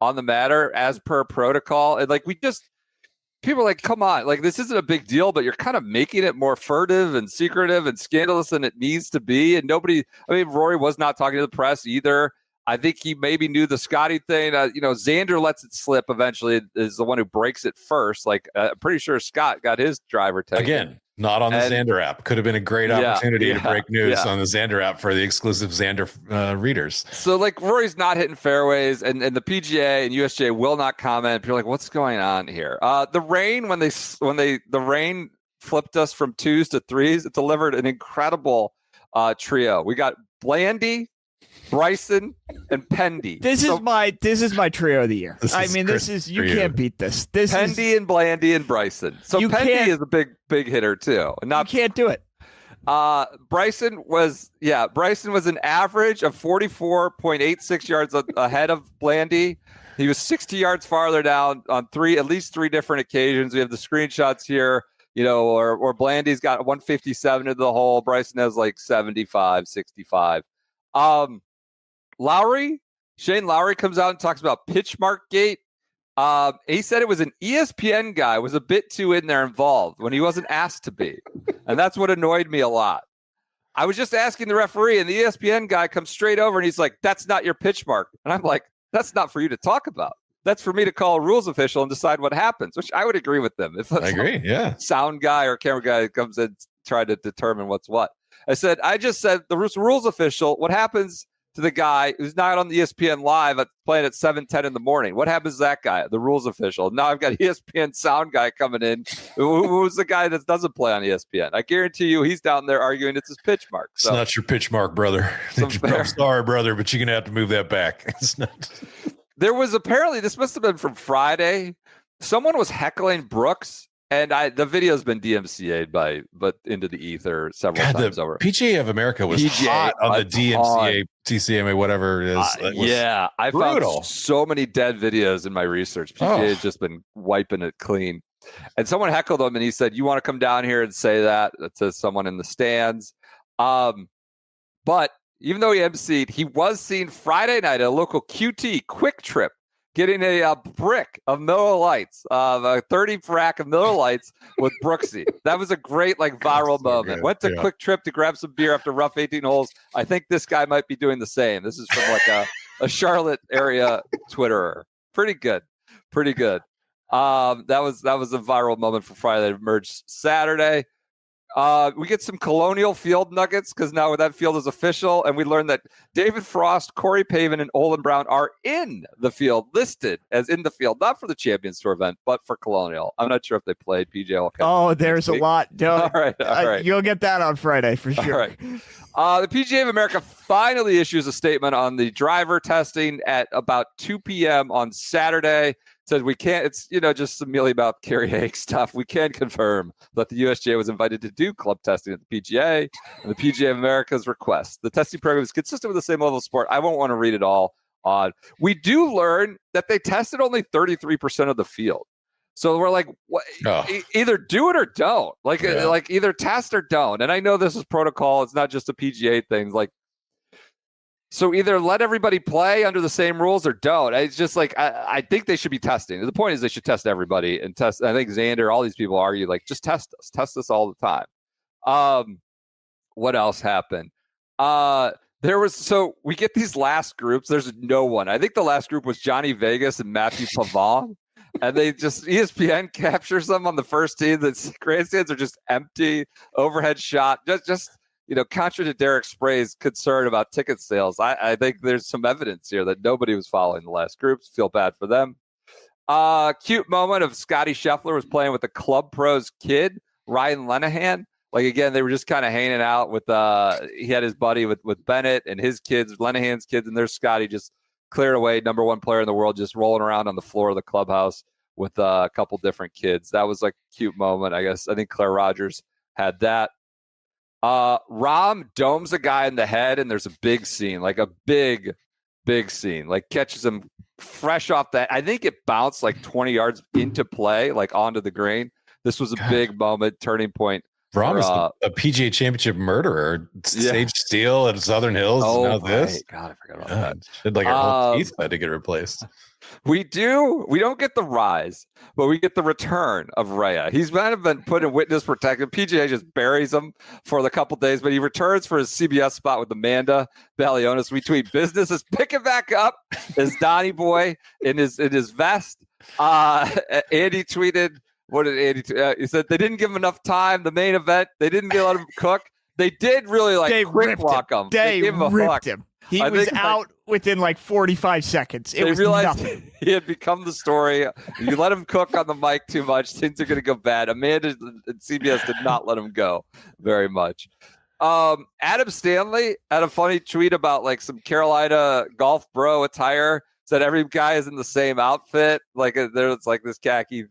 on the matter as per protocol. And like, people are like, come on, like, this isn't a big deal, but you're kind of making it more furtive and secretive and scandalous than it needs to be. And Rory was not talking to the press either. I think he maybe knew the Scottie thing. Xander lets it slip eventually, is the one who breaks it first. Like, I'm pretty sure Scott got his driver taken. Again, not on the Xander app. Could have been a great opportunity to break news on the Xander app for the exclusive Xander readers. So, like, Rory's not hitting fairways, and the PGA and USGA will not comment. People are like, what's going on here? The rain, when the rain flipped us from 2s to 3s, it delivered an incredible trio. We got Blandy, Bryson, and Pendy. This is my trio of the year. You can't beat this. Pendy and Blandy and Bryson. So Pendy is a big hitter too. You can't do it. Bryson was an average of 44.86 yards ahead of Blandy. He was 60 yards farther down on at least three different occasions. We have the screenshots here. Or Blandy's got 157 into the hole. Bryson has like 75, 65. Shane Lowry comes out and talks about pitch mark gate. He said it was an ESPN guy was a bit too in there involved when he wasn't asked to be. And that's what annoyed me a lot. I was just asking the referee, and the ESPN guy comes straight over and he's like, that's not your pitch mark. And I'm like, that's not for you to talk about. That's for me to call a rules official and decide what happens, which I would agree with them. If I agree, sound guy or camera guy comes in try to determine what's what. I just said the rules official, what happens to the guy who's not on the ESPN live playing at 7:10 in the morning? What happens to that guy, the rules official? Now I've got ESPN sound guy coming in, who's the guy that doesn't play on ESPN. I guarantee you he's down there arguing it's his pitch mark. So, it's not your pitch mark, brother. I'm sorry, brother, but you're going to have to move that back. It's not. There was apparently, this must have been from Friday, someone was heckling Brooks. And the video's been DMCA'd but into the ether several times over. PGA of America was hot on the DMCA, TCMA, whatever it is. I found so many dead videos in my research. PGA has just been wiping it clean. And someone heckled him, and he said, "You want to come down here and say that to someone in the stands?" But even though he emceed, he was seen Friday night at a local QT Quick Trip, getting a brick of Miller Lights, a 30 rack of Miller Lights with Brooksy. That was a great viral moment. Good. Went to Quick Trip to grab some beer after rough 18 holes. I think this guy might be doing the same. This is from a Charlotte area Twitterer. Pretty good. That was a viral moment for Friday that emerged Saturday. We get some Colonial Field nuggets because now that field is official, and we learned that David Frost, Corey Pavin, and Olin Brown are in the field, listed as in the field, not for the Champions Tour event, but for Colonial. I'm not sure if they played PGA. Oh, there's a lot. All right. You'll get that on Friday for sure. All right. The PGA of America finally issues a statement on the driver testing at about 2 p.m. on Saturday. Said we can't, it's, just some mealy about Kerry Haigh stuff. We can confirm that the USGA was invited to do club testing at the PGA and the PGA of America's request. The testing program is consistent with the same level of sport. I won't want to read it all on. We do learn that they tested only 33% of the field. So we're like, what? Either do it or don't. Like either test or don't. And I know this is protocol. It's not just a PGA thing. So either let everybody play under the same rules or don't. It's just I think they should be testing. The point is they should test everybody and test. I think Xander, all these people argue just test us all the time. What else happened? We get these last groups. There's no one. I think the last group was Johnny Vegas and Matthew Pavon. And they just ESPN captures them on the first tee. The grandstands are just empty, overhead shot. Just contrary to Derek Sprague's concern about ticket sales, I think there's some evidence here that nobody was following the last groups. Feel bad for them. Cute moment of Scottie Scheffler was playing with the Club Pros kid, Ryan Lenahan. Again, they were just kind of hanging out with. He had his buddy with Bennett and his kids, Lenahan's kids, and there's Scottie just cleared away, number one player in the world, just rolling around on the floor of the clubhouse with a couple different kids. That was a cute moment, I guess. I think Claire Rogers had that. Rahm domes a guy in the head, and there's a big scene, a big scene, catches him fresh off that. I think it bounced 20 yards into play, onto the green. This was a big moment, turning point. Rahm is a PGA Championship murderer. Sage Steele at Southern Hills. Oh, this. God, I forgot about that. Her whole teeth had to get replaced. We don't get the rise, but we get the return of Rea. He's been put in witness protection. PGA just buries him for the couple days, but he returns for his CBS spot with Amanda Balionis. We tweet, business is picking back up. Is Donnie Boy in his vest? Andy tweeted, what did Andy he said they didn't give him enough time. The main event, they didn't let him cook. They did really quick walk him. They ripped him. He was out within 45 seconds. It was realized nothing. He had become the story. You let him cook on the mic too much, things are going to go bad. Amanda and CBS did not let him go very much. Adam Stanley had a funny tweet about some Carolina golf bro attire. Said every guy is in the same outfit. There's this khaki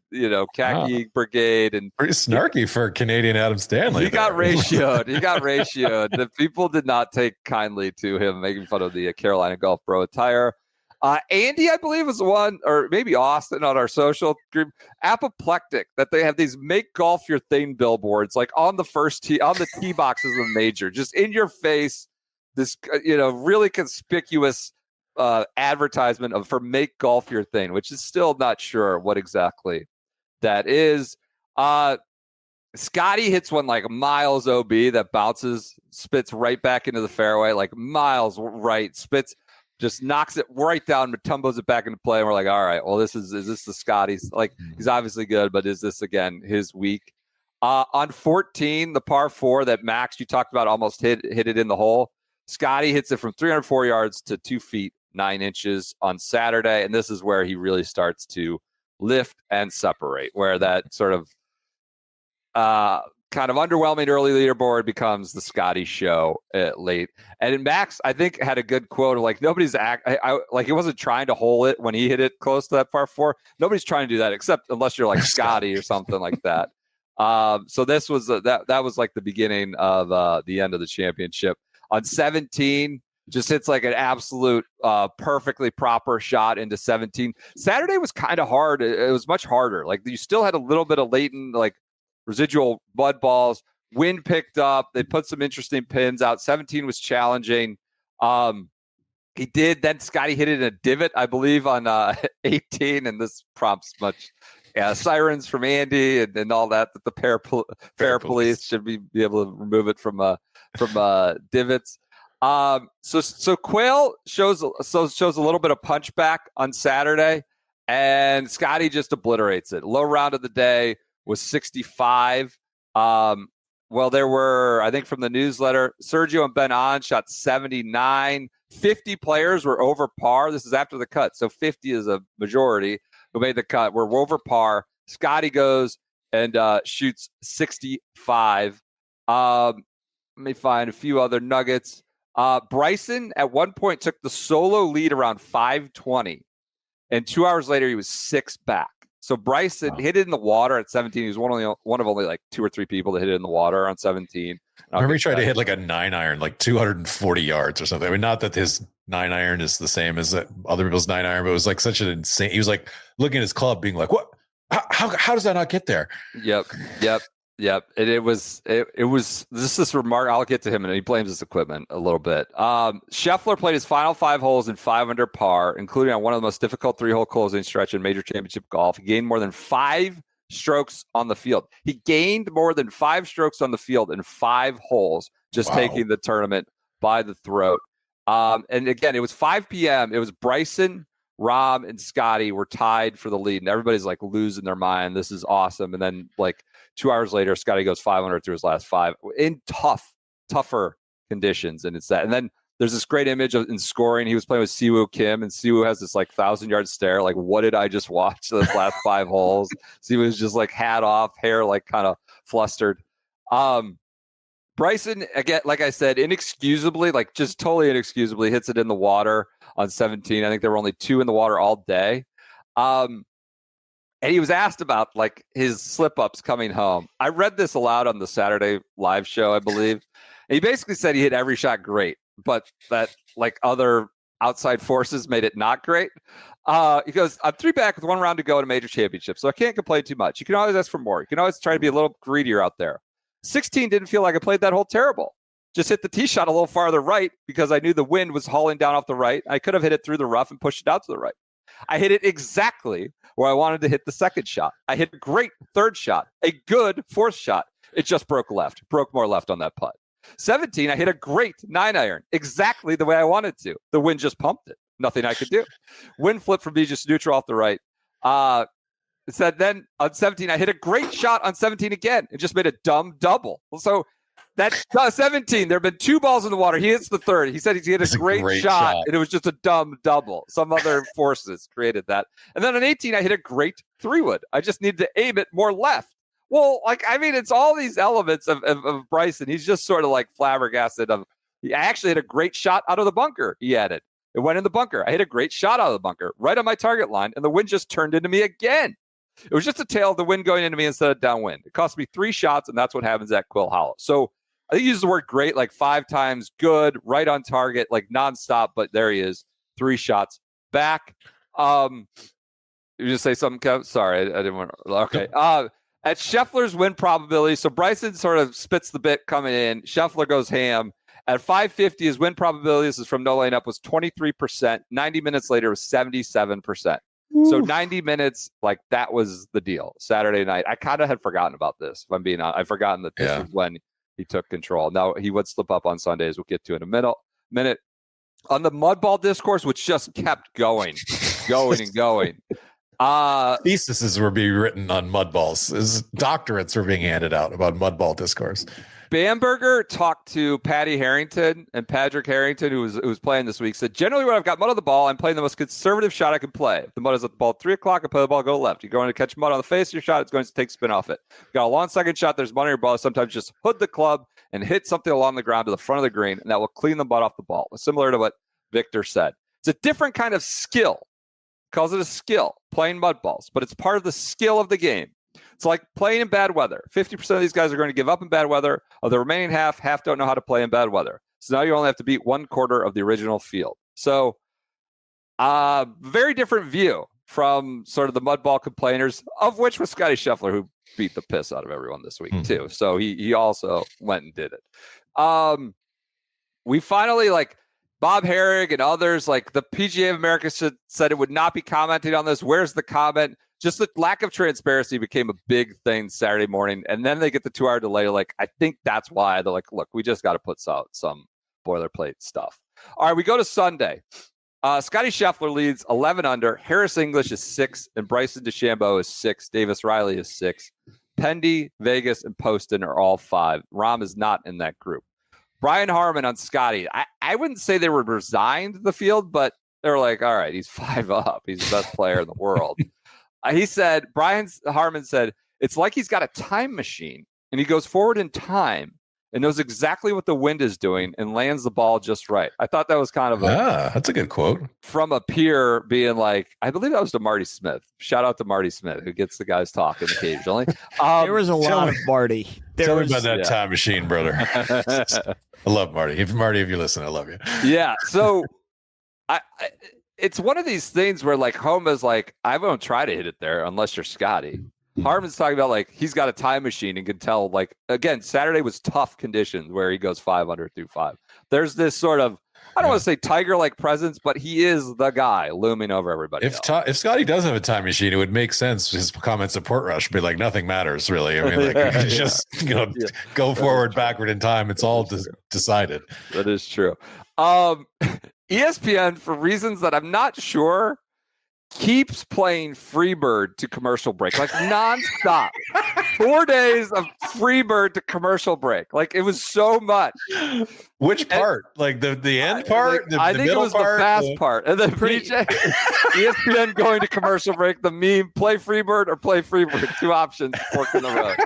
brigade, and pretty snarky for Canadian Adam Stanley. He got ratioed. The people did not take kindly to him making fun of the Carolina golf bro attire. Andy, I believe, was the one, or maybe Austin on our social group, apoplectic that they have these make golf your thing billboards on the first tee, on the tee boxes of the major, just in your face. This really conspicuous advertisement for make golf your thing, which is still not sure what exactly that is. Scottie hits one miles OB that bounces, spits right back into the fairway, miles right, spits, just knocks it right down, tumbos it back into play. And we're all right, well, is this the Scottie's? He's obviously good, but is this again his week? On 14, the par 4 that Max, you talked about, almost hit it in the hole. Scottie hits it from 304 yards to 2 feet 9 inches on Saturday, and this is where he really starts to lift and separate, where that sort of kind of underwhelming early leaderboard becomes the Scottie show late. And Max, I think, had a good quote of nobody's he wasn't trying to hole it when he hit it close to that par 4. Nobody's trying to do that except unless you're Scottie or something like that. So this was that was the beginning of the end of the championship. On 17, just hits an absolute perfectly proper shot into 17. Saturday was kind of hard. It was much harder. You still had a little bit of latent residual mud balls. Wind picked up. They put some interesting pins out. 17 was challenging. He did. Then Scottie hit it in a divot, I believe, on 18, and this prompts much sirens from Andy and all that the fair police should be able to remove it from divots. So Quail shows a little bit of punchback on Saturday, and Scottie just obliterates it. Low round of the day was 65. Well, there were, I think from the newsletter, Sergio and Ben On shot 79. 50 players were over par. This is after the cut. So 50 is a majority who made the cut. We're over par. Scottie goes and shoots 65. Let me find a few other nuggets. Bryson at one point took the solo lead around 5:20. And 2 hours later, he was 6 back. So Bryson hit it in the water at 17. He was one of only like 2 or 3 people that hit it in the water on 17. Remember he tried to hit like a 9-iron, like 240 yards or something. I mean, not that his 9-iron is the same as other people's 9-iron, but it was like such an insane. He was like looking at his club, being like, "What? How does that not get there?" Yep. And it was this remark. I'll get to him, and he blames his equipment a little bit. Scheffler played his final 5 holes in 5 under par, including on one of the most difficult 3-hole closing stretch in major championship golf. He gained more than 5 strokes on the field. He gained more than 5 strokes on the field in 5 holes, just taking the tournament by the throat. And again, it was 5 p.m. It was Bryson, Rahm, and Scottie were tied for the lead, and everybody's like losing their mind. This is awesome. And then like 2 hours later, Scottie goes 500 through his last 5 in tougher conditions. And it's that. And then there's this great image in scoring. He was playing with Siwoo Kim, and Siwoo has this like 1,000-yard stare. Like, what did I just watch those last 5 holes? Siwoo's just like hat off, hair like kind of flustered. Bryson, again, like I said, inexcusably, like just totally inexcusably hits it in the water on 17. I think there were only 2 in the water all day. And he was asked about like his slip-ups coming home. I read this aloud on the Saturday live show, I believe. And he basically said he hit every shot great, but that like other outside forces made it not great. He goes, I'm 3 back with 1 round to go in a major championship, so I can't complain too much. You can always ask for more. You can always try to be a little greedier out there. 16 didn't feel like I played that hole terrible. Just hit the tee shot a little farther right because I knew the wind was hauling down off the right. I could have hit it through the rough and pushed it out to the right. I hit it exactly where I wanted to hit the second shot. I hit a great 3rd shot, a good 4th shot. It just broke more left on that putt. 17, I hit a great 9-iron, exactly the way I wanted to. The wind just pumped it. Nothing I could do. Wind flip from me just neutral off the right. It said then on 17, I hit a great shot on 17 again. It just made a dumb double. So that's 17. There have been 2 balls in the water. He hits the 3rd. He said he hit a great shot, and it was just a dumb double. Some other forces created that. And then on 18, I hit a great 3-wood. I just needed to aim it more left. Well, like, I mean, it's all these elements of Bryson. He's just sort of like flabbergasted. I actually hit a great shot out of the bunker, he added. It went in the bunker. I hit a great shot out of the bunker, right on my target line, and the wind just turned into me again. It was just a tail of the wind going into me instead of downwind. It cost me 3 shots, and that's what happens at Quail Hollow. So I think he used the word great like 5 times, good, right on target, like nonstop, but there he is, 3 shots back. You just say something, Kev? Sorry, I didn't want to. Okay. At Scheffler's win probability, so Bryson sort of spits the bit coming in. Scheffler goes ham. At 550, his win probability, this is from No Laying Up, was 23%. 90 minutes later, it was 77%. So 90 minutes, like that was the deal. Saturday night. I kind of had forgotten about this, if I'm being honest. I'd forgotten that this was when he took control. Now, he would slip up on Sundays. We'll get to in a minute. On the Mudball discourse, which just kept going and going. Theses were being written on Mudballs. His doctorates were being handed out about Mudball discourse. Bamberger talked to Patty Harrington, and Patrick Harrington, who was playing this week, said, generally when I've got mud on the ball, I'm playing the most conservative shot I can play. If the mud is at the ball at 3 o'clock, I play the ball go left. You're going to catch mud on the face of your shot, it's going to take spin off it. Got a long second shot, there's mud on your ball. Sometimes just hood the club and hit something along the ground to the front of the green, and that will clean the mud off the ball. Similar to what Victor said. It's a different kind of skill. Calls it a skill, playing mud balls, but it's part of the skill of the game. It's like playing in bad weather. 50% of these guys are going to give up in bad weather. Of the remaining half don't know how to play in bad weather. So now you only have to beat 1/4 of the original field. So very different view from sort of the mud ball complainers, of which was Scottie Scheffler, who beat the piss out of everyone this week too. So he also went and did it. We finally, like, Bob Herrig and others, like the PGA of America said it would not be commenting on this. Where's the comment? Just the lack of transparency became a big thing Saturday morning. And then they get the 2-hour delay. Like, I think that's why they're like, look, we just got to put out some boilerplate stuff. All right, we go to Sunday. Scottie Scheffler leads 11 under. Harris English is 6, and Bryson DeChambeau is 6. Davis Riley is 6. Pendy, Vegas, and Poston are all 5. Rahm is not in that group. Brian Harman on Scottie. I wouldn't say they were resigned the field, but they were like, all right, he's 5 up. He's the best player in the world. Brian Harman said, it's like he's got a time machine and he goes forward in time and knows exactly what the wind is doing and lands the ball just right. I thought that was kind of that's a good quote from a peer being like, I believe that was to Marty Smith. Shout out to Marty Smith, who gets the guys talking occasionally. There was a lot of Marty. Tell me about that time machine, brother. I love Marty. If you listen, I love you. Yeah. So it's one of these things where like Homa's like, I won't try to hit it there unless you're Scottie. Harman's talking about like he's got a time machine and can tell, like, again, Saturday was tough conditions where he goes 5 under through 5. There's this sort of, I don't want to say tiger-like presence, but he is the guy looming over everybody. If Scottie does have a time machine, it would make sense. His comments at Port Rush be like, nothing matters really. I mean, like just go forward, backward in time. It's all decided. That is true. ESPN, for reasons that I'm not sure, keeps playing Freebird to commercial break, like nonstop. 4 days of Freebird to commercial break. Like it was so much. Which part? Like the end part? I think it was part? The fast part. And then PJ, ESPN going to commercial break, the meme, play Freebird or play Freebird. 2 options, fork in the road.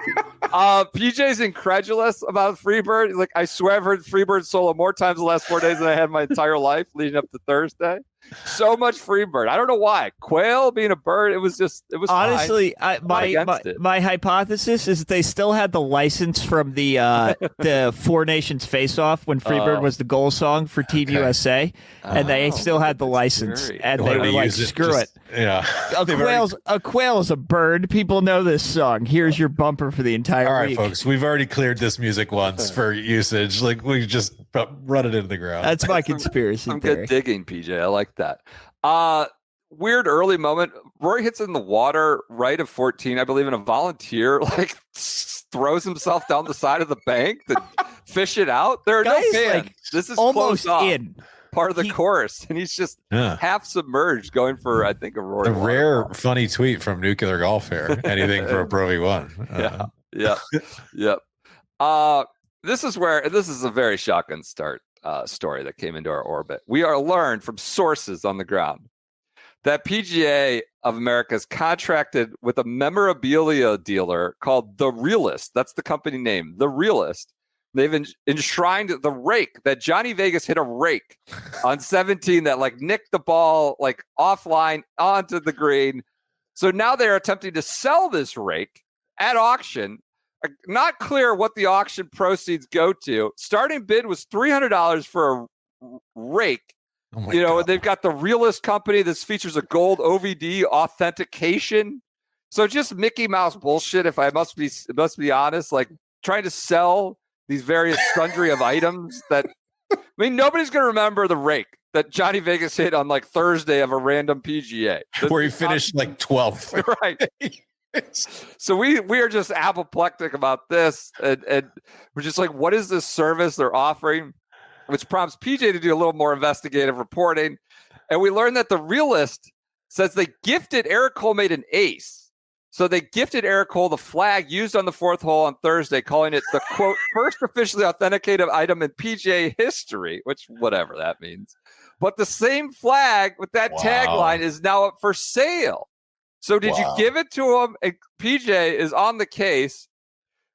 PJ's incredulous about Freebird. He's like, I swear I've heard Freebird solo more times the last 4 days than I had my entire life leading up to Thursday. So much Freebird. I don't know why. Quail being a bird, it was honestly my hypothesis is that they still had the license from the Four Nations face-off when Freebird was the goal song for Team USA, and they still had the license, and they were like, screw it. Yeah. A quail is a bird. People know this song. Here's your bumper for the entire All right, week. folks, we've already cleared this music once for usage. Like we just run it into the ground. That's my conspiracy I'm theory. good digging, PJ. I like that. Weird early moment. Rory hits in the water right of 14, I believe, and a volunteer like throws himself down the side of the bank to fish it out. There are no fans. Like, this is almost closed off. in. Part of the course, and he's just half submerged going for, I think, a Rory. A rare funny tweet from Nuclear Golf Fair. Anything for a Pro V1. Yep. This is a very shotgun start story that came into our orbit. We are learned from sources on the ground that PGA of America is contracted with a memorabilia dealer called The Realist. That's the company name, The Realist. They've enshrined the rake that Johnny Vegas hit a rake on 17 that like nicked the ball like offline onto the green. So now they're attempting to sell this rake at auction. Not clear what the auction proceeds go to. Starting bid was $300 for a rake. And they've got the Realist company. This features a gold OVD authentication. So just Mickey Mouse bullshit. If I must be honest, like trying to sell these various sundry of items that, I mean, nobody's going to remember the rake that Johnny Vegas hit on like Thursday of a random PGA. Where he finished like 12th. Right. So we are just apoplectic about this. And we're just like, what is this service they're offering? Which prompts PJ to do a little more investigative reporting. And we learned that the Realist says they gifted Eric Cole made an ace. So they gifted Eric Cole the flag used on the 4th hole on Thursday, calling it the, quote, first officially authenticated item in PGA history, which whatever that means. But the same flag with that tagline is now up for sale. So did you give it to him? And PJ is on the case.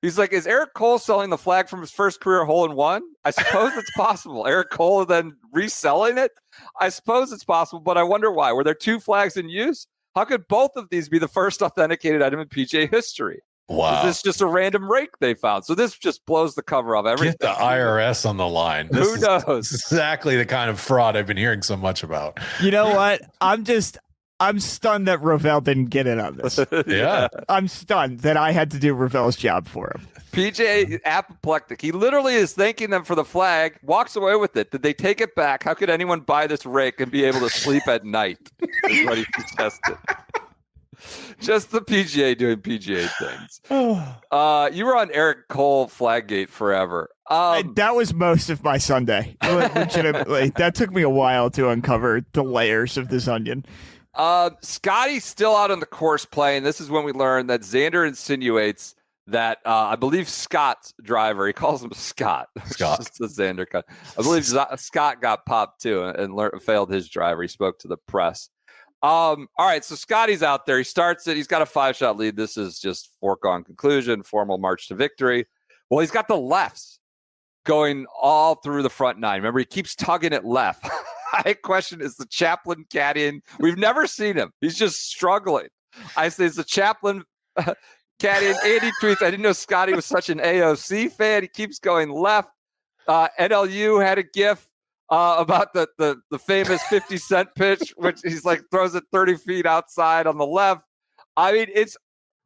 He's like, is Eric Cole selling the flag from his first career hole-in-one? I suppose it's possible. Eric Cole then reselling it? I suppose it's possible, but I wonder why. Were there 2 flags in use? How could both of these be the first authenticated item in PGA history? Wow. Is this just a random rake they found? So this just blows the cover off everything. Get the IRS on the line. Who knows? This is exactly the kind of fraud I've been hearing so much about. You know what? I'm stunned that Ravel didn't get in on this. Yeah. I'm stunned that I had to do Ravel's job for him. PJ apoplectic. He literally is thanking them for the flag, walks away with it. Did they take it back? How could anyone buy this rake and be able to sleep at night? Is what he suggested. Just the PGA doing PGA things. You were on Eric Cole Flaggate forever. That was most of my Sunday. Legitimately. That took me a while to uncover the layers of this onion. Scottie's still out on the course playing. This is when we learned that Xander insinuates that I believe Scott's driver, he calls him Scott. Scott. It's the Xander cut. I believe Scott got popped too and failed his driver. He spoke to the press. All right, so Scottie's out there. He starts it. He's got a 5-shot lead. This is just foregone conclusion, formal march to victory. Well, he's got the lefts going all through the front nine. Remember, he keeps tugging it left. I question, is the chaplain caddying? We've never seen him. He's just struggling. I say, is the chaplain caddying? Andy tweets, I didn't know Scottie was such an AOC fan. He keeps going left. NLU had a GIF about the famous 50-cent pitch, which he's like throws it 30 feet outside on the left. I mean,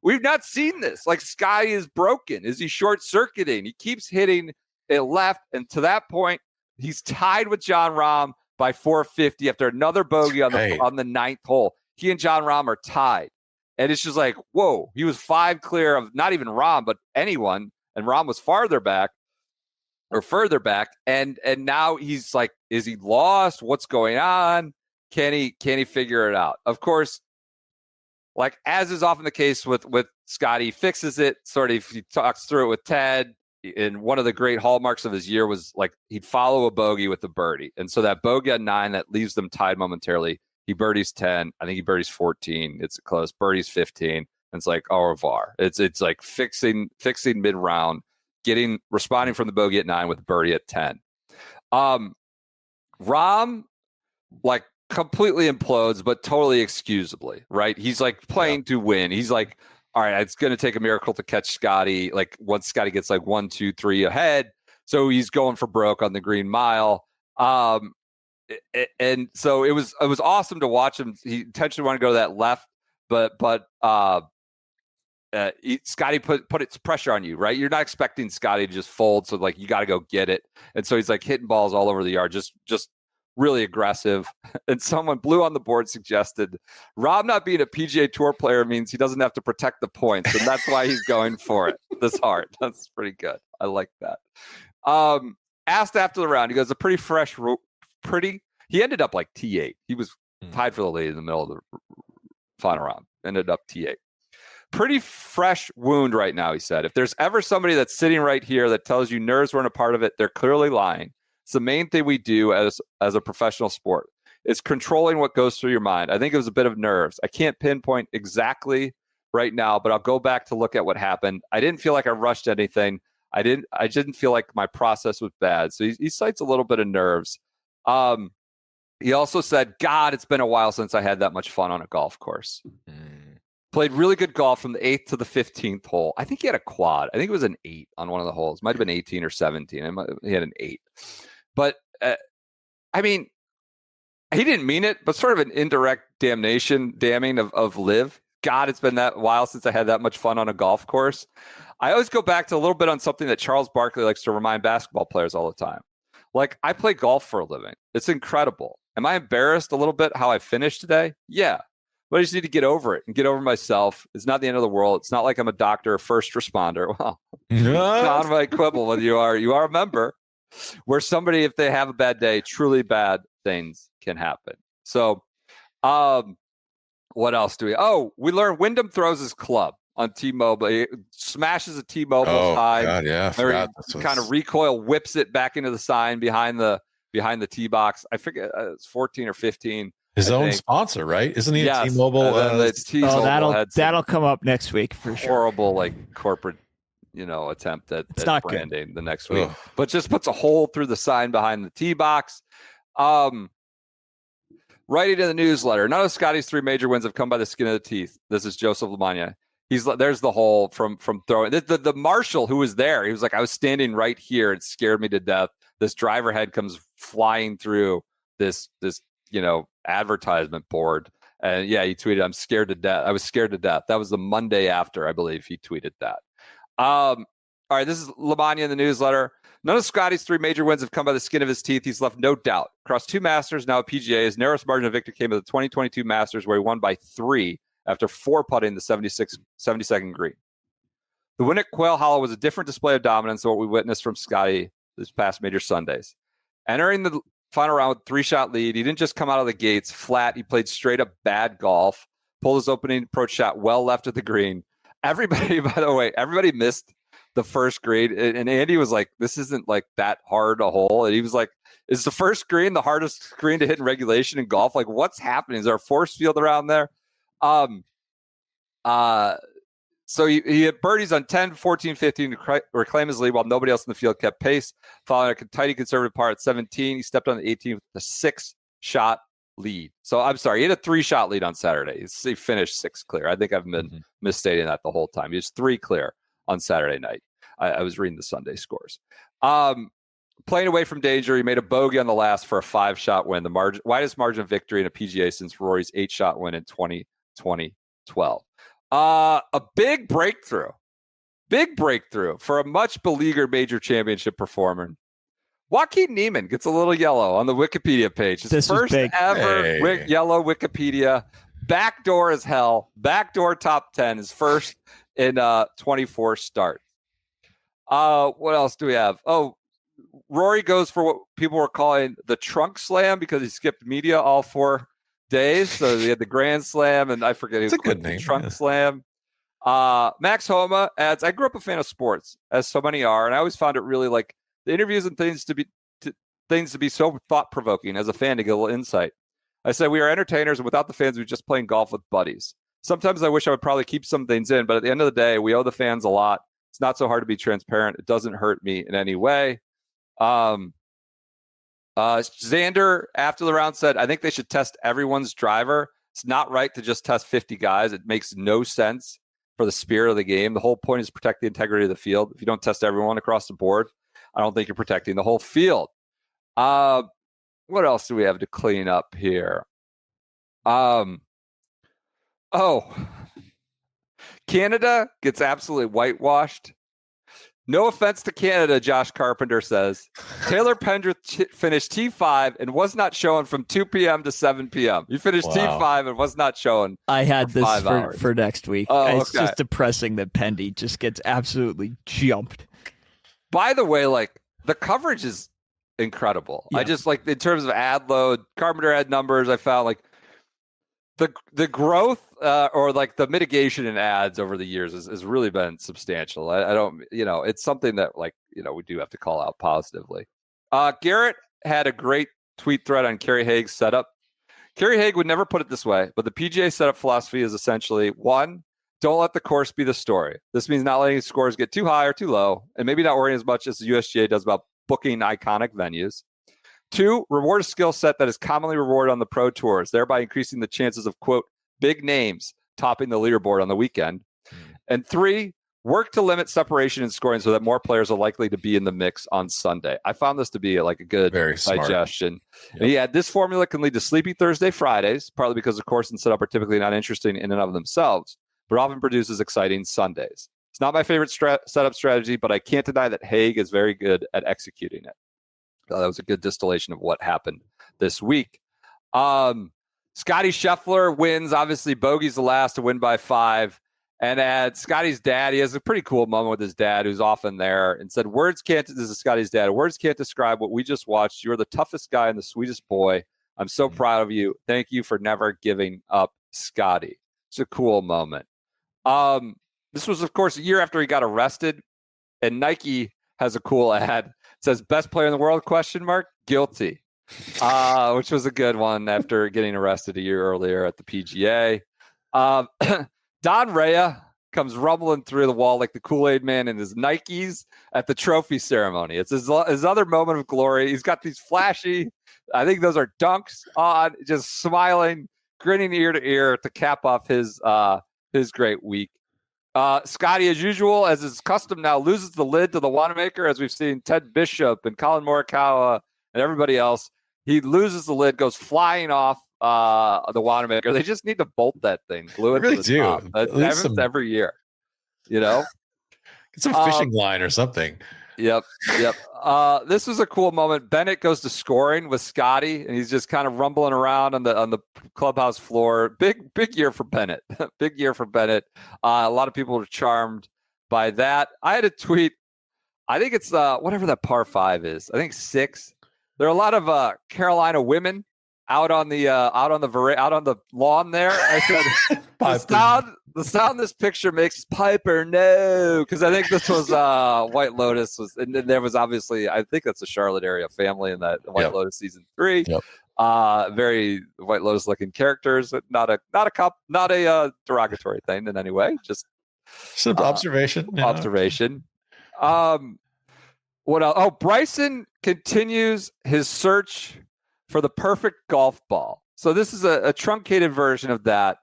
we've not seen this. Like, Scottie is broken. Is he short-circuiting? He keeps hitting it left, and to that point, he's tied with Jon Rahm by 450 after another bogey on the ninth hole. He and Jon Rahm are tied, and it's just like, whoa. He was 5 clear of not even Rahm, but anyone, and Rahm was further back, and now he's like, is he lost? What's going on? Can he figure it out? Of course, like as is often the case with Scottie, he fixes it. Sort of, he talks through it with Ted. And one of the great hallmarks of his year was like he'd follow a bogey with a birdie, and so that bogey on 9 that leaves them tied momentarily. He birdies 10. I think he birdies 14. It's close. Birdies 15. And it's like au revoir. It's like fixing mid round. Responding from the bogey at 9 with birdie at 10. Rahm, like, completely implodes, but totally excusably, right? He's like playing to win. He's like, all right, it's going to take a miracle to catch Scottie. Like, once Scottie gets like 1, 2, 3 ahead, so he's going for broke on the green mile. And so it was awesome to watch him. He intentionally wanted to go to that left, but Scottie put its pressure on you, right? You're not expecting Scottie to just fold, so like you got to go get it. And so he's like hitting balls all over the yard, just really aggressive. And someone Blue on the board suggested Rahm not being a PGA Tour player means he doesn't have to protect the points, and that's why he's going for it this hard. That's pretty good. I like that. Asked after the round, he goes, he ended up like T8. He was tied for the lead in the middle of the final round, ended up T8. Pretty fresh wound right now, he said. If there's ever somebody that's sitting right here that tells you nerves weren't a part of it, they're clearly lying. It's the main thing we do as a professional sport. It's controlling what goes through your mind. I think it was a bit of nerves. I can't pinpoint exactly right now, but I'll go back to look at what happened. I didn't feel like I rushed anything. I didn't feel like my process was bad. So he cites a little bit of nerves. He also said, God, it's been a while since I had that much fun on a golf course. Played really good golf from the 8th to the 15th hole. I think he had a quad. I think it was an 8 on one of the holes. Might have been 18 or 17. He had an 8. But, I mean, he didn't mean it, but sort of an indirect damning of live. God, it's been that while since I had that much fun on a golf course. I always go back to a little bit on something that Charles Barkley likes to remind basketball players all the time. Like, I play golf for a living. It's incredible. Am I embarrassed a little bit how I finished today? Yeah. But I just need to get over it and get over myself. It's not the end of the world. It's not like I'm a doctor or first responder. Well, not my quibble whether you are a member, where somebody, if they have a bad day, truly bad things can happen. So what else do we learned Wyndham throws his club on T-Mobile. He smashes a T-Mobile sign. God, yeah. Kind of recoil, whips it back into the sign behind the tee box. I forget, it's 14 or 15. His own sponsor, right? Isn't he a T-Mobile? That'll come up next week for sure. Horrible, like, corporate, attempt at branding good. The next week. Ugh. But just puts a hole through the sign behind the tee box. Writing in the newsletter, none of Scottie's 3 major wins have come by the skin of the teeth. This is Joseph Lamagna. There's the hole from throwing. The marshal who was there, he was like, I was standing right here. It scared me to death. This driver head comes flying through this advertisement board. And yeah, he tweeted, I'm scared to death. I was scared to death. That was the Monday after, I believe he tweeted that. All right, this is Lamagna in the newsletter. None of Scottie's 3 major wins have come by the skin of his teeth. He's left no doubt. Across 2 Masters, now a PGA, his narrowest margin of victory came at the 2022 Masters, where he won by 3 after 4 putting the 72nd green. The win at Quail Hollow was a different display of dominance than what we witnessed from Scottie this past major Sundays. Entering the final round with 3-shot lead, he didn't just come out of the gates flat. He played straight up bad golf, pulled his opening approach shot well left of the green, everybody, by the way, everybody missed the first green. And Andy was like, this isn't like that hard a hole. And he was like, is the first green the hardest green to hit in regulation in golf? Like, what's happening? Is there a force field around there? So he hit birdies on 10, 14, 15 to reclaim his lead while nobody else in the field kept pace. Following a tight conservative par at 17, he stepped on the 18 with a 6-shot lead. So I'm sorry, he had a 3-shot lead on Saturday. He finished 6 clear. I think I've been misstating that the whole time. He was 3 clear on Saturday night. I was reading the Sunday scores. Playing away from danger, he made a bogey on the last for a 5-shot win, the widest margin of victory in a PGA since Rory's 8-shot win in 2012. A big breakthrough for a much beleaguered major championship performer. Joaquin Niemann gets a little yellow on the Wikipedia page. His first ever yellow Wikipedia. Backdoor as hell. Backdoor top 10. His first in 24 starts. What else do we have? Oh, Rory goes for what people were calling the trunk slam because he skipped media all 4 days. So he had the Grand Slam, and I forget it's a good name. Trunk Slam. Max Homa adds, I grew up a fan of sports, as so many are, and I always found it really like the interviews and things to be so thought-provoking as a fan to get a little insight. I said, we are entertainers, and without the fans, we're just playing golf with buddies. Sometimes I wish I would probably keep some things in, but at the end of the day, we owe the fans a lot. It's not so hard to be transparent. It doesn't hurt me in any way. Xander, after the round, said, I think they should test everyone's driver. It's not right to just test 50 guys. It makes no sense for the spirit of the game. The whole point is to protect the integrity of the field. If you don't test everyone across the board, I don't think you're protecting the whole field. What else do we have to clean up here? Canada gets absolutely whitewashed. No offense to Canada, Josh Carpenter says. Taylor Pendrith finished T5 and was not shown from 2 p.m. to 7 p.m. He finished T5 and was not shown. I had for this for next week. It's just depressing that Pendy just gets absolutely jumped. By the way, like, the coverage is incredible. Yeah. I just like, in terms of ad load, Carpenter had numbers. I found like the growth or like the mitigation in ads over the years has really been substantial. I don't, it's something that like, we do have to call out positively. Garrett had a great tweet thread on Kerry Haig's setup. Kerry Haigh would never put it this way, but the PGA setup philosophy is essentially 1, don't let the course be the story. This means not letting scores get too high or too low, and maybe not worrying as much as the USGA does about booking iconic venues. 2, reward a skill set that is commonly rewarded on the pro tours, thereby increasing the chances of, quote, big names topping the leaderboard on the weekend. And 3, work to limit separation in scoring so that more players are likely to be in the mix on Sunday. I found this to be like a good suggestion. Yep. This formula can lead to sleepy Thursday, Fridays, partly because the course and setup are typically not interesting in and of themselves, but often produces exciting Sundays. It's not my favorite setup strategy, but I can't deny that Haigh is very good at executing it. So that was a good distillation of what happened this week. Scottie Scheffler wins. Obviously, bogey's the last to win by 5. And at Scottie's dad, he has a pretty cool moment with his dad, who's often there, and said, this is Scottie's dad, words can't describe what we just watched. You're the toughest guy and the sweetest boy. I'm so proud of you. Thank you for never giving up, Scottie. It's a cool moment. This was, of course, a year after he got arrested, and Nike has a cool ad. It says, best player in the world, ? Guilty, which was a good one after getting arrested a year earlier at the PGA. Don Rea comes rumbling through the wall like the Kool-Aid man in his Nikes at the trophy ceremony. It's his other moment of glory. He's got these flashy, I think those are dunks on, just smiling, grinning ear to ear to cap off his great week. Scottie, as usual, as is custom now, loses the lid to the Wanamaker, as we've seen Ted Bishop and Colin Morikawa and everybody else. He loses the lid, goes flying off the Wanamaker. They just need to bolt that thing, glue it to the top. That happens every year, Get some fishing line or something. Yep. This was a cool moment. Bennett goes to scoring with Scottie, and he's just kind of rumbling around on the clubhouse floor. Big year for Bennett. Big year for Bennett. A lot of people were charmed by that. I had a tweet. I think it's whatever that par 5 is. I think 6. There are a lot of Carolina women out on the lawn there. I said, The sound this picture makes is Piper, no, because I think this was White Lotus and then there was obviously, I think that's a Charlotte area family in that White Lotus season 3. Very White Lotus looking characters, not a derogatory thing in any way, just an observation. Observation. What else? Oh, Bryson continues his search for the perfect golf ball. So this is a truncated version of that.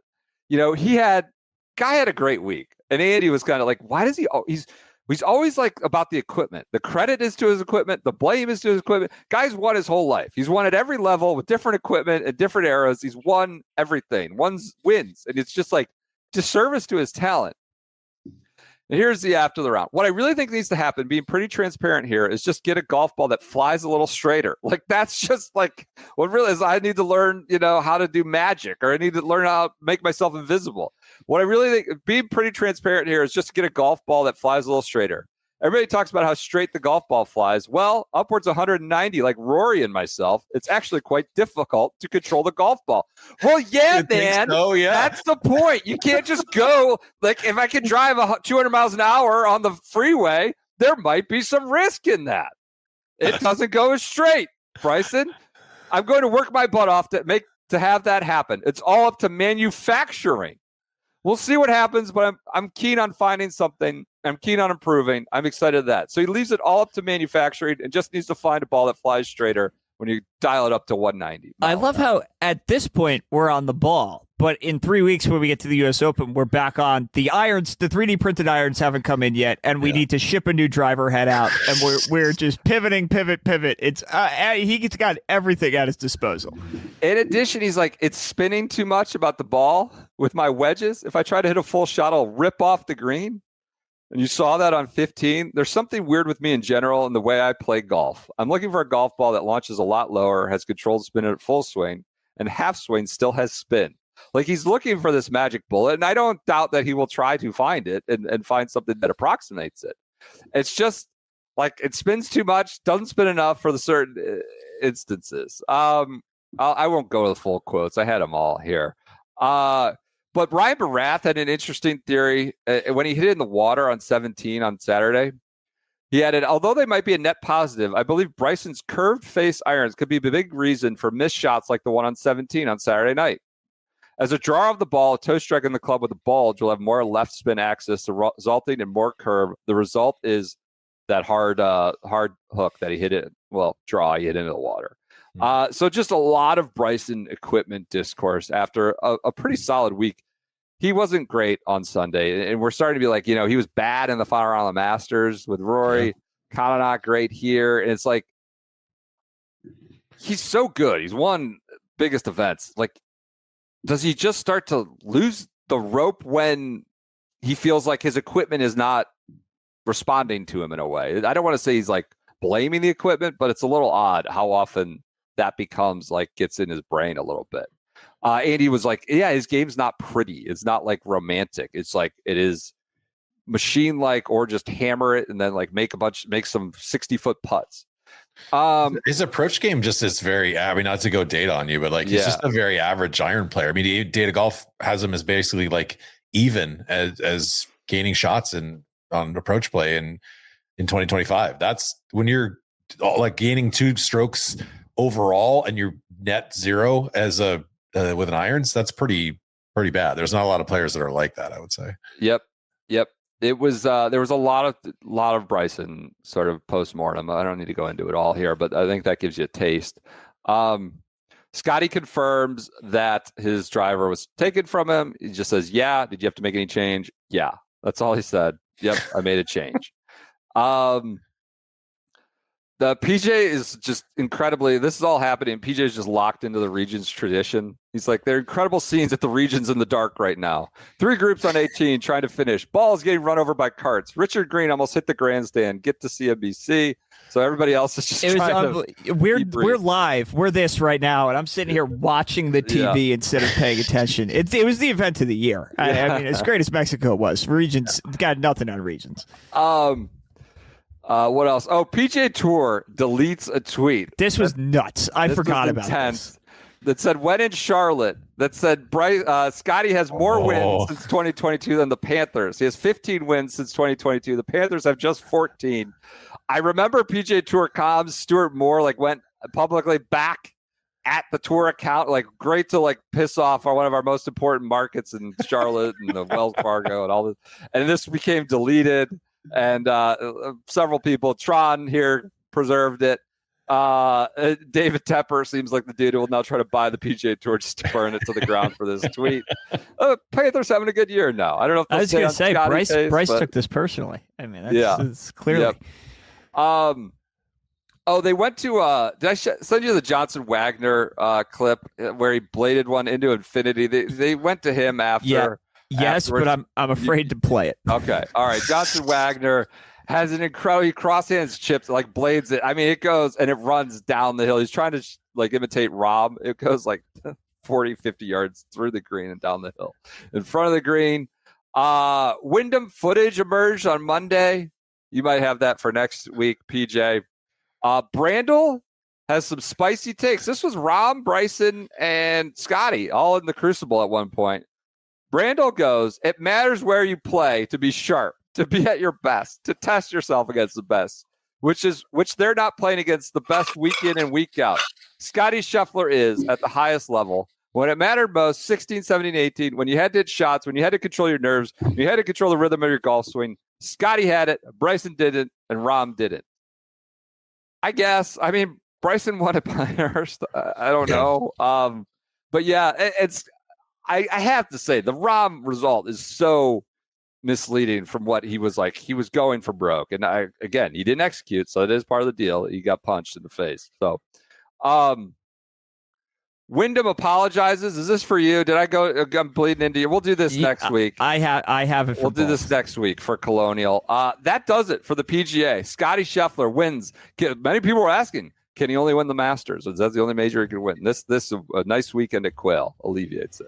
Guy had a great week, and Andy was kind of like, why does he's always like about the equipment. The credit is to his equipment. The blame is to his equipment. Guy's won his whole life. He's won at every level with different equipment at different eras. He's won everything. Wins. And it's just like disservice to his talent. And here's the after the round. What I really think needs to happen, being pretty transparent here, is just get a golf ball that flies a little straighter. Like that's just like what really is. I need to learn, how to do magic, or I need to learn how to make myself invisible. What I really think, being pretty transparent here, is just to get a golf ball that flies a little straighter. Everybody talks about how straight the golf ball flies. Well, upwards of 190, like Rory and myself, it's actually quite difficult to control the golf ball. Well, yeah, man. So, yeah. That's the point. You can't just go, like, if I can drive 200 miles an hour on the freeway, there might be some risk in that. It doesn't go as straight, Bryson. I'm going to work my butt off to have that happen. It's all up to manufacturing. We'll see what happens, but I'm keen on finding something. I'm keen on improving. I'm excited at that. So he leaves it all up to manufacturing and just needs to find a ball that flies straighter when you dial it up to 190. I love how at this point we're on the ball, but in 3 weeks when we get to the U.S. Open, we're back on the irons. The 3D printed irons haven't come in yet, and we need to ship a new driver head out, and we're just pivoting. It's he's got everything at his disposal. In addition, he's like, it's spinning too much about the ball with my wedges. If I try to hit a full shot, I'll rip off the green. And you saw that on 15. There's something weird with me in general in the way I play golf. I'm looking for a golf ball that launches a lot lower, has controlled spin at full swing, and half swing still has spin. Like he's looking for this magic bullet, and I don't doubt that he will try to find it and find something that approximates it. It's just like it spins too much, doesn't spin enough for the certain instances. I won't go to the full quotes. I had them all here. But Ryan Barath had an interesting theory when he hit it in the water on 17 on Saturday. He added, although they might be a net positive, I believe Bryson's curved face irons could be a big reason for missed shots like the one on 17 on Saturday night. As a drawer of the ball, a toe strike in the club with a bulge will have more left spin axis, resulting in more curve. The result is that hard hook that he hit it. Well, he hit into the water. So just a lot of Bryson equipment discourse after a pretty solid week. He wasn't great on Sunday, and we're starting to be like, he was bad in the final round of the Masters with Rory, kind of not great here. And it's like, he's so good. He's won biggest events. Like, does he just start to lose the rope when he feels like his equipment is not responding to him in a way? I don't want to say he's like blaming the equipment, but it's a little odd how often that becomes like gets in his brain a little bit. Andy was like, his game's not pretty. It's not like romantic. It's like it is machine like, or just hammer it and then like make some 60-foot putts. His approach game just is very, not to go date on you, but like he's just a very average iron player. I mean, Data Golf has him as basically like even as gaining shots on approach play in 2025. That's when you're like gaining 2 strokes overall and you're net zero as with an irons. That's pretty bad. There's not a lot of players that are like that, I would say. Yep. It was there was a lot of Bryson sort of post-mortem. I don't need to go into it all here, but I think that gives you a taste. Scottie confirms that his driver was taken from him. He just says, yeah. Did you have to make any change? Yeah. That's all he said. Yep, I made a change. The PJ is just incredibly, this is all happening. PJ is just locked into the Regions tradition. He's like, there are incredible scenes at the Regions in the dark right now. 3 groups on 18 trying to finish. Balls getting run over by carts. Richard Green almost hit the grandstand. Get to CNBC. So everybody else is just we're live. We're this right now, and I'm sitting here watching the TV instead of paying attention. It was the event of the year. I mean, as great as Mexico was, Regions got nothing on Regions. What else? Oh, PGA Tour deletes a tweet. This was nuts. I forgot about this. that said, when in Charlotte, that said, Scottie has more wins since 2022 than the Panthers. He has 15 wins since 2022. The Panthers have just 14. I remember PGA Tour comms, Stuart Moore, went publicly back at the tour account, great to piss off one of our most important markets in Charlotte and the Wells Fargo and all this. And this became deleted. And several people, Tron here preserved it. David Tepper seems like the dude who will now try to buy the PGA Tour just to burn it to the ground for this tweet. Panthers having a good year now. I don't know if I was going to say Bryce but... took this personally. I mean, it's clearly. Yep. They went to. Did I send you the Johnson Wagner clip where he bladed one into infinity? They went to him after. Yeah. Yes, afterwards. but I'm afraid to play it. Okay, all right. Johnson Wagner has an incredible. He cross-hands chips, blades it. I mean, it goes and it runs down the hill. He's trying to imitate Rob. It goes 40, 50 yards through the green and down the hill. In front of the green. Wyndham footage emerged on Monday. You might have that for next week, PJ. Brandel has some spicy takes. This was Rom, Bryson, and Scottie all in the crucible at one point. Brandel goes, it matters where you play to be sharp, to be at your best, to test yourself against the best, which they're not playing against the best week in and week out. Scottie Scheffler is at the highest level. When it mattered most, 16, 17, 18, when you had to hit shots, when you had to control your nerves, when you had to control the rhythm of your golf swing, Scottie had it, Bryson didn't, and Rom didn't. I guess. I mean, Bryson won at Pinehurst. I don't know. But yeah, it's. I have to say the Rom result is so misleading from what he was like. He was going for broke, and he didn't execute, so it is part of the deal. He got punched in the face. So, Wyndham apologizes. Is this for you? Did I go? I'm bleeding into you. We'll do this next week. I have it. We'll do this next week for Colonial. That does it for the PGA. Scottie Scheffler wins. Many people were asking, can he only win the Masters? Is that the only major he can win? This a nice weekend at Quail alleviates it.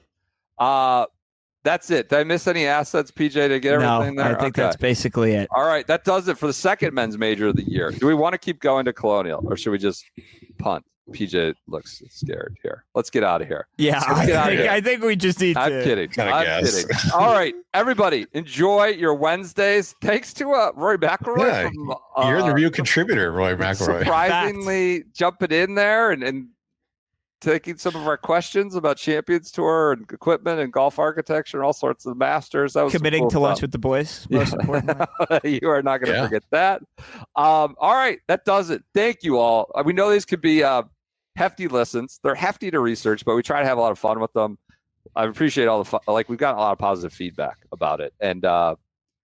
That's it. Did I miss any assets, PJ, to get everything there? I think that's basically it. All right, that does it for the second men's major of the year. Do we want to keep going to Colonial, or should we just punt? PJ looks scared here. Let's get out of here. Yeah, I think we just need to. I'm kidding. All right, everybody, enjoy your Wednesdays. Thanks to Rory McIlroy. Yeah, you're the real contributor, Rory McIlroy. Surprisingly jumping in there and taking some of our questions about Champions Tour and equipment and golf architecture and all sorts of Masters. That was committing to lunch with the boys, most importantly. You are not going to forget that. All right, that does it. Thank you all. We know these could be hefty listens. They're hefty to research, but we try to have a lot of fun with them. I appreciate all the fun. We've gotten a lot of positive feedback about it. And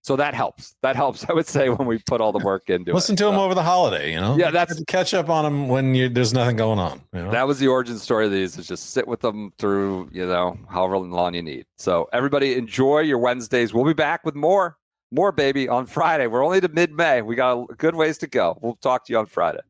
so that helps. That helps, I would say, when we put all the work into Listen to them over the holiday, Yeah, that's catch up on them when there's nothing going on. That was the origin story of these, is just sit with them through, however long you need. So everybody enjoy your Wednesdays. We'll be back with more baby on Friday. We're only to mid-May. We got a good ways to go. We'll talk to you on Friday.